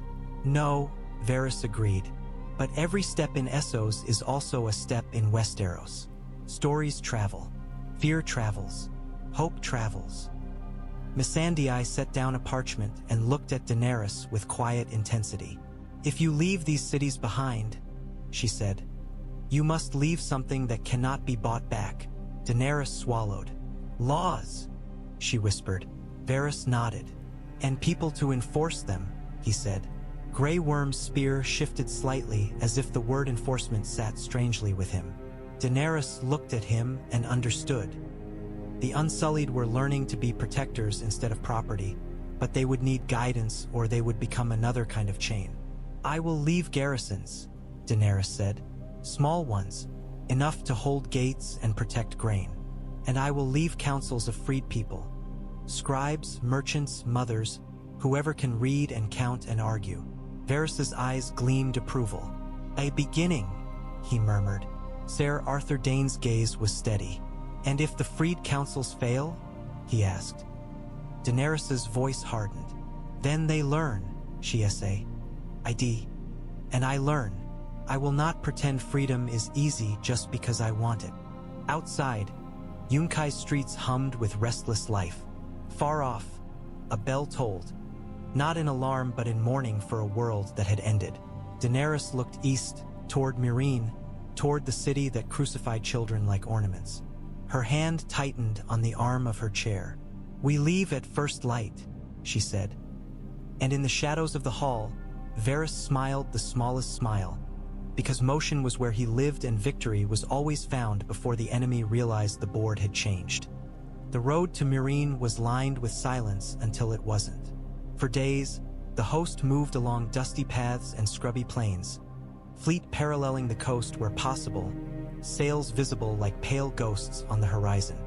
"No," Varys agreed. "But every step in Essos is also a step in Westeros. Stories travel. Fear travels. Hope travels." Missandei set down a parchment and looked at Daenerys with quiet intensity. "If you leave these cities behind," she said, "you must leave something that cannot be bought back." Daenerys swallowed. "Laws," she whispered. Varys nodded. "And people to enforce them," he said. Grey Worm's spear shifted slightly as if the word enforcement sat strangely with him. Daenerys looked at him and understood. The Unsullied were learning to be protectors instead of property, but they would need guidance or they would become another kind of chain. "I will leave garrisons," Daenerys said. "Small ones, enough to hold gates and protect grain. And I will leave councils of freed people. Scribes, merchants, mothers, whoever can read and count and argue." Varys's eyes gleamed approval. "A beginning," he murmured. Sir Arthur Dayne's gaze was steady. "And if the freed councils fail?" he asked. Daenerys's voice hardened. "Then they learn," she essayed. "And I learn. I will not pretend freedom is easy just because I want it." Outside, Yunkai's streets hummed with restless life. Far off, a bell tolled, not in alarm but in mourning for a world that had ended. Daenerys looked east, toward Meereen, toward the city that crucified children like ornaments. Her hand tightened on the arm of her chair. "We leave at first light," she said. And in the shadows of the hall, Varys smiled the smallest smile, because motion was where he lived and victory was always found before the enemy realized the board had changed. The road to Meereen was lined with silence until it wasn't. For days, the host moved along dusty paths and scrubby plains, fleet paralleling the coast where possible, sails visible like pale ghosts on the horizon.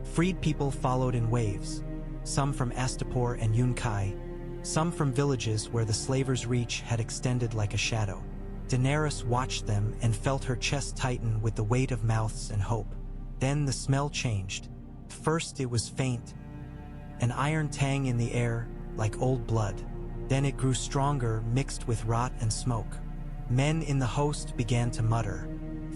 Freed people followed in waves, some from Astapor and Yunkai, some from villages where the slavers' reach had extended like a shadow. Daenerys watched them and felt her chest tighten with the weight of mouths and hope. Then the smell changed. First it was faint, an iron tang in the air, like old blood. Then it grew stronger, mixed with rot and smoke. Men in the host began to mutter.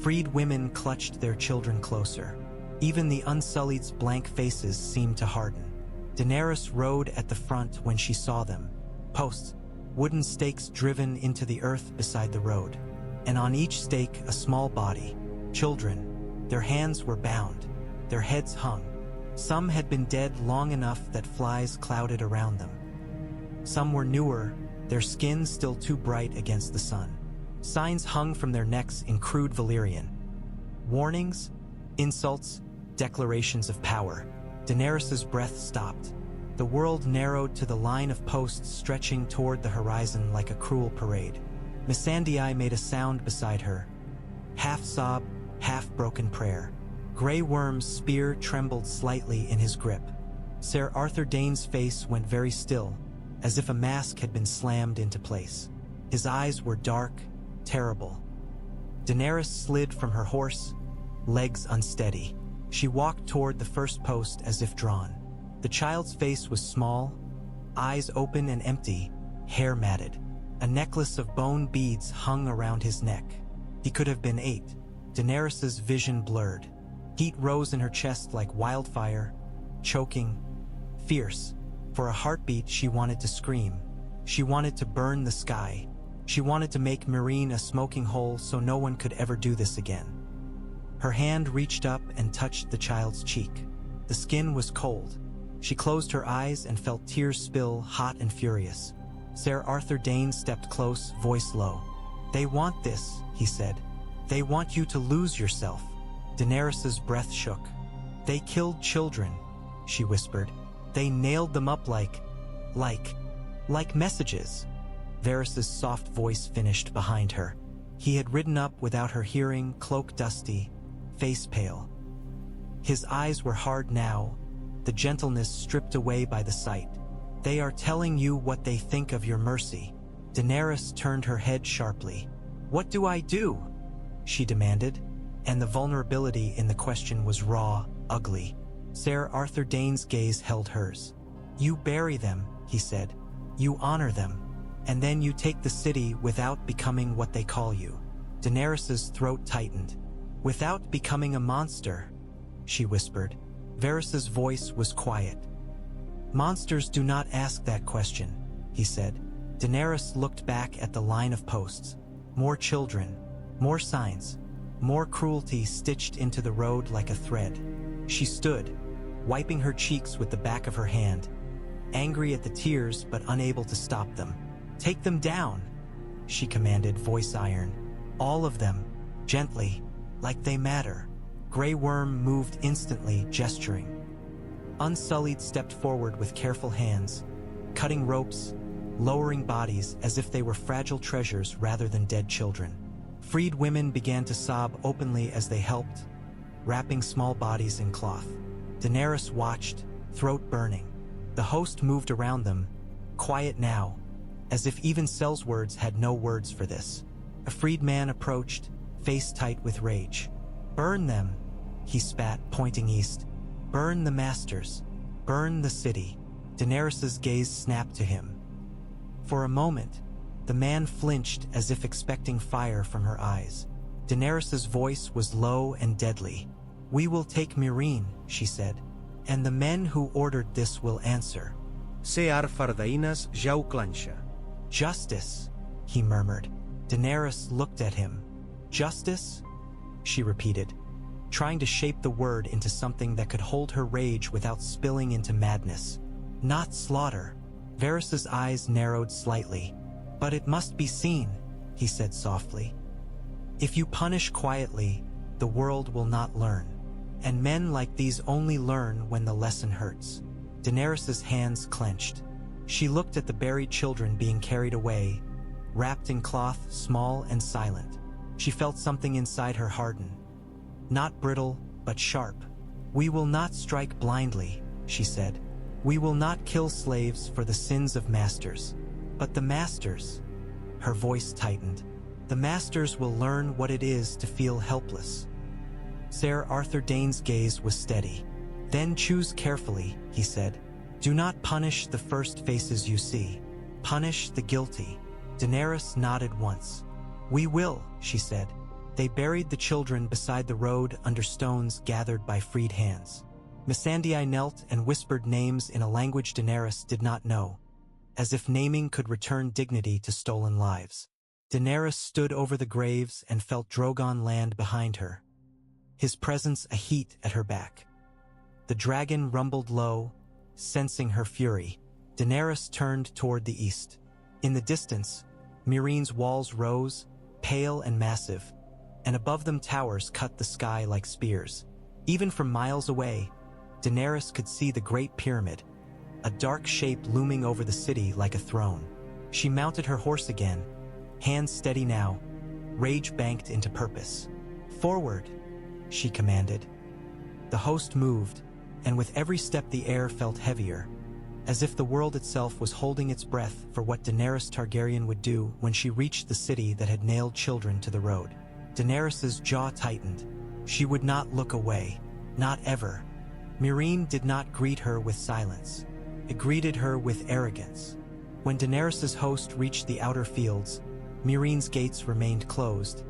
Freed women clutched their children closer. Even the Unsullied's blank faces seemed to harden. Daenerys rode at the front when she saw them. Posts, wooden stakes driven into the earth beside the road. And on each stake a small body. Children. Their hands were bound. Their heads hung. Some had been dead long enough that flies clouded around them. Some were newer, their skin still too bright against the sun. Signs hung from their necks in crude Valyrian. Warnings, insults, declarations of power. Daenerys's breath stopped. The world narrowed to the line of posts stretching toward the horizon like a cruel parade. Missandei made a sound beside her. Half sob, half broken prayer. Grey Worm's spear trembled slightly in his grip. Sir Arthur Dayne's face went very still, as if a mask had been slammed into place. His eyes were dark, terrible. Daenerys slid from her horse, legs unsteady. She walked toward the first post as if drawn. The child's face was small, eyes open and empty, hair matted. A necklace of bone beads hung around his neck. He could have been 8. Daenerys's vision blurred. Heat rose in her chest like wildfire, choking, fierce. For a heartbeat, she wanted to scream. She wanted to burn the sky. She wanted to make Meereen a smoking hole so no one could ever do this again. Her hand reached up and touched the child's cheek. The skin was cold. She closed her eyes and felt tears spill, hot and furious. Sir Arthur Dayne stepped close, voice low. "They want this," he said. "They want you to lose yourself." Daenerys's breath shook. "They killed children," she whispered. "They nailed them up like messages." Varys's soft voice finished behind her. He had ridden up without her hearing, cloak dusty, face pale. His eyes were hard now, the gentleness stripped away by the sight. "They are telling you what they think of your mercy." Daenerys turned her head sharply. "What do I do?" she demanded, and the vulnerability in the question was raw, ugly. Sir Arthur Dayne's gaze held hers. "You bury them," he said. "You honor them, and then you take the city without becoming what they call you." Daenerys's throat tightened. "Without becoming a monster," she whispered. Varys's voice was quiet. "Monsters do not ask that question," he said. Daenerys looked back at the line of posts. More children, more signs, more cruelty stitched into the road like a thread. She stood, wiping her cheeks with the back of her hand, angry at the tears but unable to stop them. "Take them down," she commanded, voice iron. "All of them, gently, like they matter." Grey Worm moved instantly, gesturing. Unsullied stepped forward with careful hands, cutting ropes, lowering bodies as if they were fragile treasures rather than dead children. Freed women began to sob openly as they helped, wrapping small bodies in cloth. Daenerys watched, throat burning. The host moved around them, quiet now, as if even Sellswords had no words for this. A freed man approached, face tight with rage. "Burn them," he spat, pointing east. "Burn the masters. Burn the city." Daenerys's gaze snapped to him. For a moment, the man flinched as if expecting fire from her eyes. Daenerys's voice was low and deadly. "We will take Meereen," she said, "and the men who ordered this will answer." Se Arthur Dayne's jau clancha. "Justice," he murmured. Daenerys looked at him. "Justice?" she repeated, trying to shape the word into something that could hold her rage without spilling into madness. "Not slaughter." Varys's eyes narrowed slightly. "But it must be seen," he said softly. "If you punish quietly, the world will not learn. And men like these only learn when the lesson hurts." Daenerys's hands clenched. She looked at the buried children being carried away, wrapped in cloth, small and silent. She felt something inside her harden. Not brittle, but sharp. "We will not strike blindly," she said. "We will not kill slaves for the sins of masters. But the masters," her voice tightened, "the masters will learn what it is to feel helpless." Sir Arthur Dayne's gaze was steady. Then choose carefully, he said. Do not punish the first faces you see. Punish the guilty. Daenerys nodded once. We will, she said. They buried the children beside the road under stones gathered by freed hands. Missandei knelt and whispered names in a language Daenerys did not know, as if naming could return dignity to stolen lives. Daenerys stood over the graves and felt Drogon land behind her, his presence a heat at her back. The dragon rumbled low, sensing her fury. Daenerys turned toward the east. In the distance, Meereen's walls rose, pale and massive, and above them towers cut the sky like spears. Even from miles away, Daenerys could see the Great Pyramid, a dark shape looming over the city like a throne. She mounted her horse again, hands steady now, rage banked into purpose. Forward, she commanded. The host moved, and with every step the air felt heavier, as if the world itself was holding its breath for what Daenerys Targaryen would do when she reached the city that had nailed children to the road. Daenerys's jaw tightened. She would not look away, not ever. Meereen did not greet her with silence. It greeted her with arrogance. When Daenerys's host reached the outer fields, Meereen's gates remained closed,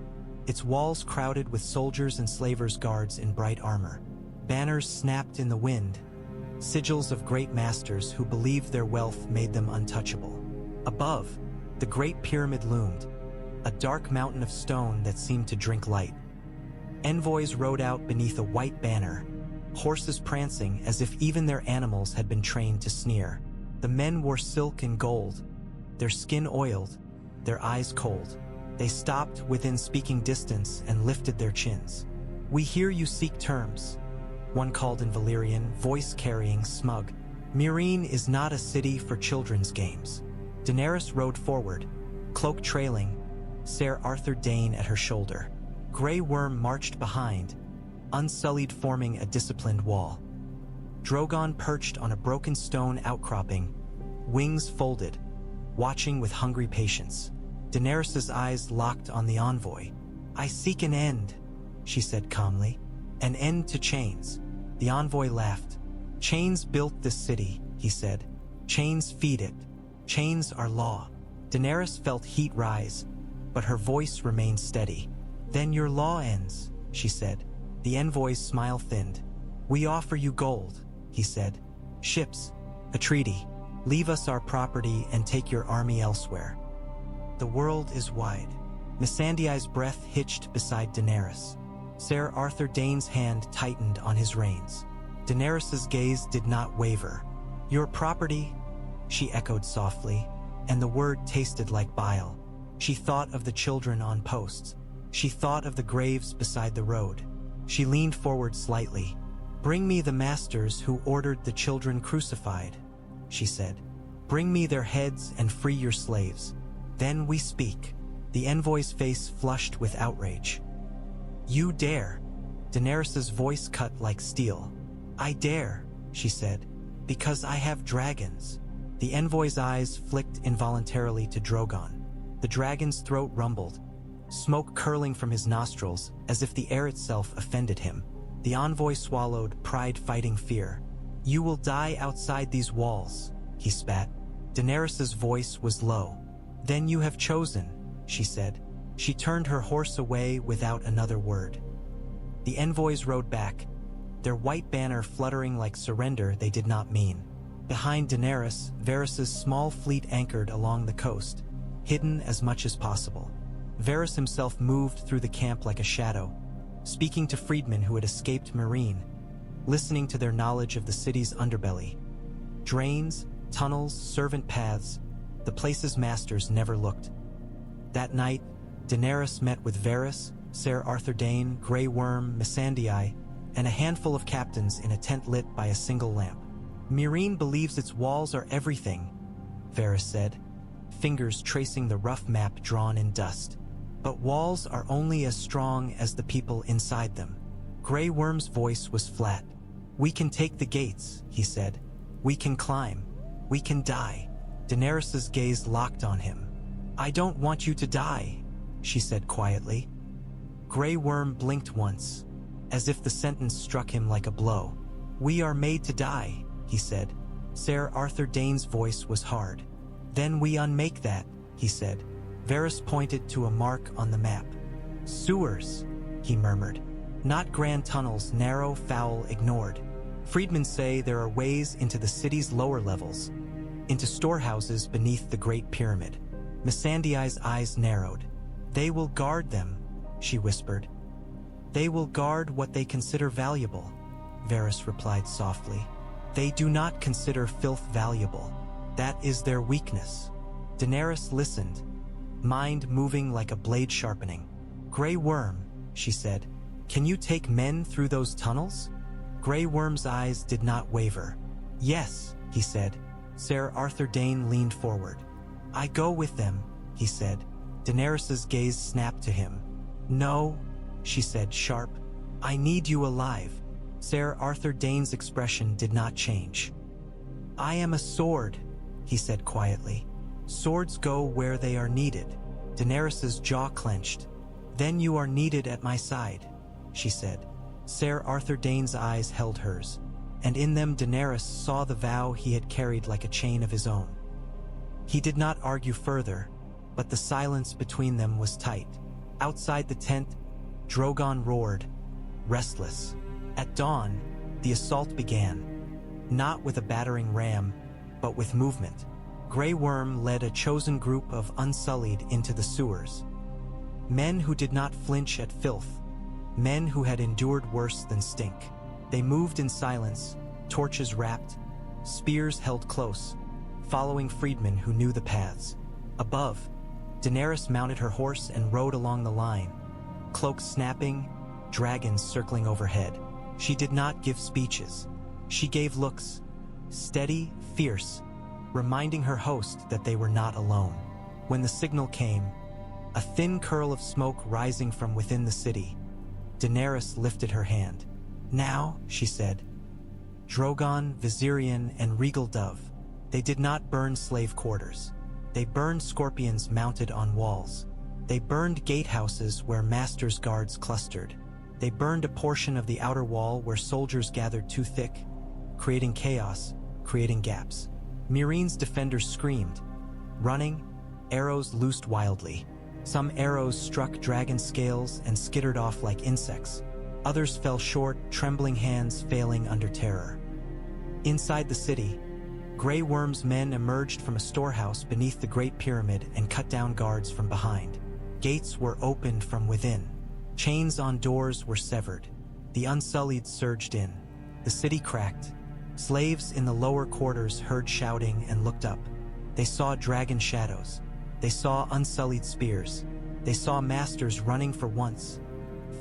its walls crowded with soldiers and slavers guards in bright armor. Banners snapped in the wind, sigils of great masters who believed their wealth made them untouchable. Above, the Great Pyramid loomed, a dark mountain of stone that seemed to drink light. Envoys rode out beneath a white banner, horses prancing as if even their animals had been trained to sneer. The men wore silk and gold, their skin oiled, their eyes cold. They stopped within speaking distance and lifted their chins. We hear you seek terms, one called in Valyrian, voice carrying smug. Meereen is not a city for children's games. Daenerys rode forward, cloak trailing, Ser Arthur Dayne at her shoulder. Grey Worm marched behind, Unsullied forming a disciplined wall. Drogon perched on a broken stone outcropping, wings folded, watching with hungry patience. Daenerys' eyes locked on the envoy. I seek an end, she said calmly. An end to chains. The envoy laughed. Chains built this city, he said. Chains feed it. Chains are law. Daenerys felt heat rise, but her voice remained steady. Then your law ends, she said. The envoy's smile thinned. We offer you gold, he said. Ships, a treaty. Leave us our property and take your army elsewhere. The world is wide. Missandei's breath hitched beside Daenerys. Ser Arthur Dayne's hand tightened on his reins. Daenerys' gaze did not waver. Your property, she echoed softly, and the word tasted like bile. She thought of the children on posts. She thought of the graves beside the road. She leaned forward slightly. Bring me the masters who ordered the children crucified, she said. Bring me their heads and free your slaves. Then we speak. The envoy's face flushed with outrage. You dare? Daenerys' voice cut like steel. I dare, she said, because I have dragons. The envoy's eyes flicked involuntarily to Drogon. The dragon's throat rumbled, smoke curling from his nostrils as if the air itself offended him. The envoy swallowed, pride fighting fear. You will die outside these walls, he spat. Daenerys' voice was low. Then you have chosen, she said. She turned her horse away without another word. The envoys rode back, their white banner fluttering like surrender they did not mean. Behind Daenerys, Varys' small fleet anchored along the coast, hidden as much as possible. Varys himself moved through the camp like a shadow, speaking to freedmen who had escaped Meereen, listening to their knowledge of the city's underbelly. Drains, tunnels, servant paths, the place's masters never looked. That night, Daenerys met with Varys, Ser Arthur Dayne, Grey Worm, Missandei, and a handful of captains in a tent lit by a single lamp. Meereen believes its walls are everything, Varys said, fingers tracing the rough map drawn in dust. But walls are only as strong as the people inside them. Grey Worm's voice was flat. We can take the gates, he said. We can climb. We can die. Daenerys' gaze locked on him. I don't want you to die, she said quietly. Grey Worm blinked once, as if the sentence struck him like a blow. "We are made to die," he said. Sir Arthur Dayne's voice was hard. "Then we unmake that," he said. Varys pointed to a mark on the map. "Sewers," he murmured. "Not grand tunnels, narrow, foul, ignored. Freedmen say there are ways into the city's lower levels, into storehouses beneath the Great Pyramid." Missandei's eyes narrowed. "They will guard them," she whispered. "They will guard what they consider valuable," Varys replied softly. "They do not consider filth valuable. That is their weakness." Daenerys listened, mind moving like a blade sharpening. "Grey Worm," she said, "can you take men through those tunnels?" Grey Worm's eyes did not waver. "Yes," he said. Sir Arthur Dayne leaned forward. "I go with them," he said. Daenerys's gaze snapped to him. "No," she said, sharp. "I need you alive." Sir Arthur Dayne's expression did not change. "I am a sword," he said quietly. "Swords go where they are needed." Daenerys's jaw clenched. "Then you are needed at my side," she said. Sir Arthur Dayne's eyes held hers, and in them Daenerys saw the vow he had carried like a chain of his own. He did not argue further, but the silence between them was tight. Outside the tent, Drogon roared, restless. At dawn, the assault began, not with a battering ram, but with movement. Grey Worm led a chosen group of Unsullied into the sewers. Men who did not flinch at filth, men who had endured worse than stink. They moved in silence, torches wrapped, spears held close, following freedmen who knew the paths. Above, Daenerys mounted her horse and rode along the line, cloaks snapping, dragons circling overhead. She did not give speeches. She gave looks, steady, fierce, reminding her host that they were not alone. When the signal came, a thin curl of smoke rising from within the city, Daenerys lifted her hand. "Now," she said, "Drogon, Viserion, and Regal Dove, they did not burn slave quarters. They burned scorpions mounted on walls. They burned gatehouses where masters' guards clustered. They burned a portion of the outer wall where soldiers gathered too thick, creating chaos, creating gaps." Meereen's defenders screamed, running, arrows loosed wildly. Some arrows struck dragon scales and skittered off like insects. Others fell short, trembling hands failing under terror. Inside the city, Grey Worm's men emerged from a storehouse beneath the Great Pyramid and cut down guards from behind. Gates were opened from within. Chains on doors were severed. The Unsullied surged in. The city cracked. Slaves in the lower quarters heard shouting and looked up. They saw dragon shadows. They saw Unsullied spears. They saw masters running for once,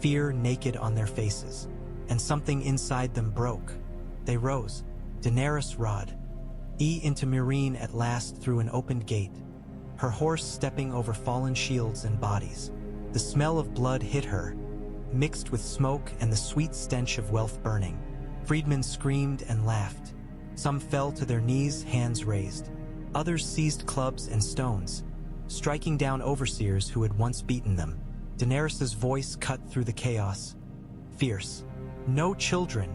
fear naked on their faces. And something inside them broke. They rose. Daenerys rode into Meereen at last through an opened gate, her horse stepping over fallen shields and bodies. The smell of blood hit her, mixed with smoke and the sweet stench of wealth burning. Freedmen screamed and laughed. Some fell to their knees, hands raised. Others seized clubs and stones, striking down overseers who had once beaten them. Daenerys's voice cut through the chaos, fierce. "No children,"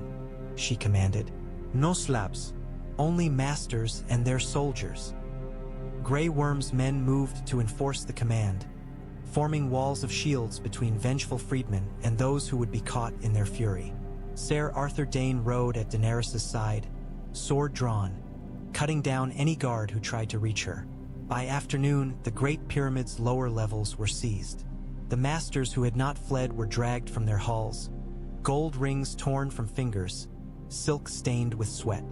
she commanded. "No slaves. Only masters and their soldiers." Grey Worm's men moved to enforce the command, forming walls of shields between vengeful freedmen and those who would be caught in their fury. Sir Arthur Dayne rode at Daenerys' side, sword drawn, cutting down any guard who tried to reach her. By afternoon, the Great Pyramid's lower levels were seized. The masters who had not fled were dragged from their halls, gold rings torn from fingers, silk stained with sweat.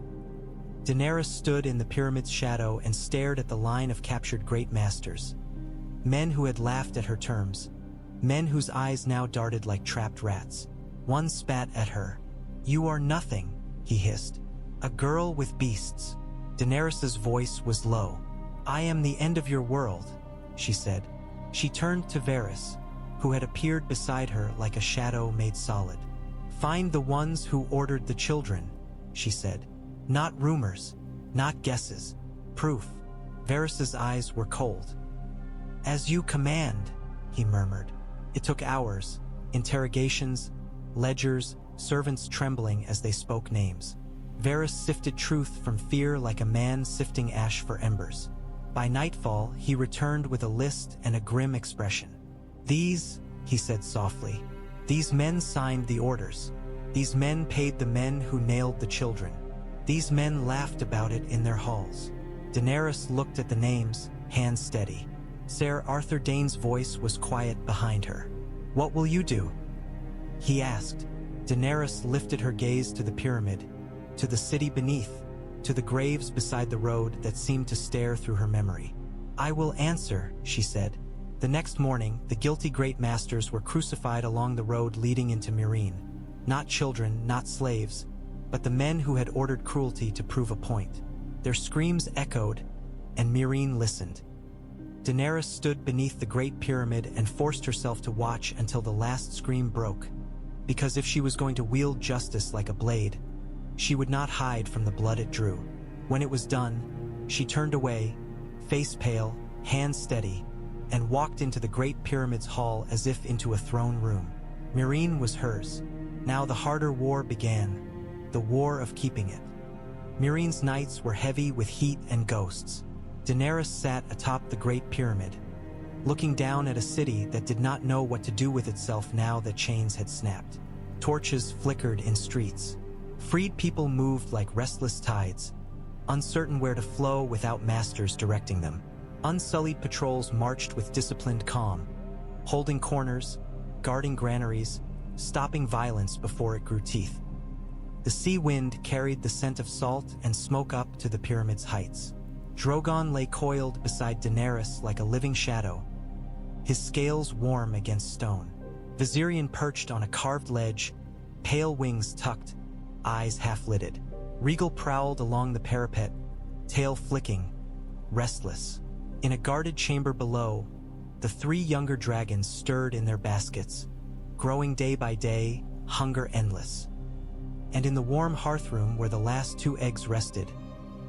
Daenerys stood in the pyramid's shadow and stared at the line of captured great masters. Men who had laughed at her terms, men whose eyes now darted like trapped rats. One spat at her. "You are nothing," he hissed. "A girl with beasts." Daenerys' voice was low. "I am the end of your world," she said. She turned to Varys, who had appeared beside her like a shadow made solid. "Find the ones who ordered the children," she said. "Not rumors, not guesses. Proof." Varys' eyes were cold. "As you command," he murmured. It took hours, interrogations, ledgers, servants trembling as they spoke names. Varys sifted truth from fear like a man sifting ash for embers. By nightfall, he returned with a list and a grim expression. "These," he said softly, "these men signed the orders. These men paid the men who nailed the children. These men laughed about it in their halls." Daenerys looked at the names, hands steady. Sir Arthur Dayne's voice was quiet behind her. "What will you do?" he asked. Daenerys lifted her gaze to the pyramid, to the city beneath, to the graves beside the road that seemed to stare through her memory. "I will answer," she said. The next morning, the guilty great masters were crucified along the road leading into Meereen. Not children, not slaves, but the men who had ordered cruelty to prove a point. Their screams echoed, and Meereen listened. Daenerys stood beneath the Great Pyramid and forced herself to watch until the last scream broke, because if she was going to wield justice like a blade, she would not hide from the blood it drew. When it was done, she turned away, face pale, hands steady, and walked into the Great Pyramid's hall as if into a throne room. Meereen was hers. Now the harder war began, the war of keeping it. Meereen's nights were heavy with heat and ghosts. Daenerys sat atop the Great Pyramid, looking down at a city that did not know what to do with itself now that chains had snapped. Torches flickered in streets. Freed people moved like restless tides, uncertain where to flow without masters directing them. Unsullied patrols marched with disciplined calm, holding corners, guarding granaries, stopping violence before it grew teeth. The sea wind carried the scent of salt and smoke up to the pyramid's heights. Drogon lay coiled beside Daenerys like a living shadow, his scales warm against stone. Viserion perched on a carved ledge, pale wings tucked, eyes half-lidded. Regal prowled along the parapet, tail flicking, restless. In a guarded chamber below, the three younger dragons stirred in their baskets, growing day by day, hunger endless. And in the warm hearthroom where the last two eggs rested,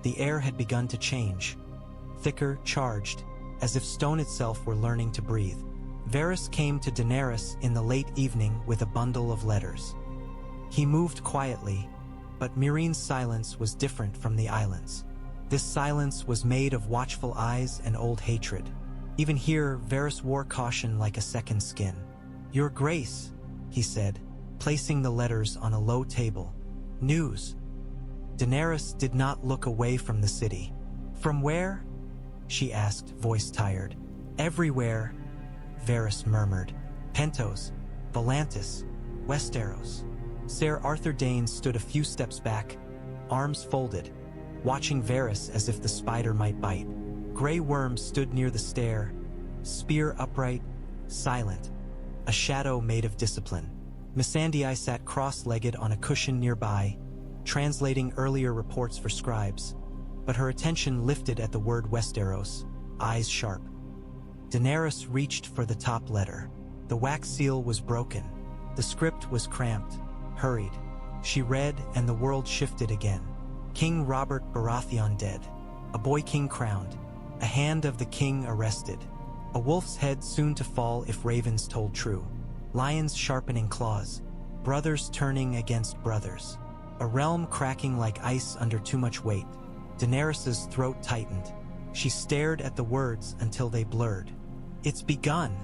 the air had begun to change, thicker, charged, as if stone itself were learning to breathe. Varys came to Daenerys in the late evening with a bundle of letters. He moved quietly, but Meereen's silence was different from the island's. This silence was made of watchful eyes and old hatred. Even here, Varys wore caution like a second skin. "Your Grace," he said, placing the letters on a low table. "News." Daenerys did not look away from the city. "From where?" she asked, voice tired. "Everywhere," Varys murmured. "Pentos, Volantis, Westeros." Sir Arthur Dayne stood a few steps back, arms folded, watching Varys as if the spider might bite. Grey Worm stood near the stair, spear upright, silent, a shadow made of discipline. Missandei sat cross-legged on a cushion nearby, translating earlier reports for scribes, but her attention lifted at the word Westeros, eyes sharp. Daenerys reached for the top letter. The wax seal was broken. The script was cramped, hurried. She read, and the world shifted again. King Robert Baratheon dead. A boy king crowned. A hand of the king arrested. A wolf's head soon to fall if ravens told true. Lions sharpening claws. Brothers turning against brothers. A realm cracking like ice under too much weight. Daenerys's throat tightened. She stared at the words until they blurred. "It's begun,"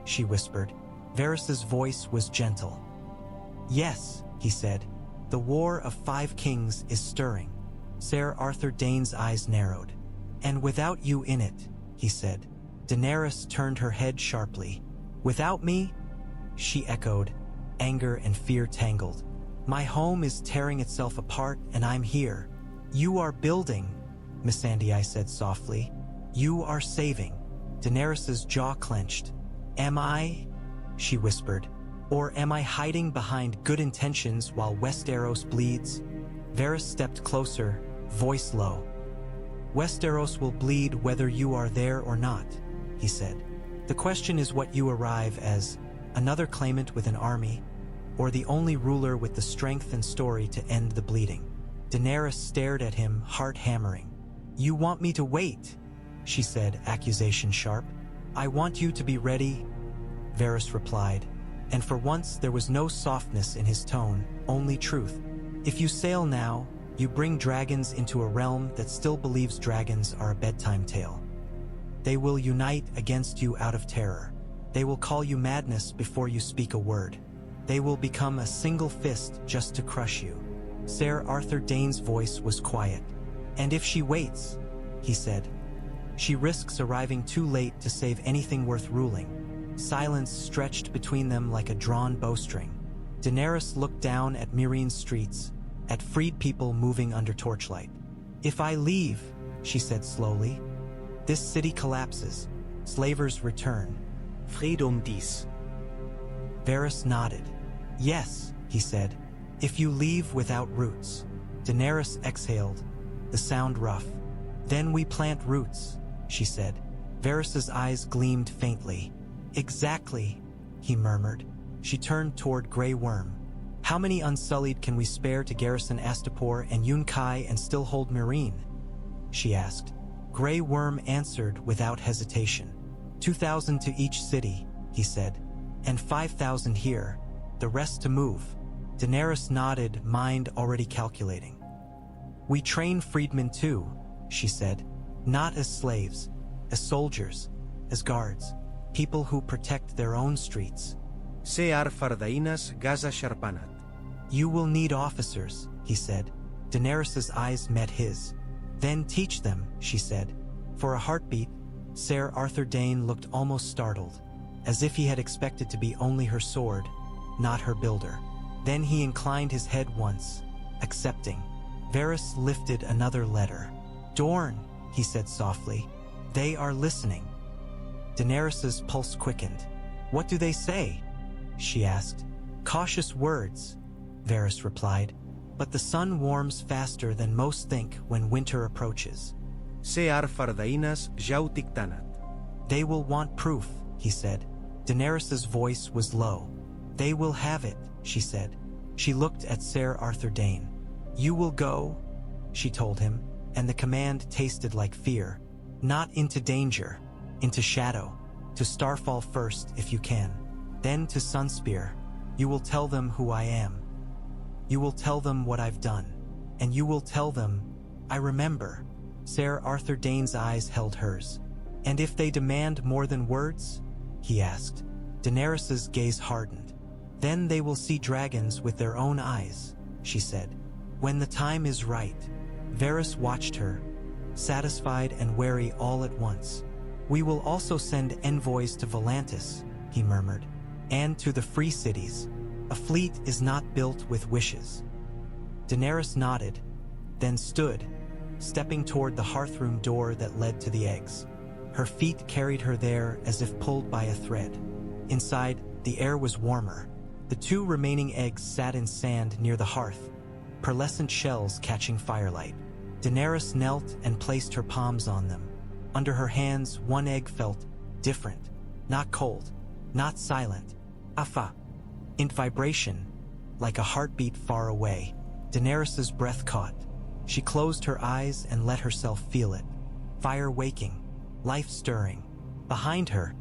she whispered. Varys's voice was gentle. "Yes," he said. "The War of Five Kings is stirring." Sir Arthur Dayne's eyes narrowed. "And without you in it," he said. Daenerys turned her head sharply. "Without me?" she echoed, anger and fear tangled. "My home is tearing itself apart, and I'm here." "You are building," Missandei said softly. "You are saving." Daenerys's jaw clenched. "Am I?" she whispered. "Or am I hiding behind good intentions while Westeros bleeds?" Varys stepped closer, voice low. "Westeros will bleed whether you are there or not," he said. "The question is what you arrive as, another claimant with an army, or the only ruler with the strength and story to end the bleeding." Daenerys stared at him, heart hammering. "You want me to wait," she said, accusation sharp. "I want you to be ready," Varys replied. and for once there was no softness in his tone, only truth. If you sail now, you bring dragons into a realm that still believes dragons are a bedtime tale. They will unite against you out of terror. They will call you madness before you speak a word. They will become a single fist just to crush you. Sir Arthur Dayne's voice was quiet. And if she waits, he said, she risks arriving too late to save anything worth ruling. Silence stretched between them like a drawn bowstring. Daenerys looked down at Meereen's streets, at freed people moving under torchlight. If I leave, she said slowly, this city collapses. Slavers return. Freedom dies. Varys nodded. Yes, he said, if you leave without roots. Daenerys exhaled, the sound rough. Then we plant roots, she said. Varys's eyes gleamed faintly. Exactly, he murmured. She turned toward Grey Worm. How many Unsullied can we spare to garrison Astapor and Yunkai and still hold Meereen? She asked. Grey Worm answered without hesitation. 2,000 to each city, he said, and 5,000 here, the rest to move. Daenerys nodded, mind already calculating. We train freedmen too, she said, not as slaves, as soldiers, as guards, people who protect their own streets. Se Arthur Dayne's Gaza Sharpanat. You will need officers, he said. Daenerys's eyes met his. Then teach them, she said. For a heartbeat, Sir Arthur Dayne looked almost startled, as if he had expected to be only her sword, not her builder. Then he inclined his head once, accepting. Varys lifted another letter. Dorne, he said softly. They are listening. Daenerys's pulse quickened. What do they say? She asked. Cautious words, Varys replied. But the sun warms faster than most think when winter approaches. Se Arthur Dayne's jau tictanat. They will want proof, he said. Daenerys's voice was low. They will have it, she said. She looked at Sir Arthur Dayne. You will go, she told him, and the command tasted like fear. Not into danger, into shadow, to Starfall first if you can, then to Sunspear. You will tell them who I am. You will tell them what I've done, and you will tell them, I remember. Sir Arthur Dayne's eyes held hers. And if they demand more than words? He asked. Daenerys's gaze hardened. Then they will see dragons with their own eyes, she said. When the time is right. Varys watched her, satisfied and wary all at once. We will also send envoys to Volantis, he murmured, and to the free cities. A fleet is not built with wishes. Daenerys nodded, then stood, stepping toward the hearthroom door that led to the eggs. Her feet carried her there as if pulled by a thread. Inside, the air was warmer. The 2 remaining eggs sat in sand near the hearth, pearlescent shells catching firelight. Daenerys knelt and placed her palms on them. Under her hands, 1 egg felt different, not cold, not silent. Afa. In vibration, like a heartbeat far away. Daenerys's breath caught. She closed her eyes and let herself feel it. Fire waking, life stirring. Behind her,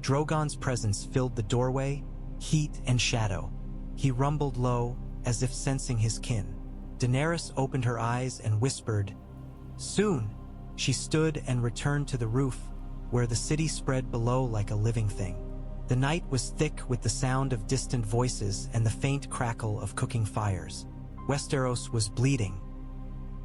Drogon's presence filled the doorway, heat and shadow. He rumbled low, as if sensing his kin. Daenerys opened her eyes and whispered, Soon. She stood and returned to the roof, where the city spread below like a living thing. The night was thick with the sound of distant voices and the faint crackle of cooking fires. Westeros was bleeding.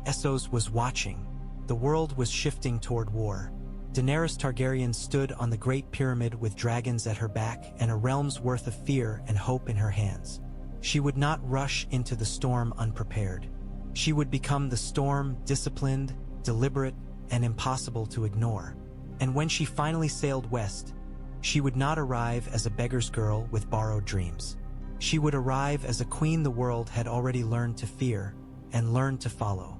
Essos was watching. The world was shifting toward war. Daenerys Targaryen stood on the Great Pyramid with dragons at her back and a realm's worth of fear and hope in her hands. She would not rush into the storm unprepared. She would become the storm, disciplined, deliberate, and impossible to ignore. And when she finally sailed west, she would not arrive as a beggar's girl with borrowed dreams. She would arrive as a queen the world had already learned to fear and learned to follow.